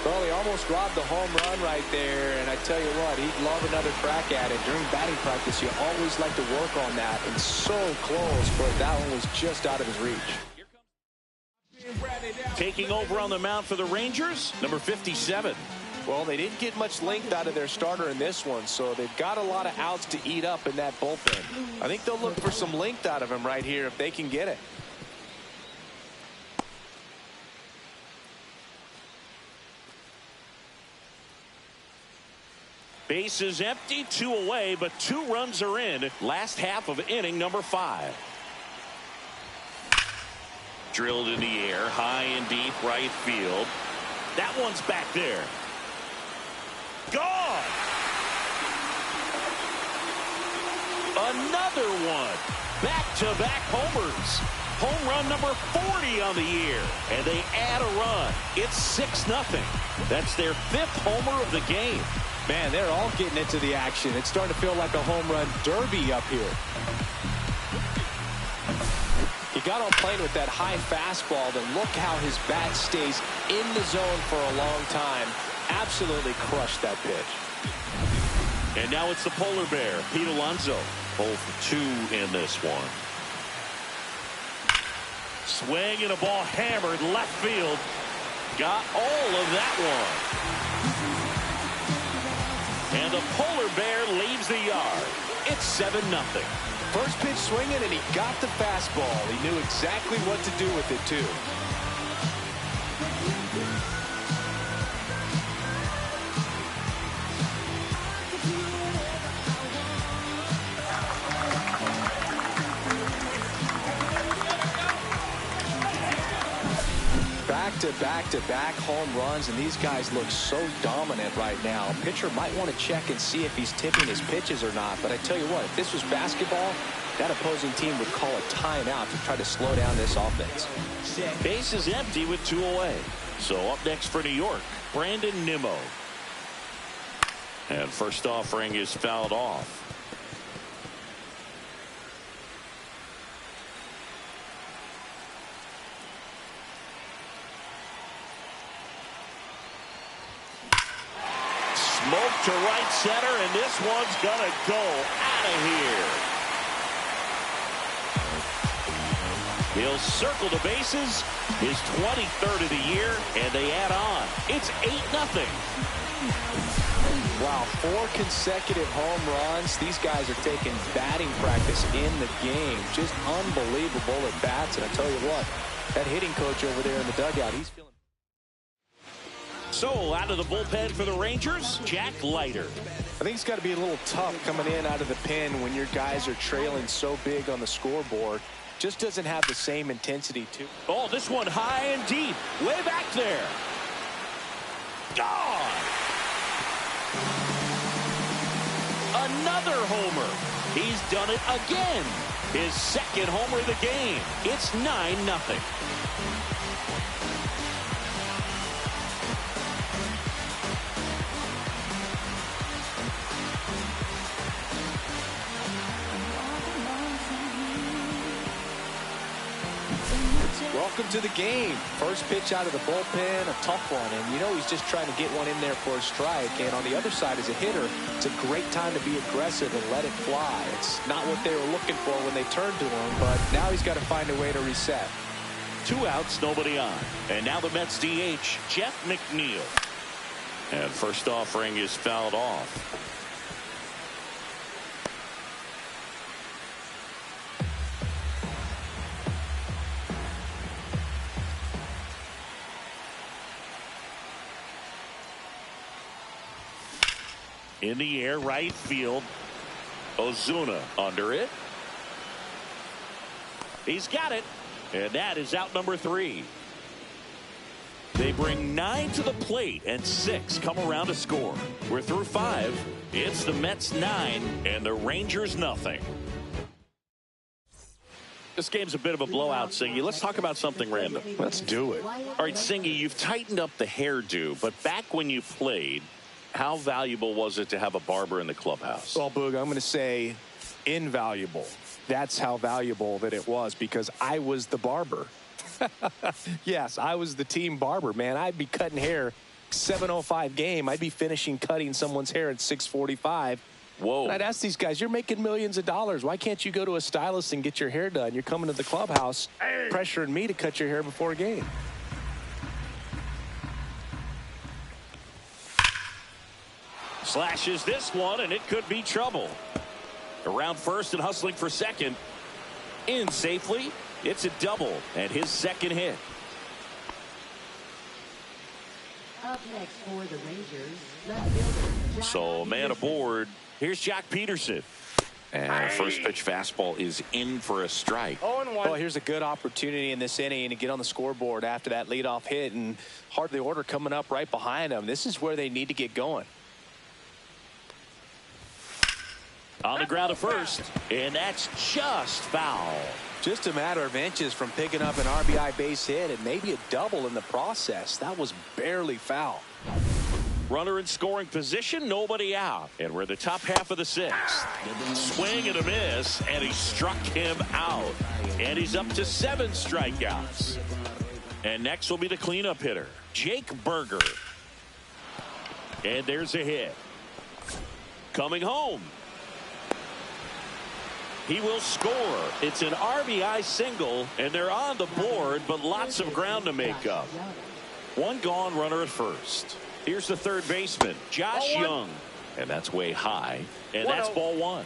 Well, he almost robbed the home run right there, and I tell you what, he'd love another crack at it. During batting practice, you always like to work on that, and so close, but that one was just out of his reach. Taking over on the mound for the Rangers, number 57. Well, they didn't get much length out of their starter in this one, so they've got a lot of outs to eat up in that bullpen. I think they'll look for some length out of him right here if they can get it. Base is empty, 2 away, but 2 runs are in. Last half of inning number 5. Drilled in the air, high and deep right field. That one's back there. Gone! Another one. Back-to-back homers. Home run number 40 on the year. And they add a run. It's 6-0. That's their 5th homer of the game. Man, they're all getting into the action. It's starting to feel like a home run derby up here. He got on playing with that high fastball, then look how his bat stays in the zone for a long time. Absolutely crushed that pitch. And now it's the polar bear, Pete Alonso. 0 for 2 in this one. Swing and a ball hammered left field. Got all of that one. And the polar bear leaves the yard. It's 7-0. First pitch swinging, and he got the fastball. He knew exactly what to do with it, too. Back-to-back home runs, and these guys look so dominant right now. A pitcher might want to check and see if he's tipping his pitches or not. But I tell you what, if this was basketball, that opposing team would call a timeout to try to slow down this offense. Base is empty with 2 away. So up next for New York, Brandon Nimmo. And first offering is fouled off. Smoke to right center, and this one's gonna go out of here. He'll circle the bases, his 23rd of the year, and they add on. It's 8-0. Wow, 4 consecutive home runs. These guys are taking batting practice in the game. Just unbelievable at bats, and I tell you what, that hitting coach over there in the dugout, he's feeling. So out of the bullpen for the Rangers, Jack Leiter. I think it's got to be a little tough coming in out of the pen when your guys are trailing so big on the scoreboard. Just doesn't have the same intensity to. Oh, this one high and deep, way back there. Gone. Another homer. He's done it again. His 2nd homer of the game. It's 9-0. Welcome to the game. First pitch out of the bullpen, a tough one, and you know he's just trying to get one in there for a strike. And on the other side, as a hitter, it's a great time to be aggressive and let it fly. It's not what they were looking for when they turned to him, but now he's got to find a way to reset. 2 outs, nobody on. And now the Mets DH, Jeff McNeil. And first offering is fouled off. In the air, right field. Ozuna under it. He's got it. And that is out number 3. They bring 9 to the plate and 6 come around to score. We're through 5. It's the Mets 9 and the Rangers nothing. This game's a bit of a blowout, Singy. Let's talk about something random. Let's do it. All right, Singy, you've tightened up the hairdo, but back when you played, how valuable was it to have a barber in the clubhouse? Well, Boog, I'm going to say invaluable. That's how valuable that it was, because I was the barber. Yes, I was the team barber, man. I'd be cutting hair 7:05 game. I'd be finishing cutting someone's hair at 6:45. Whoa. And I'd ask these guys, you're making millions of dollars. Why can't you go to a stylist and get your hair done? You're coming to the clubhouse pressuring me to cut your hair before a game. Slashes this one, and it could be trouble. Around first and hustling for second. In safely. It's a double and his second hit. Up next for the Rangers, left fielder. So man aboard. Here's Jack Peterson. And our first pitch fastball is in for a strike. 0-1. Well, here's a good opportunity in this inning to get on the scoreboard after that leadoff hit, and hard the order coming up right behind them. This is where they need to get going. On the ground to first, and that's just foul. Just a matter of inches from picking up an RBI base hit and maybe a double in the process. That was barely foul. Runner in scoring position, nobody out. And we're in the top half of the 6th. Swing and a miss, and he struck him out. And he's up to 7 strikeouts. And next will be the cleanup hitter, Jake Berger. And there's a hit. Coming home. He will score. It's an RBI single, and they're on the board, but lots of ground to make up. 1 gone, runner at first. Here's the third baseman, Josh Young. And that's way high. And that's ball 1.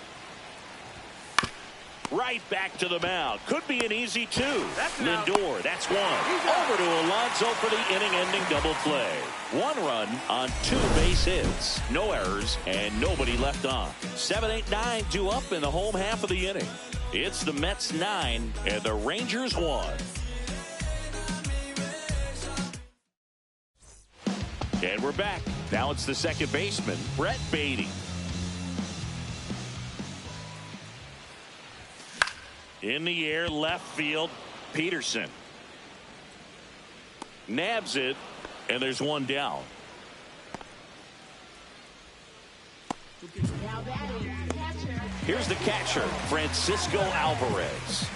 Right back to the mound. Could be an easy 2. Lindor, that's 1. Over to Alonso for the inning-ending double play. 1 run on 2 base hits. No errors and nobody left on. 7, 8, 9 due up in the home half of the inning. It's the Mets 9 and the Rangers 1. And we're back. Now it's the second baseman, Brett Beatty. In the air, left field, Peterson. Nabs it, and there's 1 down. Here's the catcher, Francisco Alvarez.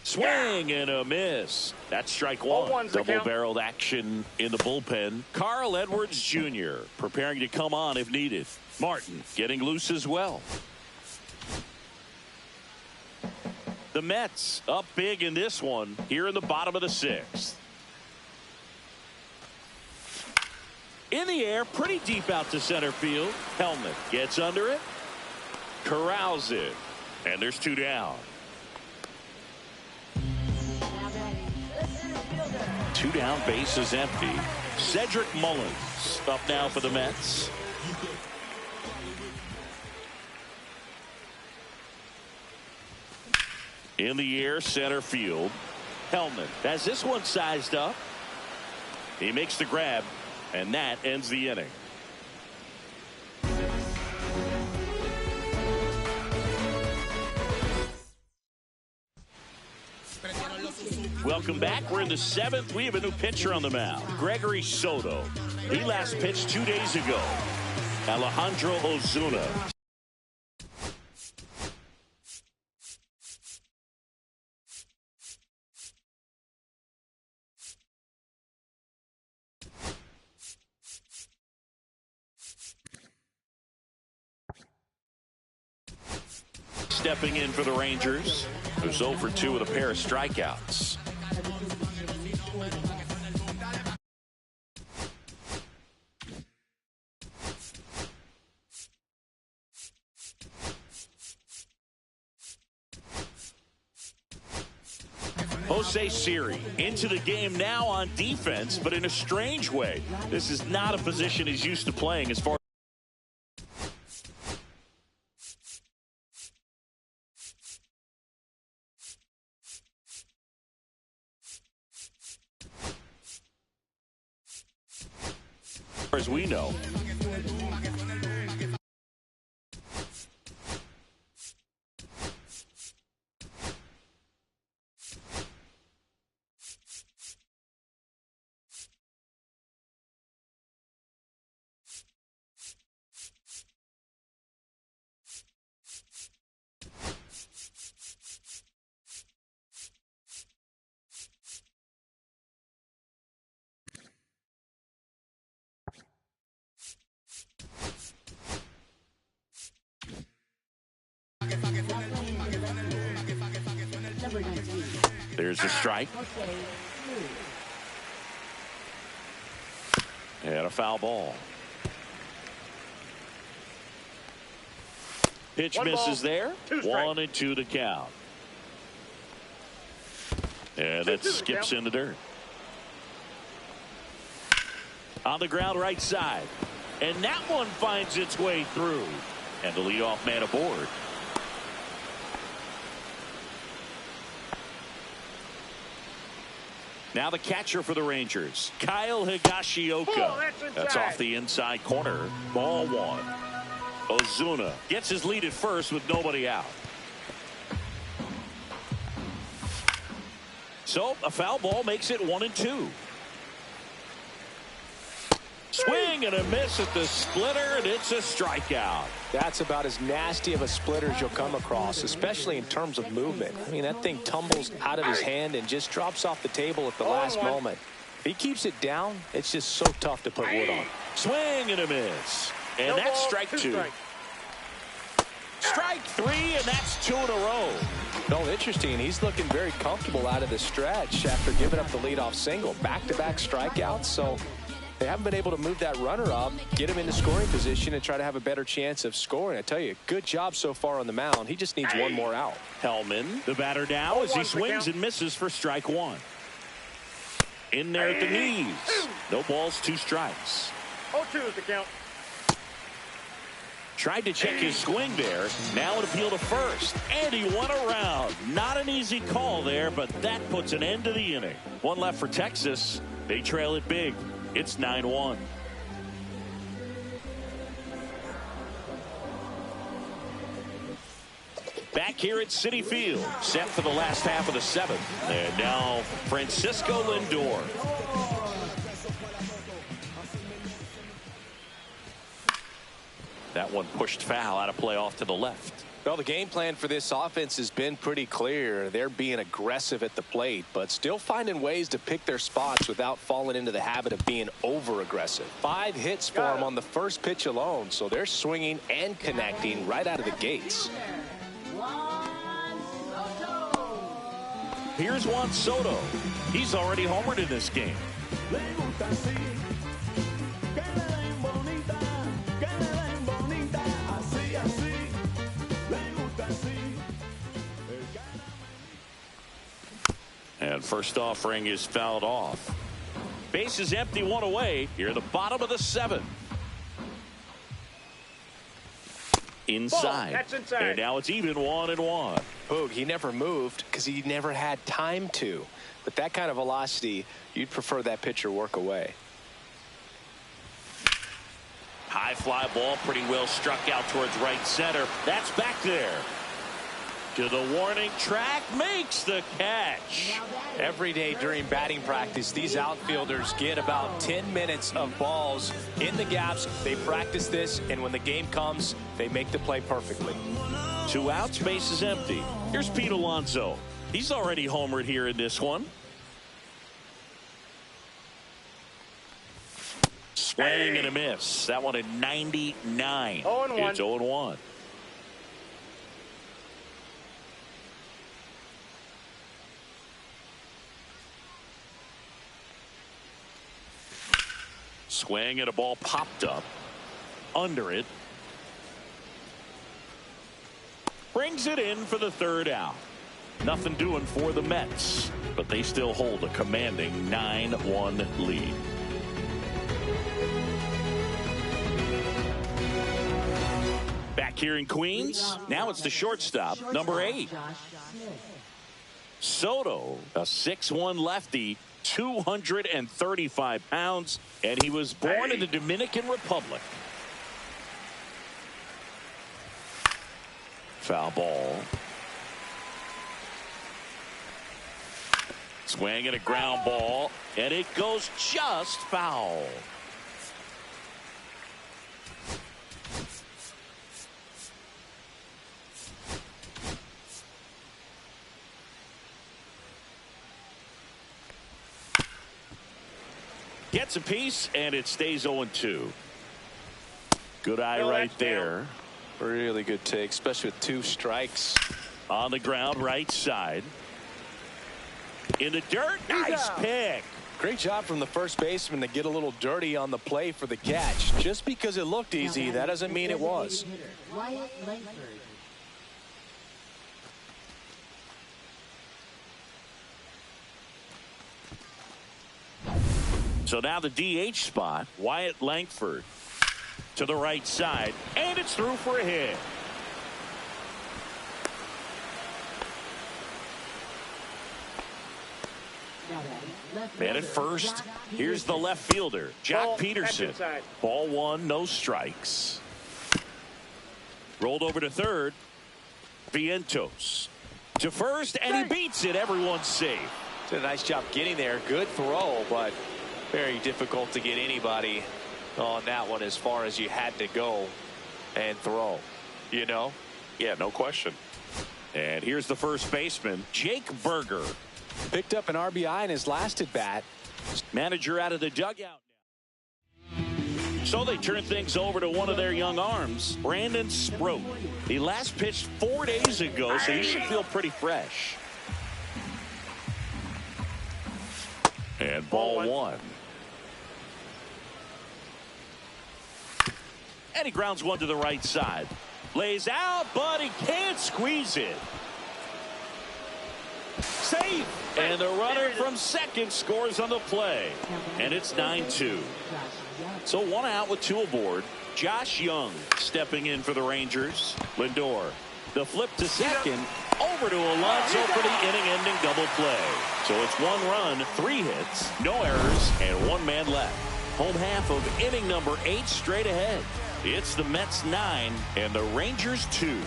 Swing and a miss. That's strike 1. Double-barreled action in the bullpen. Carl Edwards Jr. preparing to come on if needed. Martin getting loose as well. The Mets up big in this one here in the bottom of the 6th. In the air, pretty deep out to center field. Hellman gets under it. Corrals it. And there's 2 down. 2 down, base is empty. Cedric Mullins up now for the Mets. In the air, center field. Hellman has this one sized up. He makes the grab, and that ends the inning. Welcome back. We're in the 7th. We have a new pitcher on the mound, Gregory Soto. He last pitched 2 days ago. Alejandro Ozuna. Stepping in for the Rangers, who's 0 for 2 with a pair of strikeouts. Jose Siri into the game now on defense, but in a strange way. This is not a position he's used to playing as far as we know. There's a strike. And a foul ball. Pitch misses there. 1-2 to count. And that skips in the dirt. On the ground right side. And that one finds its way through. And the leadoff man aboard. Now the catcher for the Rangers, Kyle Higashioka. That's off the inside corner. Ball one. Ozuna gets his lead at first with nobody out. So a foul ball makes it 1-2. Swing and a miss at the splitter, and it's a strikeout. That's about as nasty of a splitter as you'll come across, especially in terms of movement. I mean, that thing tumbles out of his hand and just drops off the table at the last moment. If he keeps it down, it's just so tough to put wood on. Swing and a miss. And that's strike two. Strike three, and that's 2 in a row. No, interesting. He's looking very comfortable out of the stretch after giving up the leadoff single. Back-to-back strikeouts, so they haven't been able to move that runner up, get him into scoring position, and try to have a better chance of scoring. I tell you, good job so far on the mound. He just needs one more out. Hellman, the batter now, as he swings and misses for strike one. In there at the knees. No balls, 2 strikes. 0-2 is the count. Tried to check his swing there. Now an appeal to first. And he went around. Not an easy call there, but that puts an end to the inning. One left for Texas. They trail it big. It's 9-1. Back here at Citi Field, set for the last half of the 7th. And now Francisco Lindor. That one pushed foul out of play off to the left. Well, the game plan for this offense has been pretty clear. They're being aggressive at the plate, but still finding ways to pick their spots without falling into the habit of being over-aggressive. 5 hits for them on the first pitch alone, so they're swinging and connecting right out of the gates. Here's Juan Soto. He's already homered in this game. And first offering is fouled off. Base is empty, 1 away. Here at the bottom of the 7th. Inside. That's inside. And now it's even 1-1. Boog, he never moved because he never had time to. But that kind of velocity, you'd prefer that pitcher work away. High fly ball, pretty well struck out towards right center. That's back there. To the warning track, makes the catch. Every day during batting practice, these outfielders get about 10 minutes of balls in the gaps. They practice this, and when the game comes, they make the play perfectly. 2 outs, base is empty. Here's Pete Alonso. He's already homered here in this one. Swing and a miss. That one at 99. 0-1. It's 0-1. Swing and a ball popped up. Under it. Brings it in for the 3rd out. Nothing doing for the Mets, but they still hold a commanding 9-1 lead. Back here in Queens, now it's the shortstop, number 8. Soto, a 6'1 lefty, 235 pounds, and he was born in the Dominican Republic. Foul ball. Swing and a ground ball, and it goes just foul. Gets a piece, and it stays 0-2. Good eye right there. Really good take, especially with 2 strikes. On the ground, right side. In the dirt, nice pick. Great job from the first baseman to get a little dirty on the play for the catch. Just because it looked easy, that doesn't mean it was. So now the DH spot, Wyatt Langford to the right side, and it's through for a hit. Man at first, here's the left fielder, Jock Peterson. Ball 1, no strikes. Rolled over to third, Vientos to first, and he beats it. Everyone's safe. Did a nice job getting there. Good throw, but very difficult to get anybody on that one as far as you had to go and throw. You know? Yeah, no question. And here's the first baseman, Jake Berger. Picked up an RBI in his last at bat. Manager out of the dugout. So they turn things over to one of their young arms, Brandon Sproat. He last pitched 4 days ago, so he should feel pretty fresh. And ball 1. And he grounds one to the right side. Lays out, but he can't squeeze it. Safe. And the runner from second scores on the play. And it's 9-2. So 1 out with 2 aboard. Josh Young stepping in for the Rangers. Lindor. The flip to second. Over to Alonso for the inning-ending double play. So it's 1 run, 3 hits, no errors, and 1 man left. Home half of inning number 8 straight ahead. It's the Mets 9 and the Rangers 2.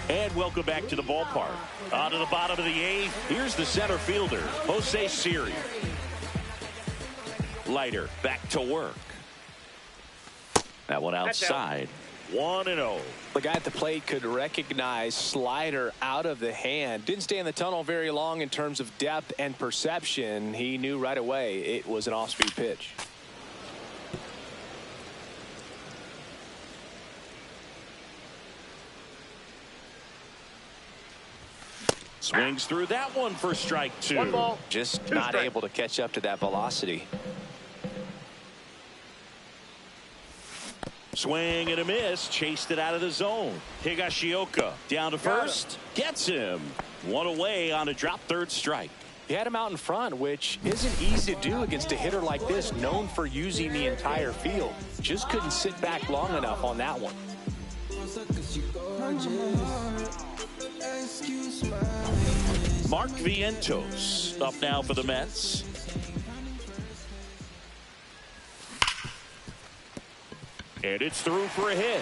And welcome back to the ballpark. On to the bottom of the 8th. Here's the center fielder, Jose Siri. Leiter back to work. That one outside. 1-0. The guy at the plate could recognize slider out of the hand. Didn't stay in the tunnel very long in terms of depth and perception. He knew right away it was an off-speed pitch. Swings through that one for strike 2. 1 ball. Just 2 not strikes. able to catch up to that velocity. Swing and a miss. Chased it out of the zone. Higashioka down to first. Gets him. 1 away on a drop third strike. He had him out in front, which isn't easy to do against a hitter like this, known for using the entire field. Just couldn't sit back long enough on that one. Mark Vientos up now for the Mets. And it's through for a hit.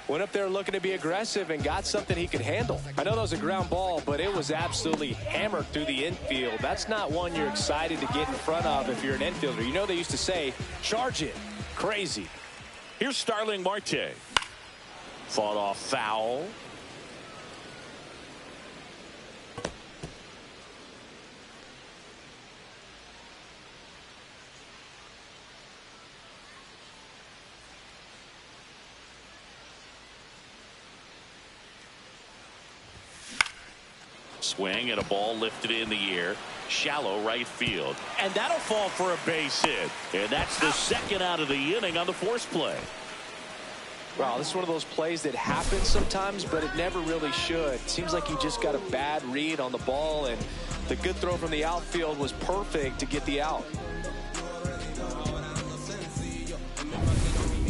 Went up there looking to be aggressive and got something he could handle. I know that was a ground ball, but it was absolutely hammered through the infield. That's not one you're excited to get in front of if you're an infielder. You know they used to say, charge it. Crazy. Here's Starling Marte. Fought off foul. Swing and a ball lifted in the air. Shallow right field. And that'll fall for a base hit. And that's the second out of the inning on the force play. Wow, this is one of those plays that happens sometimes, but it never really should. Seems like he just got a bad read on the ball, and the good throw from the outfield was perfect to get the out.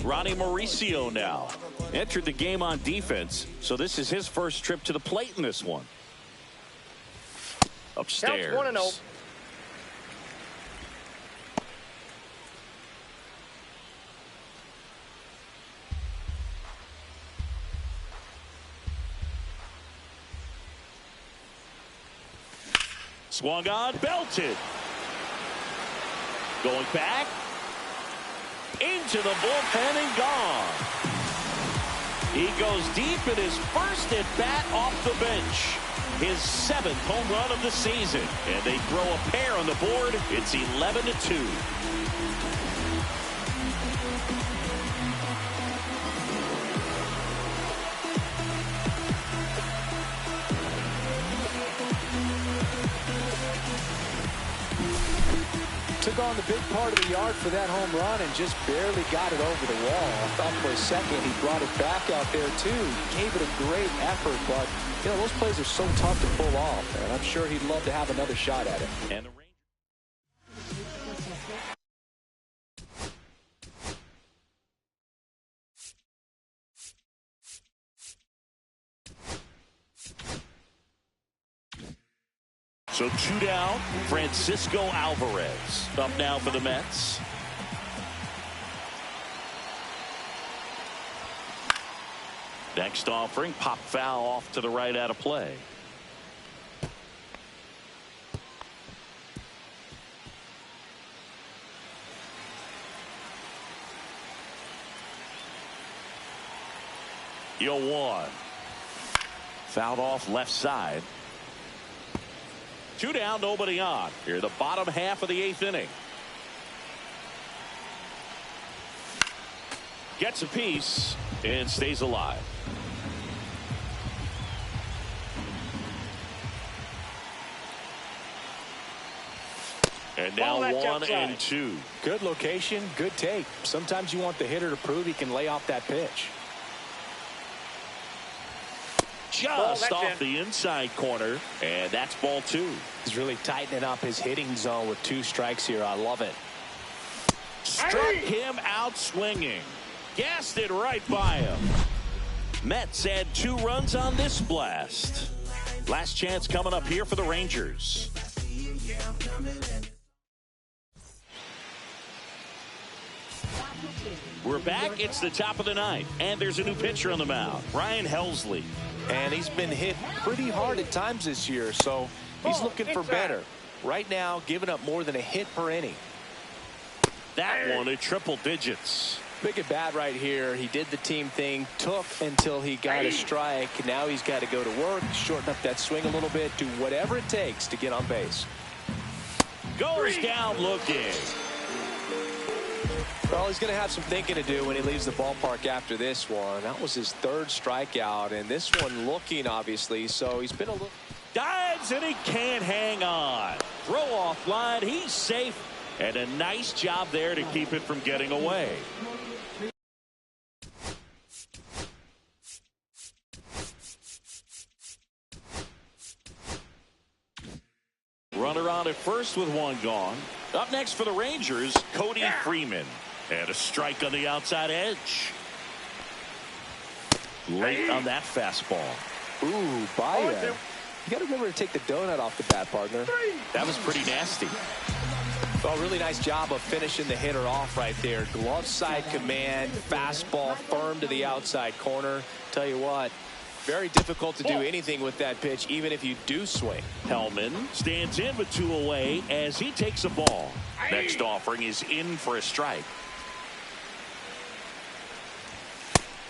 Ronnie Mauricio now entered the game on defense, so this is his first trip to the plate in this one. Upstairs. Counts 1-0. Swung on, belted. Going back. Into the bullpen and gone. He goes deep in his first at bat off the bench. His 7th home run of the season. And they throw a pair on the board. It's 11-2. Took on the big part of the yard for that home run and just barely got it over the wall. I thought for a second he brought it back out there too. Gave it a great effort, but you know those plays are so tough to pull off, and I'm sure he'd love to have another shot at it. And the So 2 down, Francisco Alvarez up now for the Mets. Next offering, pop foul off to the right out of play. Yo, 1. Fouled off left side. 2 down, nobody on. Here, the bottom half of the 8th inning. Gets a piece and stays alive. And now 1-2. Good location, good take. Sometimes you want the hitter to prove he can lay off that pitch. Just off the inside corner, and that's ball 2. He's really tightening up his hitting zone with 2 strikes here. I love it. Struck him out swinging. Gassed it right by him. Mets had 2 runs on this blast. Last chance coming up here for the Rangers. We're back. It's the top of the 9th, and there's a new pitcher on the mound, Ryan Helsley. And he's been hit pretty hard at times this year, so he's looking for better. Right now, giving up more than a hit per inning. That one at triple digits. Big at bat right here. He did the team thing, took until he got a strike. Now he's got to go to work, shorten up that swing a little bit, do whatever it takes to get on base. Goes down looking. Well, he's going to have some thinking to do when he leaves the ballpark after this one. That was his 3rd strikeout, and this one looking, obviously, so he's been a little... Dives, and he can't hang on. Throw off line, he's safe, and a nice job there to keep it from getting away. Runner on at first with 1 gone. Up next for the Rangers, Cody Freeman. And a strike on the outside edge. Late on that fastball. Ooh, Baya. You got to remember to take the donut off the bat, partner. That was pretty nasty. Well, really nice job of finishing the hitter off right there. Glove side command, fastball firm to the outside corner. Tell you what, very difficult to do anything with that pitch, even if you do swing. Hellman stands in with 2 away as he takes a ball. Next offering is in for a strike.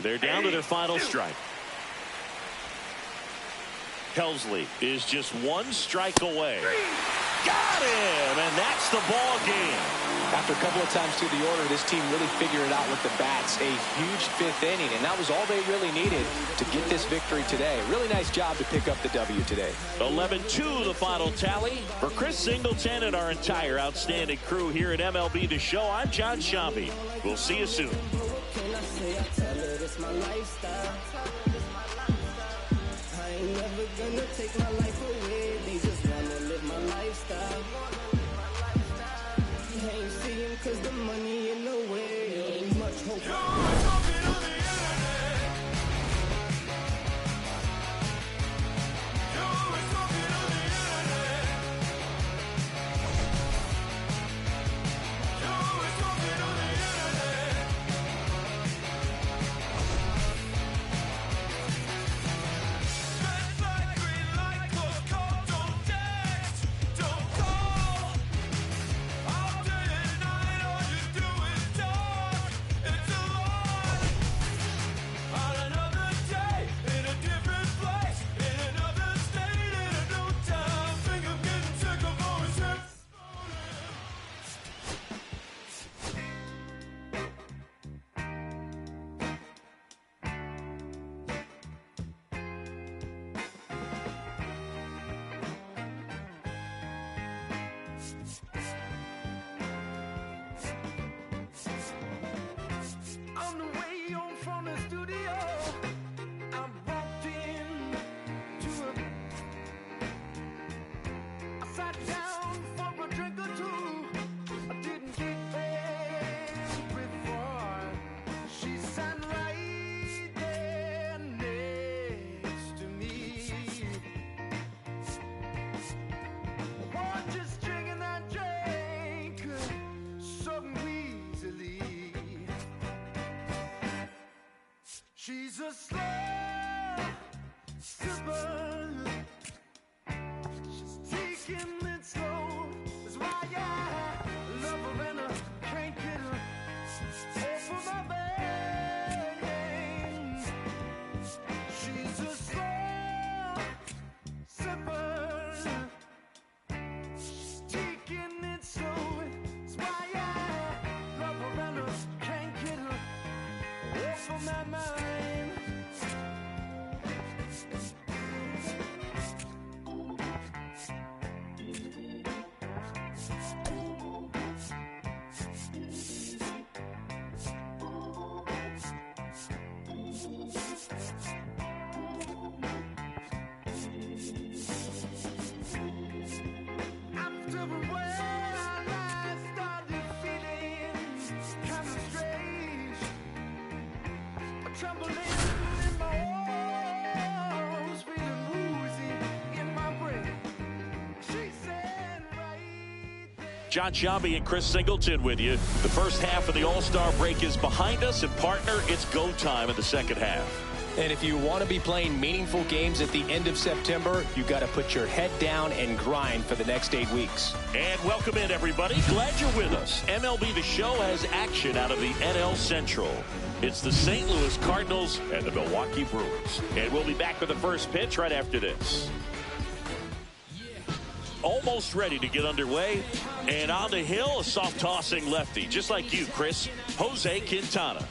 They're down to their final strike. Helsley is just 1 strike away. Got him, and that's the ball game. After a couple of times through the order, this team really figured it out with the bats. A huge fifth inning, and that was all they really needed to get this victory today. Really nice job to pick up the W today. 11-2 the final tally. For Chris Singleton and our entire outstanding crew here at MLB The Show, I'm John Shambi. We'll see you soon. Take my life away, they just wanna live my lifestyle. You ain't seeing cause the money in the way. Ain't much hope. On the way home from the studio, I walked in to I sat down for a drink or two. I didn't get there before she sat right there next to me. We're just drinking that drink so easily. She's a slow sipper. She's taking it slow. That's why I love her and I can't get her off of my veins. She's a slow sipper. She's taking it slow. That's why I love her and I can't get her off of my mind. After a while, I started feeling kind of strange. A trembling in my arms, feeling woozy in my brain. She said right there. John Shambi and Chris Singleton with you. The first half of the All-Star break is behind us, and partner, it's go time in the second half. And if you want to be playing meaningful games at the end of September, you got to put your head down and grind for the next 8 weeks. And welcome in, everybody. Glad you're with us. MLB The Show has action out of the NL Central. It's the St. Louis Cardinals and the Milwaukee Brewers. And we'll be back with the first pitch right after this. Almost ready to get underway. And on the hill, a soft tossing lefty, just like you, Chris, Jose Quintana.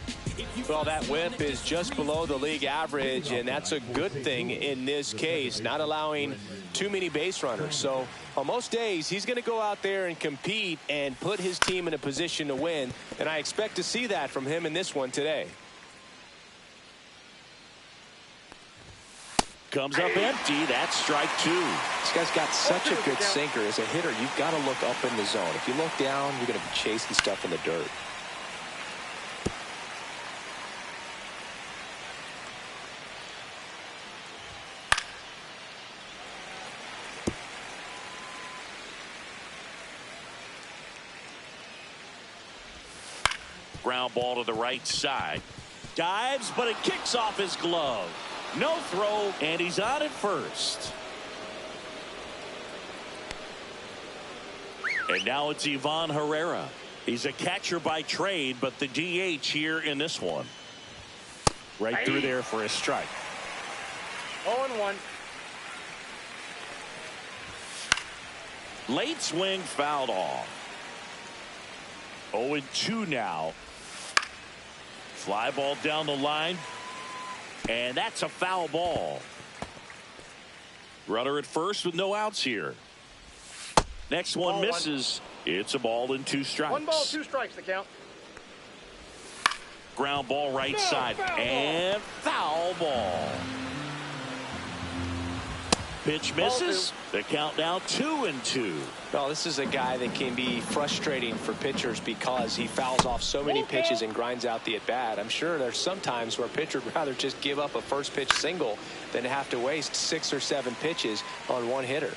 Well, that whip is just below the league average, and that's a good thing in this case, not allowing too many base runners. So on most days, he's going to go out there and compete and put his team in a position to win, and I expect to see that from him in this one today. Comes up empty. That's strike two. This guy's got such a good sinker. As a hitter, you've got to look up in the zone. If you look down, you're going to be chasing stuff in the dirt. Ground ball to the right side. Dives, but it kicks off his glove. No throw, and he's on at first. And now it's Ivan Herrera. He's a catcher by trade, but the DH here in this one. Right through there for a strike. 0-1. Late swing fouled off. 0-2 now. Fly ball down the line. And that's a foul ball. Runner at first with no outs here. Next one misses. It's a ball and 2 strikes. 1 ball, 2 strikes to count. Ground ball right side. And foul ball. Pitch misses. The count now 2-2. Well, this is a guy that can be frustrating for pitchers because he fouls off so many pitches and grinds out the at-bat. I'm sure there's some times where a pitcher would rather just give up a first pitch single than have to waste 6 or 7 pitches on one hitter.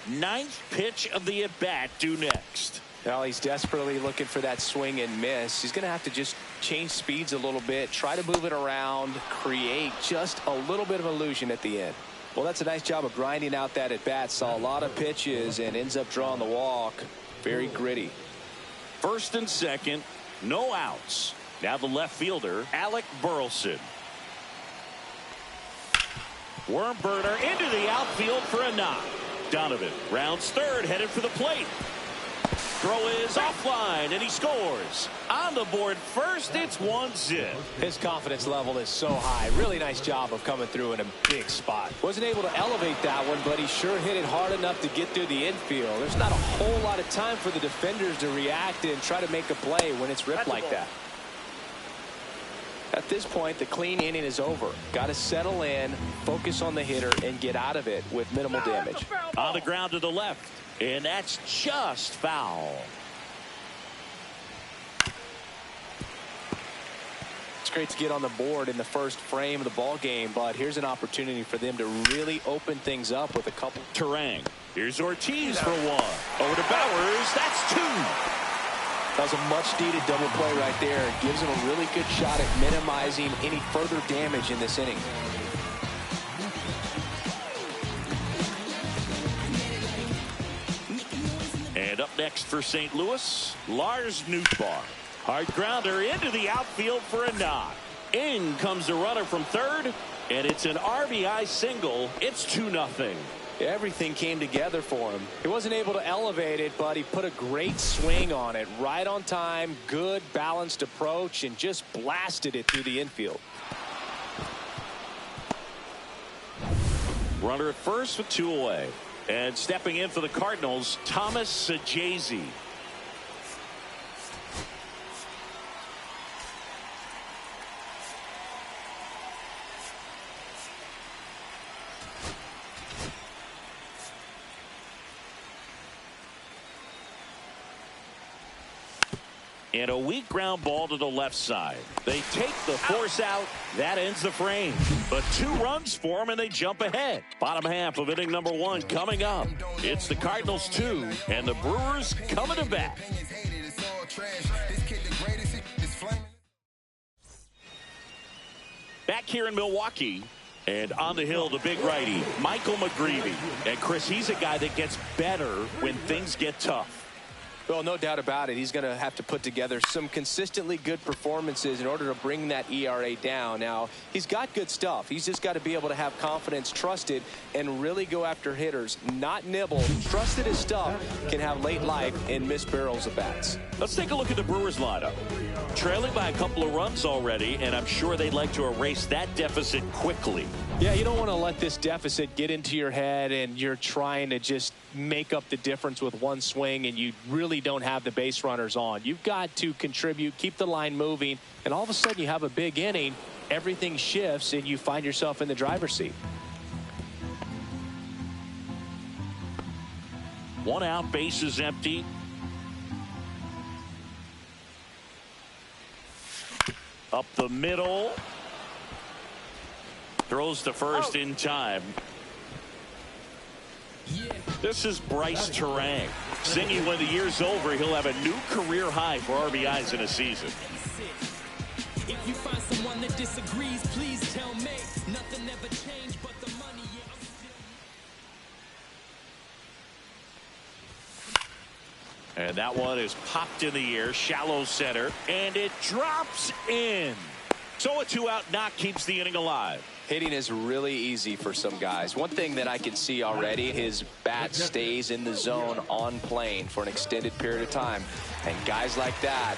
9th pitch of the at-bat due next. Well, he's desperately looking for that swing and miss. He's going to have to just change speeds a little bit, try to move it around, create just a little bit of illusion at the end. Well, that's a nice job of grinding out that at-bat. Saw a lot of pitches and ends up drawing the walk. Very gritty. First and second, no outs. Now the left fielder, Alec Burleson. Worm burner into the outfield for a knock. Donovan rounds third, headed for the plate. Throw is offline, and he scores. On the board first, it's 1-0. His confidence level is so high. Really nice job of coming through in a big spot. Wasn't able to elevate that one, but he sure hit it hard enough to get through the infield. There's not a whole lot of time for the defenders to react and try to make a play when it's ripped like that. At this point, the clean inning is over. Got to settle in, focus on the hitter, and get out of it with minimal damage. On the ground to the left, and that's just foul. It's great to get on the board in the first frame of the ball game, but here's an opportunity for them to really open things up with a couple. Terang. Here's Ortiz for 1. Over to Bowers. That's 2. That was a much-needed double play right there. It gives him a really good shot at minimizing any further damage in this inning. And up next for St. Louis, Lars Nootbaar. Hard grounder into the outfield for a knock. In comes the runner from third, and it's an RBI single. It's 2-0. Everything came together for him. He wasn't able to elevate it, but he put a great swing on it. Right on time, good balanced approach, and just blasted it through the infield. Runner at first with 2 away. And stepping in for the Cardinals, Thomas Saggese. And a weak ground ball to the left side. They take the force out. That ends the frame. But 2 runs for them, and they jump ahead. Bottom half of inning number 1 coming up. It's the Cardinals 2, and the Brewers coming to bat. Back here in Milwaukee. And on the hill, the big righty, Michael McGreevy. And, Chris, he's a guy that gets better when things get tough. Well, no doubt about it. He's going to have to put together some consistently good performances in order to bring that ERA down. Now, he's got good stuff. He's just got to be able to have confidence, trust it, and really go after hitters. Not nibble. Trusted his stuff can have late life and miss barrels of bats. Let's take a look at the Brewers lineup. Trailing by a couple of runs already, and I'm sure they'd like to erase that deficit quickly. Yeah, you don't want to let this deficit get into your head and you're trying to just make up the difference with one swing and you really don't have the base runners on. You've got to contribute, keep the line moving, and all of a sudden you have a big inning, everything shifts, and you find yourself in the driver's seat. 1 out, base is empty. Up the middle. Throws to first in time. This is Bryce Terang. Singing when the year's over, he'll have a new career high for RBIs in a season. If you find someone that disagrees, please tell me. Nothing ever changed but the money. And that one is popped in the air, shallow center, and it drops in. So a 2-out knock keeps the inning alive. Hitting is really easy for some guys. One thing that I can see already, his bat stays in the zone on plane for an extended period of time. And guys like that,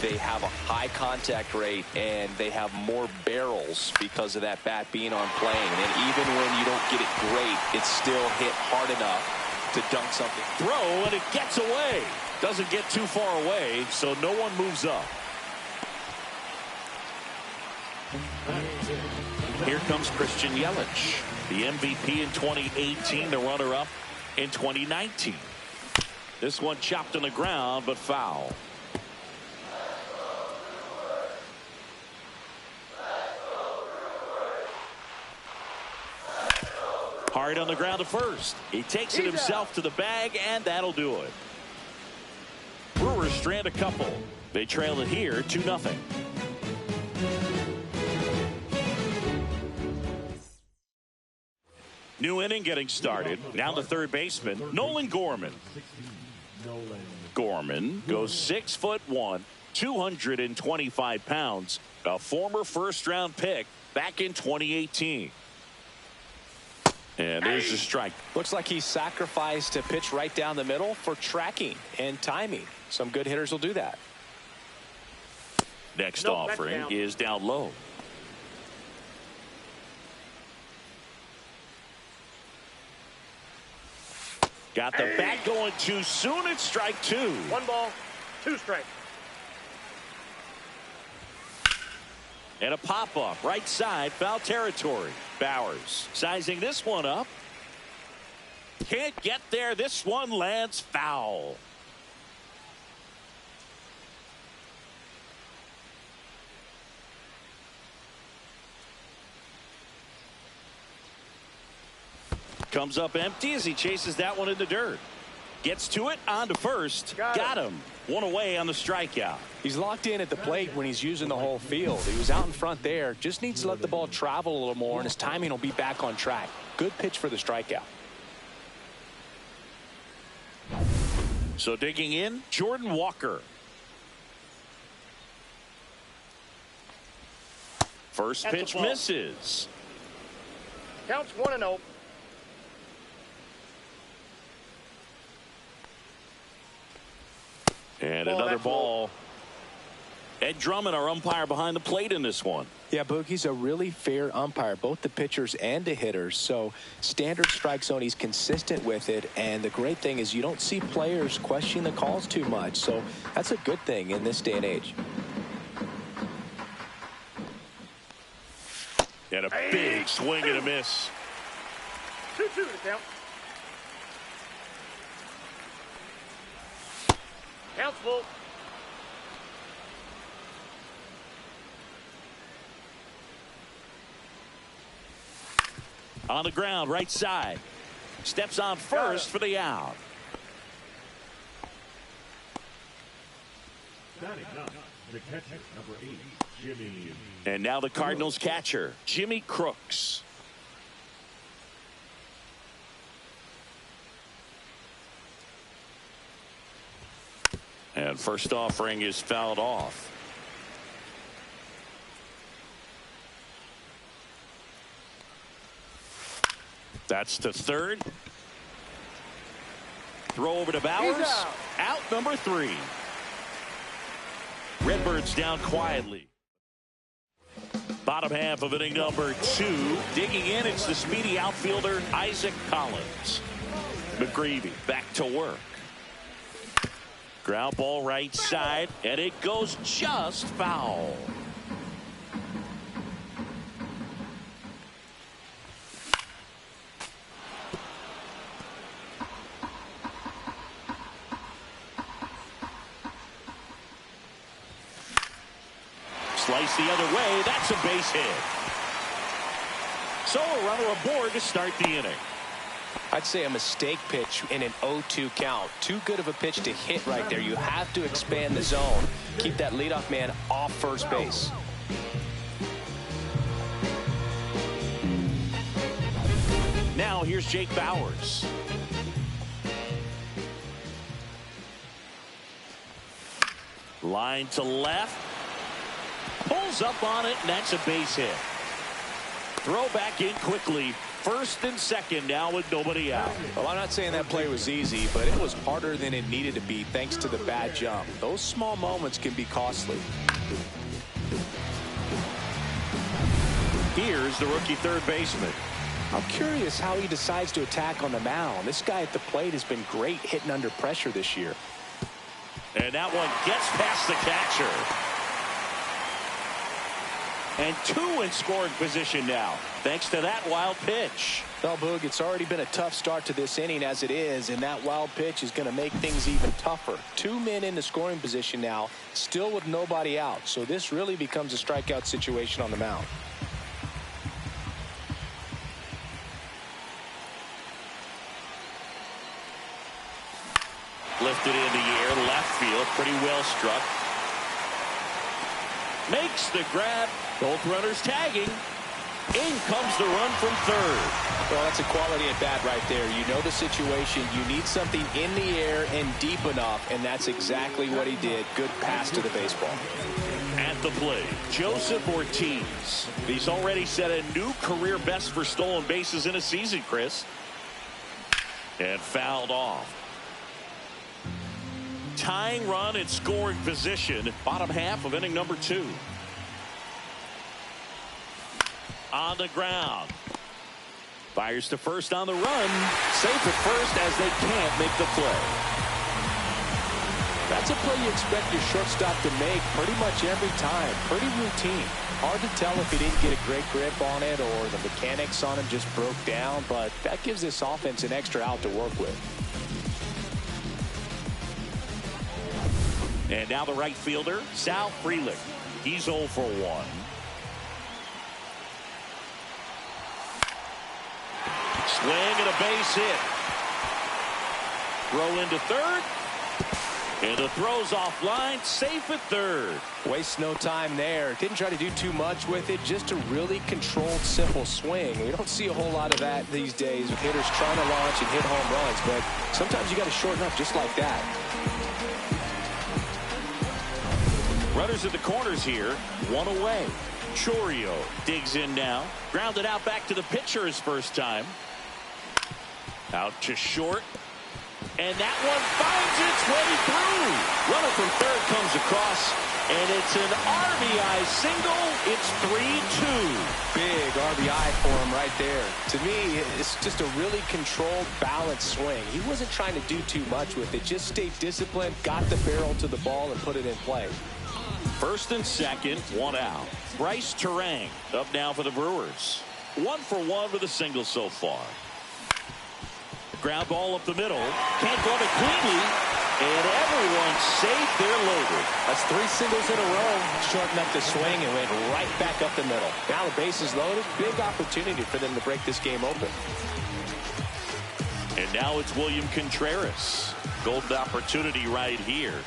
they have a high contact rate and they have more barrels because of that bat being on plane. And even when you don't get it great, it's still hit hard enough to dunk something. Throw, and it gets away. Doesn't get too far away, so no one moves up. Here comes Christian Yelich, the MVP in 2018, the runner-up in 2019. This one chopped on the ground, but foul. Hard on the ground to first. He takes it himself to the bag, and that'll do it. Brewers strand a couple. They trail it here 2-0. New inning getting started. Now the third baseman, Nolan Gorman. Gorman goes 6'1", 225 pounds, a former first-round pick back in 2018. And there's the strike. Looks like he sacrificed a pitch right down the middle for tracking and timing. Some good hitters will do that. Next offering is down low. Got the bat going too soon. It's strike 2. 1 ball, 2 strikes. And a pop-up right side, foul territory. Bowers sizing this one up. Can't get there. This one lands foul. Comes up empty as he chases that one in the dirt. Gets to it, on to first. Got him. One away on the strikeout. He's locked in at the plate when he's using the whole field. He was out in front there. Just needs to let the ball travel a little more, and his timing will be back on track. Good pitch for the strikeout. So digging in, Jordan Walker. First pitch misses. Counts 1-0. And another ball. Ed Drummond, our umpire behind the plate in this one. Yeah, Boogie's a really fair umpire, both the pitchers and the hitters. So standard strike zone, he's consistent with it. And the great thing is you don't see players question the calls too much. So that's a good thing in this day and age. And a big swing and a miss. 2-2 to count. Counts full. On the ground, right side. Steps on first for the out. The catcher, number 8, Jimmy. And now the Cardinals catcher, Jimmy Crooks. And first offering is fouled off. That's to third. Throw over to Bowers. Out number 3. Redbirds down quietly. Bottom half of inning number 2. Digging in, it's the speedy outfielder Isaac Collins. McGreevy back to work. Ground ball right side, and it goes just foul. Slice the other way. That's a base hit. So a runner aboard to start the inning. I'd say a mistake pitch in an 0-2 count. Too good of a pitch to hit right there. You have to expand the zone. Keep that leadoff man off first base. Now here's Jake Bowers. Line to left. Pulls up on it, and that's a base hit. Throw back in quickly. First and second now with nobody out. Well, I'm not saying that play was easy, but it was harder than it needed to be thanks to the bad jump. Those small moments can be costly. Here's the rookie third baseman. I'm curious how he decides to attack on the mound. This guy at the plate has been great hitting under pressure this year. And that one gets past the catcher. And two in scoring position now, thanks to that wild pitch. Well, Boog, it's already been a tough start to this inning as it is, and that wild pitch is going to make things even tougher. 2 men in the scoring position now, still with nobody out. So this really becomes a strikeout situation on the mound. Lifted in the air, left field, pretty well struck. Makes the grab. Both runners tagging. In comes the run from third. Well, that's a quality at bat right there. You know the situation. You need something in the air and deep enough, and that's exactly what he did. Good pass to the baseball. At the plate, Joseph Ortiz. He's already set a new career best for stolen bases in a season, Chris. And fouled off. Tying run in scoring position, bottom half of inning number 2. On the ground. Fires to first on the run. Safe at first as they can't make the play. That's a play you expect your shortstop to make pretty much every time. Pretty routine. Hard to tell if he didn't get a great grip on it or the mechanics on him just broke down, but that gives this offense an extra out to work with. And now the right fielder, Sal Frelick. He's 0 for 1. Swing and a base hit. Throw into third. And the throw's offline, safe at third. Waste no time there. Didn't try to do too much with it. Just a really controlled, simple swing. We don't see a whole lot of that these days with hitters trying to launch and hit home runs. But sometimes you got to shorten up just like that. Runners at the corners here, 1 away. Chorio digs in now. Grounded out back to the pitcher his first time. Out to short. And that one finds its way through. Runner from third comes across. And it's an RBI single. It's 3-2. Big RBI for him right there. To me, it's just a really controlled, balanced swing. He wasn't trying to do too much with it. Just stayed disciplined, got the barrel to the ball, and put it in play. First and second, 1 out. Bryce Terang up now for the Brewers. 1 for 1 with a single so far. Ground ball up the middle. Can't glove it cleanly. And everyone's safe. They're loaded. That's 3 singles in a row. Shortened up the swing and went right back up the middle. Now the base is loaded. Big opportunity for them to break this game open. And now it's William Contreras. Golden opportunity right here.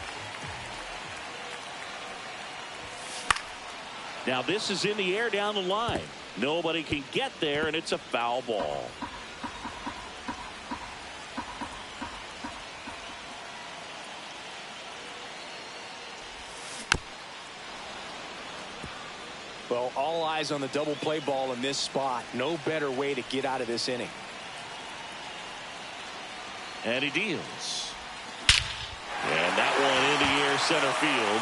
Now this is in the air down the line. Nobody can get there, and it's a foul ball. Well, all eyes on the double play ball in this spot. No better way to get out of this inning. And he deals. And that one in the air center field.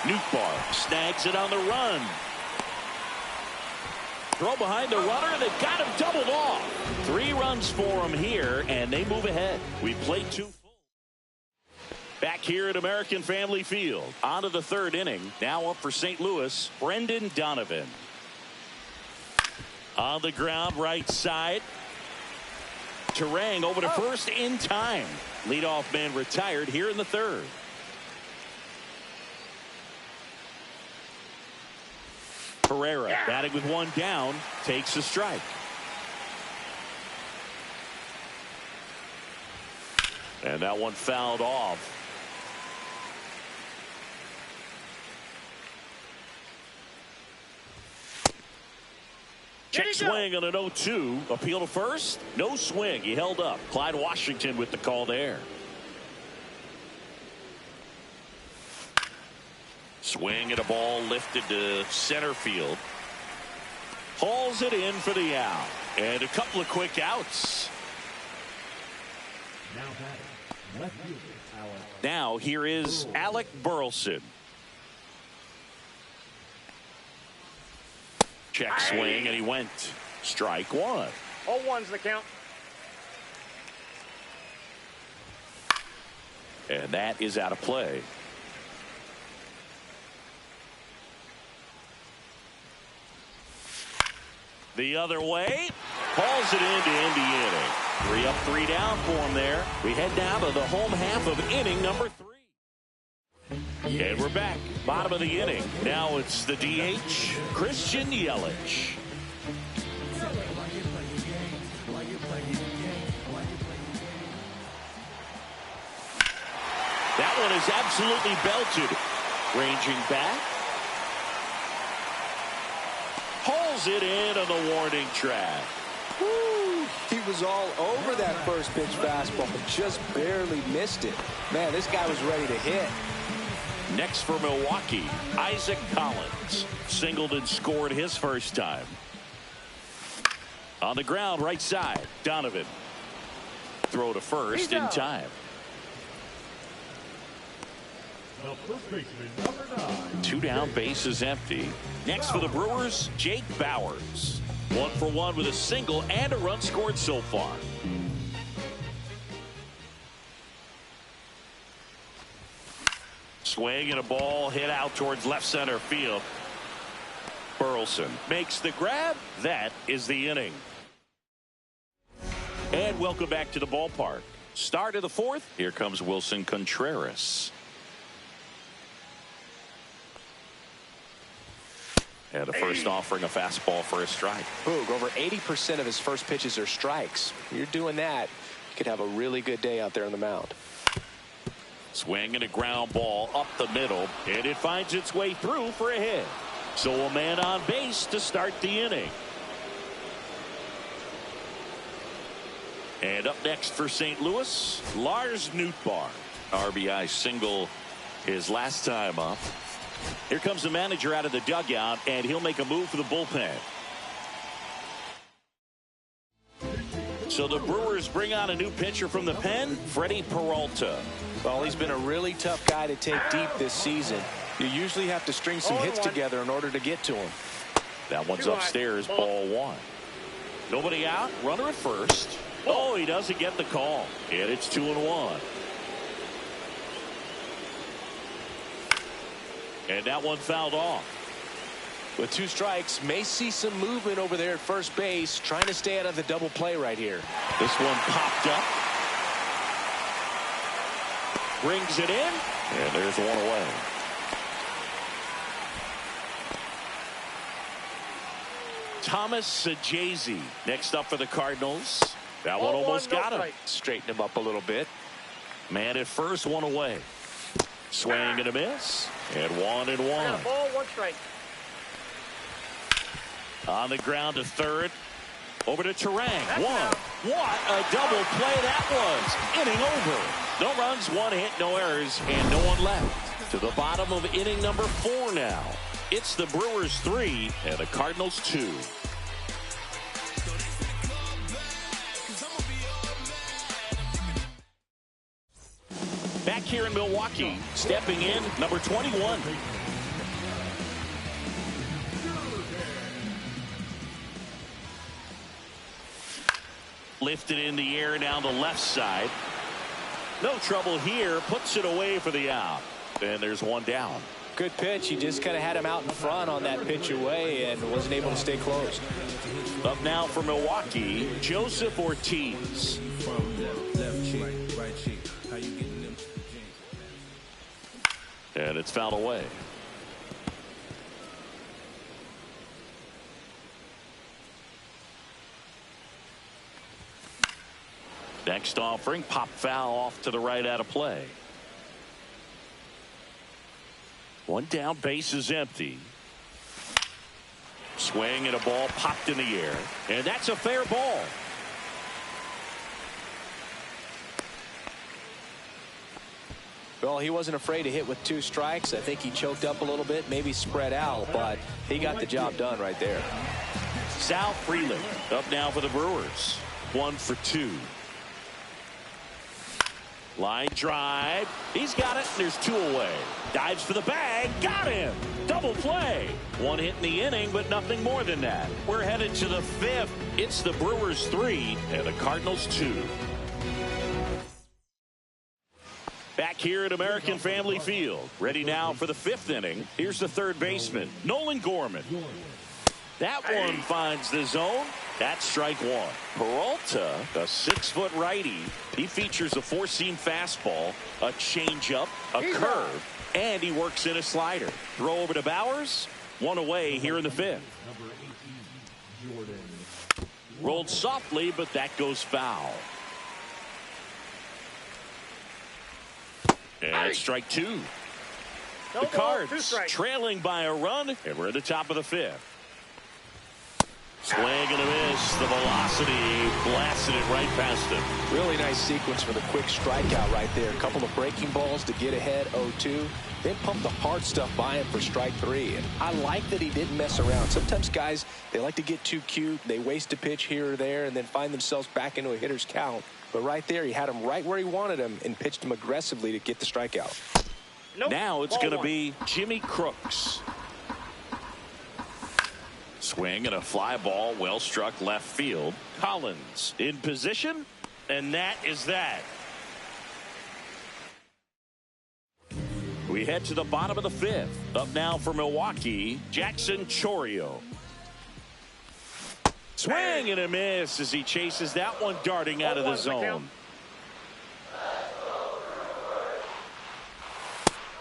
Nootbaar snags it on the run. Throw behind the runner. They've got him doubled off. 3 runs for him here, and they move ahead. We played 2 full. Back here at American Family Field. On to the 3rd inning. Now up for St. Louis, Brendan Donovan. On the ground, right side. Terang over to first in time. Leadoff man retired here in the 3rd. Pereira batting with 1 down, takes a strike. And that one fouled off. Check swing on an 0-2. Appeal to first. No swing. He held up. Clyde Washington with the call there. Swing and a ball lifted to center field. Hauls it in for the out. And a couple of quick outs. Now batting, left fielder, Alex. Now here is Alec Burleson. Check swing, and he went. Strike one. 0-1's the count. And that is out of play. The other way. Hauls it into Indiana. 3 up, 3 down for him there. We head down to the home half of inning number 3. And we're back. Bottom of the inning. Now it's the DH, Christian Yelich. That one is absolutely belted. Ranging back. Hauls it in on the warning track. Woo! He was all over that first pitch fastball, just barely missed it. Man, this guy was ready to hit. Next for Milwaukee, Isaac Collins. Singled and scored his first time. On the ground, right side, Donovan. Throw to first in time. The first baseman, number 9. 2 down, bases empty. Next for the Brewers, Jake Bowers. 1 for 1 with a single and a run scored so far. Swing and a ball hit out towards left center field. Burleson makes the grab. That is the inning. And welcome back to the ballpark. Start of the 4th. Here comes Wilson Contreras. And a first offering, a fastball for a strike. Boog, over 80% of his first pitches are strikes. You're doing that, you could have a really good day out there on the mound. Swing and a ground ball up the middle, and it finds its way through for a hit. So a man on base to start the inning. And up next for St. Louis, Lars Nootbaar. RBI single his last time up. Here comes the manager out of the dugout, and he'll make a move for the bullpen. So the Brewers bring on a new pitcher from the pen, Freddie Peralta. Well, he's been a really tough guy to take deep this season. You usually have to string some hits together in order to get to him. That one's upstairs, ball 1. Nobody out, runner at first. Oh, he doesn't get the call, and it's 2-1. And that one fouled off. With 2 strikes, may see some movement over there at first base, trying to stay out of the double play right here. This one popped up. Brings it in, and there's one away. Thomas Sajazi next up for the Cardinals. That one almost got him. Straighten him up a little bit. Man at first, one away. Swing and a miss. And 1-1. Got a ball, 1 strike. On the ground to third. Over to Terang. What a double play that was. Inning over. No runs, 1 hit, no errors, and no one left. To the bottom of inning number 4 now. It's the Brewers 3 and the Cardinals 2. Back here in Milwaukee, stepping in, number 21. Lifted in the air down the left side. No trouble here, puts it away for the out. And there's 1 down. Good pitch. He just kind of had him out in front on that pitch away and wasn't able to stay close. Up now for Milwaukee, Joseph Ortiz. And it's fouled away. Next offering, pop foul off to the right out of play. 1 down, base is empty. Swing and a ball popped in the air. And that's a fair ball. Well, he wasn't afraid to hit with 2 strikes. I think he choked up a little bit, maybe spread out, but he got the job done right there. Sal Freeland up now for the Brewers. 1 for 2. Line drive. He's got it. There's 2 away. Dives for the bag. Got him. Double play. 1 hit in the inning, but nothing more than that. We're headed to the 5th. It's the Brewers 3 and the Cardinals 2. Back here at American Family Field. Ready now for the 5th inning. Here's the 3rd baseman, Nolan Gorman. That one finds the zone. That's strike 1. Peralta, a 6-foot righty. He features a 4-seam fastball, a changeup, a curve, and he works in a slider. Throw over to Bowers. 1 away here in the 5th. Rolled softly, but that goes foul. And strike 2. The Cards trailing by a run, and we're at the top of the 5th. Swing and a miss. The velocity blasted it right past him. Really nice sequence for the quick strikeout right there. A couple of breaking balls to get ahead 0-2. Then pump the hard stuff by him for strike 3. And I like that he didn't mess around. Sometimes guys, they like to get too cute. They waste a pitch here or there and then find themselves back into a hitter's count. But right there, he had him right where he wanted him and pitched him aggressively to get the strikeout. Now it's going to be Jimmy Crooks. Swing and a fly ball, well struck left field. Collins in position, and that is that. We head to the bottom of the 5th. Up now for Milwaukee, Jackson Chourio. Swing and a miss as he chases that one darting out of the zone.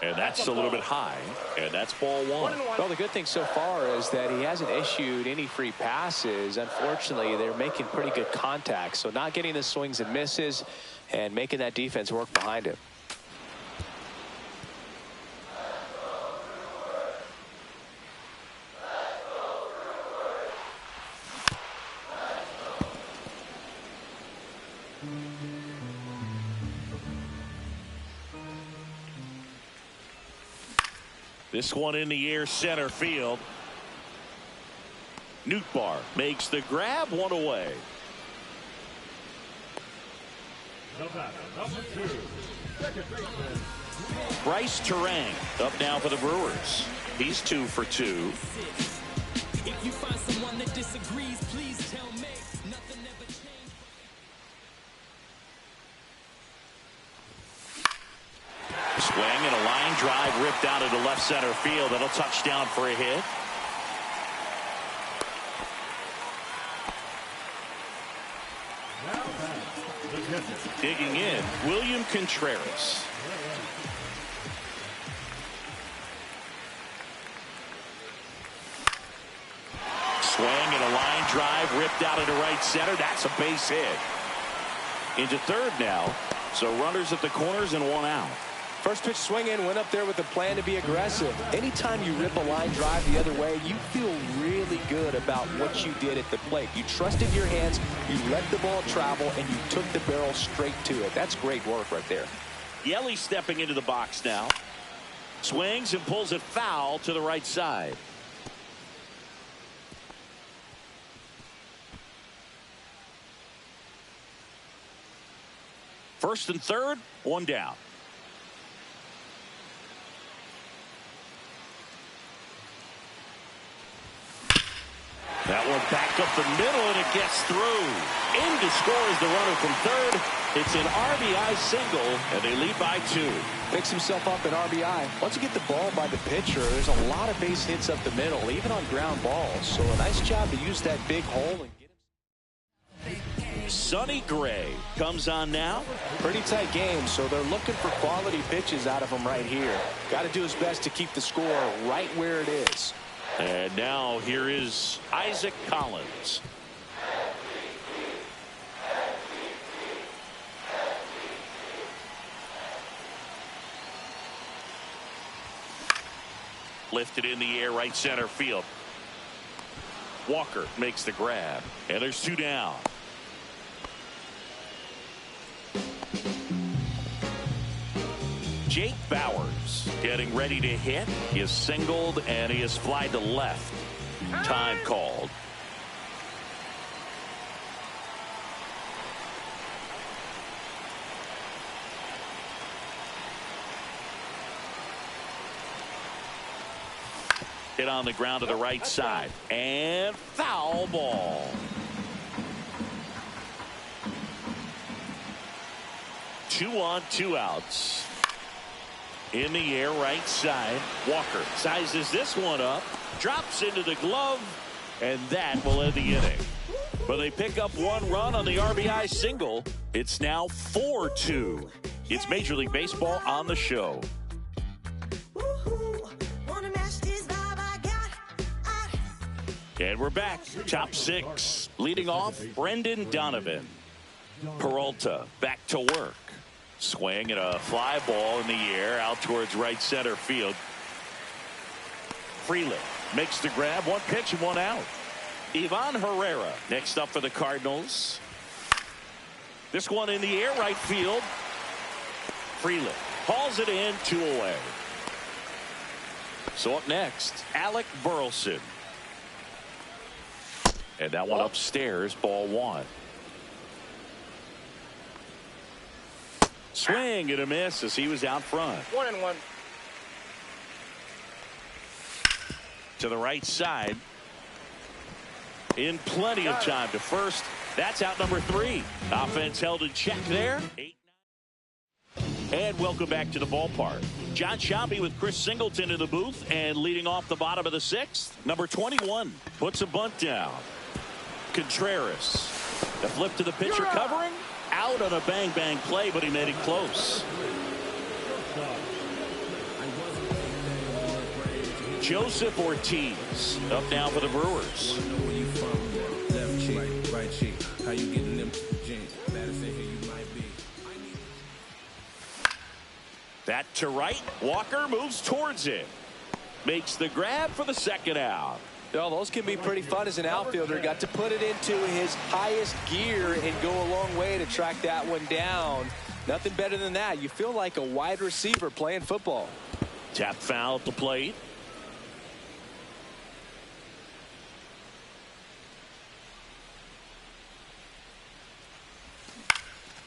And that's a little bit high, and that's ball 1. Well, the good thing so far is that he hasn't issued any free passes. Unfortunately, they're making pretty good contact, so not getting the swings and misses and making that defense work behind him. This one in the air, center field. Nootbaar makes the grab, 1 away. Bryce Terang up now for the Brewers. He's 2 for 2. If you find someone that disagrees, please tell me. Nothing ever changed. Swing and a line drive ripped out into left center field. That'll touch down for a hit. Digging in, William Contreras. Swing and a line drive ripped out into right center. That's a base hit. Into 3rd now. So runners at the corners and 1 out. First pitch swing in, went up there with a plan to be aggressive. Anytime you rip a line drive the other way, you feel really good about what you did at the plate. You trusted your hands, you let the ball travel, and you took the barrel straight to it. That's great work right there. Yelly stepping into the box now. Swings and pulls it foul to the right side. First and 3rd, 1 down. That one back up the middle, and it gets through. In to score is the runner from 3rd. It's an RBI single, and they lead by 2. Picks himself up an RBI. Once you get the ball by the pitcher, there's a lot of base hits up the middle, even on ground balls. So a nice job to use that big hole and get him. Sonny Gray comes on now. Pretty tight game, so they're looking for quality pitches out of him right here. Got to do his best to keep the score right where it is. And now here is Isaac Collins. Lifted in the air, right center field. Walker makes the grab, and there's 2 down. Jake Bauers getting ready to hit. He is singled and he is flied to left. Time called. Hit on the ground to the right side. And foul ball. Two on, two outs. In the air, right side. Walker sizes this one up. Drops into the glove. And that will end the inning. But they pick up one run on the RBI single. It's now 4-2. It's Major League Baseball on the show. And we're back. Top six. Leading off, Brendan Donovan. Peralta back to work. Swing and a fly ball in the air out towards right center field. Freeland makes the grab. One pitch and one out. Ivan Herrera next up for the Cardinals. This one in the air, right field. Freeland hauls it in, 2 away. So up next, Alec Burleson. And that one upstairs, ball one. Swing and a miss as he was out front. 1-1. To the right side. In plenty of time to first. That's out number 3. Offense held in check there. 8-9. And welcome back to the ballpark. John Sciambi with Chris Singleton in the booth, and leading off the bottom of the 6th, number 21 puts a bunt down. Contreras, the flip to the pitcher, covering, out on a bang play, but he made it close. Joseph Ortiz up now for the Brewers. Left cheek, right cheek. How you getting them jeans? Better say here you might be. That to right. Walker moves towards it. Makes the grab for the second out. Well, those can be pretty fun as an outfielder. Got to put it into his highest gear and go a long way to track that one down. Nothing better than that. You feel like a wide receiver playing football. Tap foul at the plate.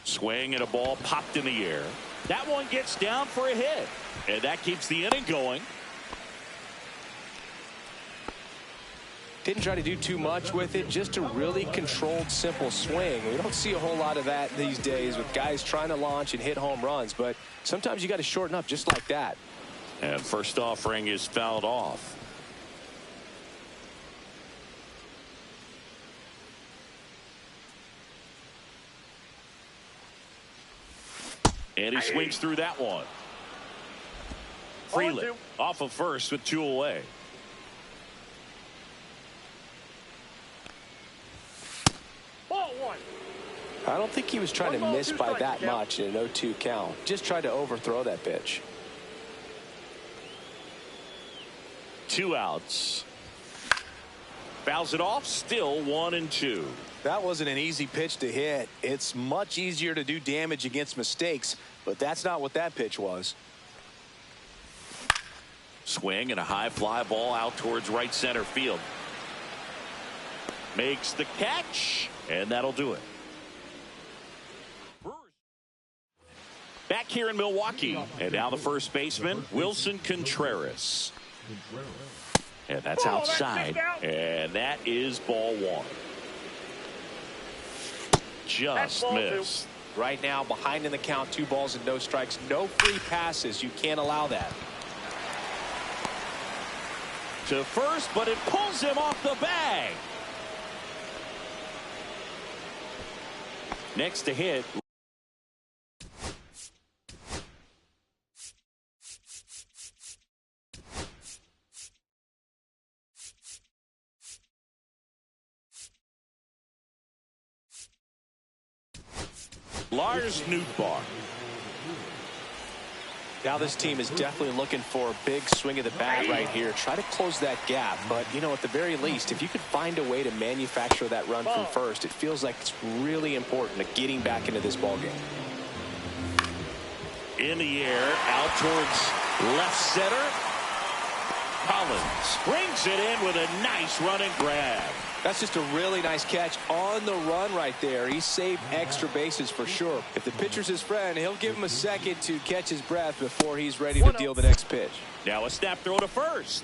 Swing and a ball popped in the air. That one gets down for a hit. And that keeps the inning going. Didn't try to do too much with it, just a really controlled, simple swing. We don't see a whole lot of that these days with guys trying to launch and hit home runs, but sometimes you got to shorten up just like that. And first offering is fouled off. And he swings through that one. Freeland off of first with 2 away. I don't think he was trying to miss by that much in an 0-2 count. Just tried to overthrow that pitch. 2 outs. Fouls it off. Still 1-2. That wasn't an easy pitch to hit. It's much easier to do damage against mistakes, but that's not what that pitch was. Swing and a high fly ball out towards right center field. Makes the catch, and that'll do it. Back here in Milwaukee, and now the first baseman, Wilson Contreras. And that's outside, and that is ball one. Just missed. Right now, behind in the count, 2 balls and no strikes, no free passes. You can't allow that. To first, but it pulls him off the bag. Next to hit. Lars Nootbaar. Now this team is definitely looking for a big swing of the bat right here. Try to close that gap, but you know, at the very least, if you could find a way to manufacture that run from first, it feels like it's really important to getting back into this ball game. In the air, out towards left center. Collins brings it in with a nice running grab. That's just a really nice catch on the run right there. He saved extra bases for sure. If the pitcher's his friend, he'll give him a second to catch his breath before he's ready to deal the next pitch. Now a snap throw to first.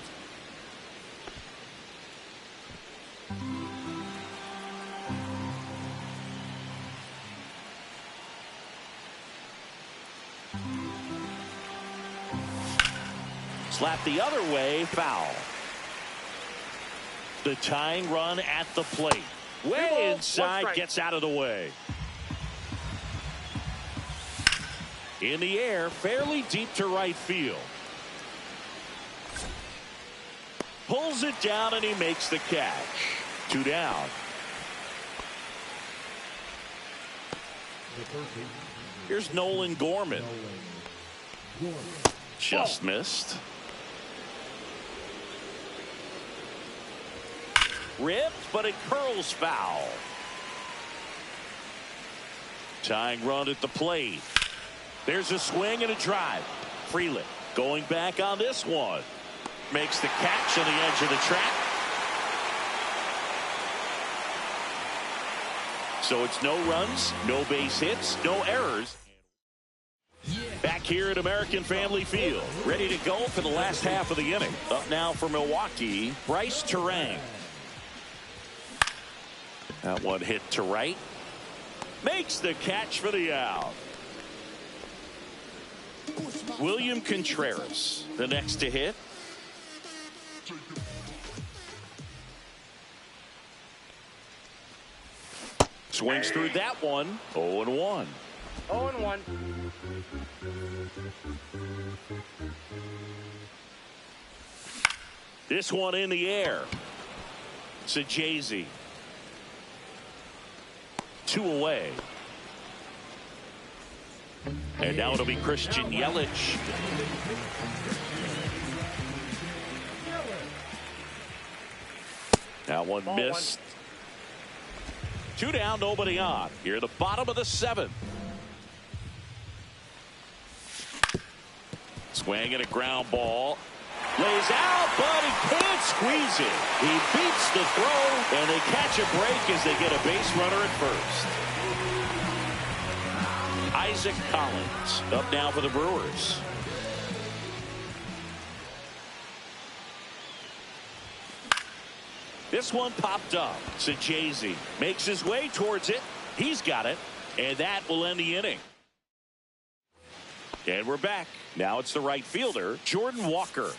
Slap the other way, foul. The tying run at the plate. Way inside, gets out of the way. In the air, fairly deep to right field. Pulls it down and he makes the catch. 2 down. Here's Nolan Gorman. Just missed. Ripped, but it curls foul. Tying run at the plate. There's a swing and a drive. Freeland going back on this one. Makes the catch on the edge of the track. So it's no runs, no base hits, no errors. Back here at American Family Field, ready to go for the last half of the inning. Up now for Milwaukee, Bryce Terang. That one hit to right. Makes the catch for the out. William Contreras, the next to hit. Swings through that one. 0-1. 0-1. This one in the air. Sajazi. 2 away. And now it'll be Christian Yelich. That one missed. 2 down, nobody on. Here at the bottom of the 7th. Swing and a ground ball. Lays out, but he can't squeeze it. He beats the throw, and they catch a break as they get a base runner at first. Isaac Collins up now for the Brewers. This one popped up. Sajazi makes his way towards it. He's got it, and that will end the inning. And we're back. Now it's the right fielder, Jordan Walker.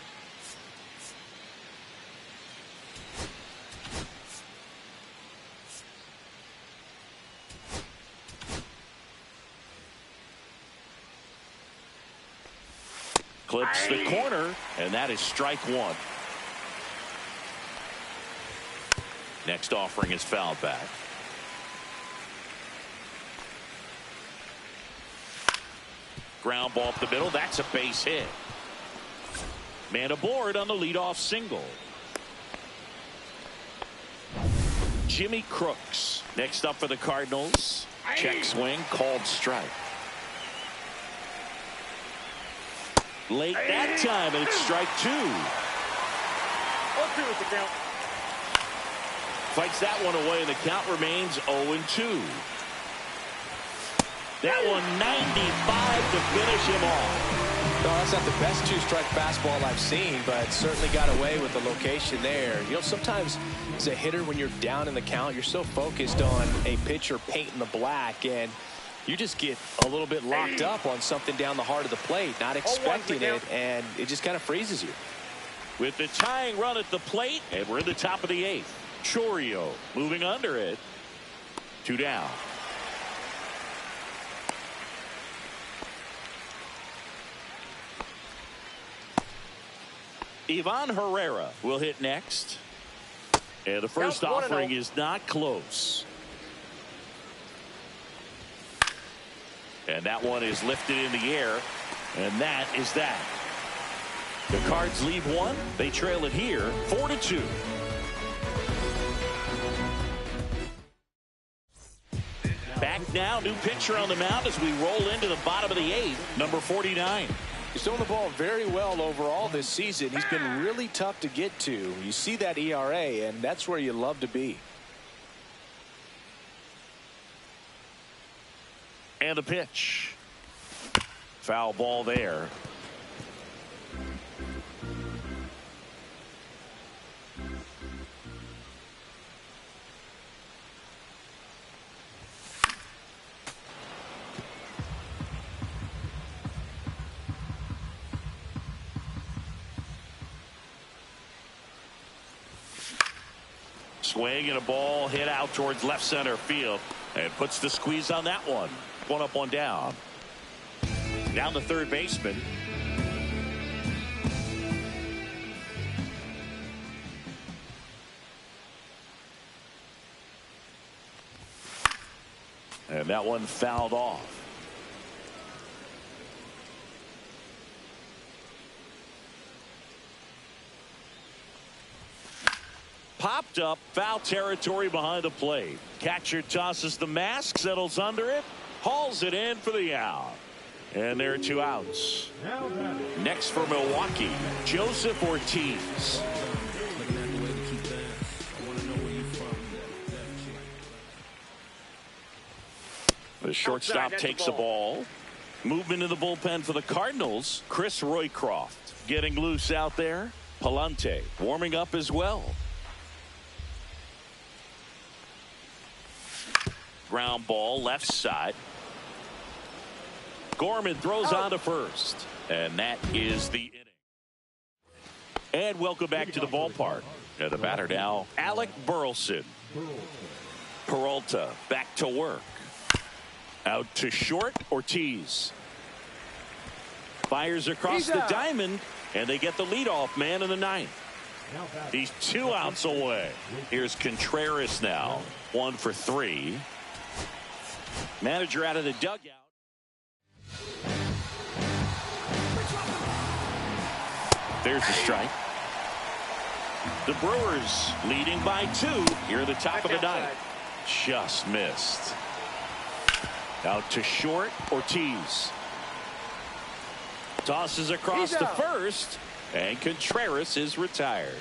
Clips the corner, and that is strike 1. Next offering is fouled back. Ground ball up the middle. That's a base hit. Man aboard on the leadoff single. Jimmy Crooks next up for the Cardinals. Check swing, called strike. Late that time, and it's strike 2. 0-2 with the count. Fights that one away, and the count remains 0-2. That one 95 to finish him off. No, that's not the best 2-strike fastball I've seen, but certainly got away with the location there. You know, sometimes as a hitter, when you're down in the count, you're so focused on a pitcher painting the black, and you just get a little bit locked up on something down the heart of the plate, not expecting it, and it just kind of freezes you. With the tying run at the plate, and we're in the top of the 8th. Chorio moving under it. 2 down. Ivan Herrera will hit next. And the first offering is not close. And that one is lifted in the air. And that is that. The Cards leave 1. They trail it here 4-2. Back now. New pitcher on the mound as we roll into the bottom of the 8th, number 49. He's throwing the ball very well overall this season. He's been really tough to get to. You see that ERA, and that's where you love to be. And the pitch. Foul ball there. Swing and a ball hit out towards left center field and puts the squeeze on that one. One up, one down. Down the third baseman. And that one fouled off. Popped up, foul territory behind the plate. Catcher tosses the mask, settles under it, hauls it in for the out. And there are 2 outs. Next for Milwaukee, Joseph Ortiz. The shortstop takes the ball. Movement in the bullpen for the Cardinals. Chris Roycroft getting loose out there. Palante warming up as well. Ground ball left side. Gorman throws on to first. And that is the inning. And welcome back to the ballpark. And the batter now, Alec Burleson. Peralta back to work. Out to short, Ortiz. Fires across the diamond, and they get the leadoff man in the 9th. He's 2 outs away. Here's Contreras now. 1 for 3. Manager out of the dugout. There's the strike. The Brewers leading by 2 here at the top of the 9th. Just missed. Out to short, Ortiz. Tosses across to first, and Contreras is retired.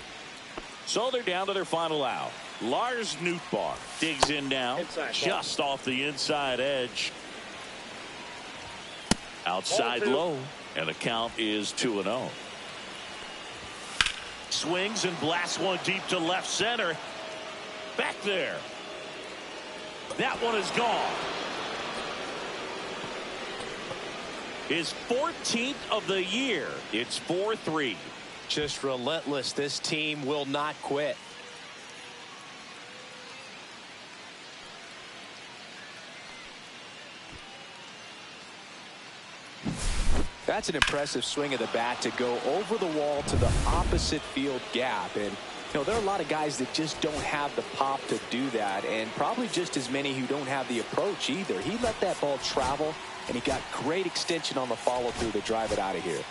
So they're down to their final out. Lars Nootbaar digs in now, just off the inside edge. Outside low, and the count is 2-0. Swings and blasts one deep to left center. Back there. That one is gone. His 14th of the year. It's 4-3. Just relentless. This team will not quit. That's an impressive swing of the bat to go over the wall to the opposite field gap. And, you know, there are a lot of guys that just don't have the pop to do that, and probably just as many who don't have the approach either. He let that ball travel, and he got great extension on the follow-through to drive it out of here.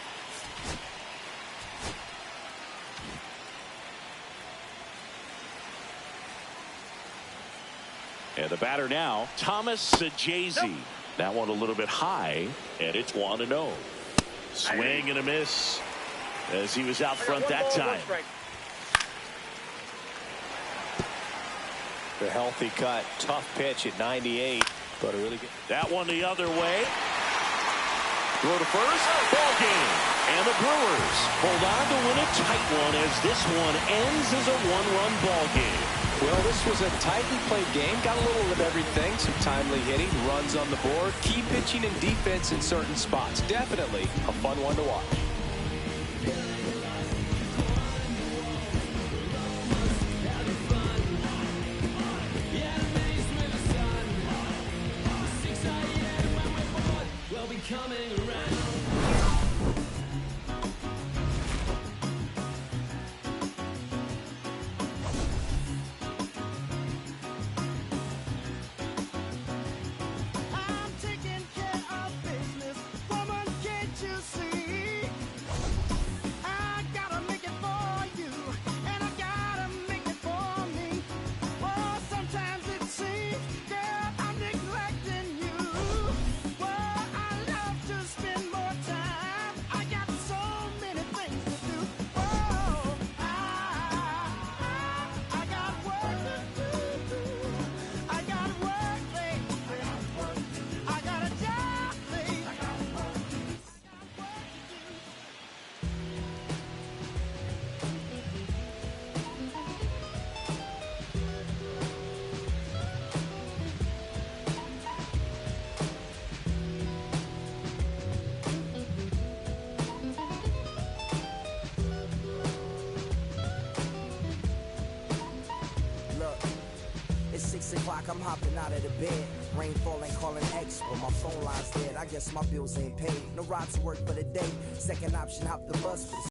And the batter now, Thomas Sajazi. That one a little bit high, and it's 1-0. Swing and a miss as he was out front that time. The healthy cut, tough pitch at 98, but a really good. That one the other way. Throw to first, ball game. And the Brewers hold on to win a tight one as this one ends as a 1-run ball game. Well, this was a tightly played game. Got a little of everything. Some timely hitting, runs on the board, key pitching and defense in certain spots. Definitely a fun one to watch. 6 o'clock, I'm hopping out of the bed. Rain falling, calling X, but my phone line's dead. I guess my bills ain't paid. No ride to work for the day. Second option, hop the bus.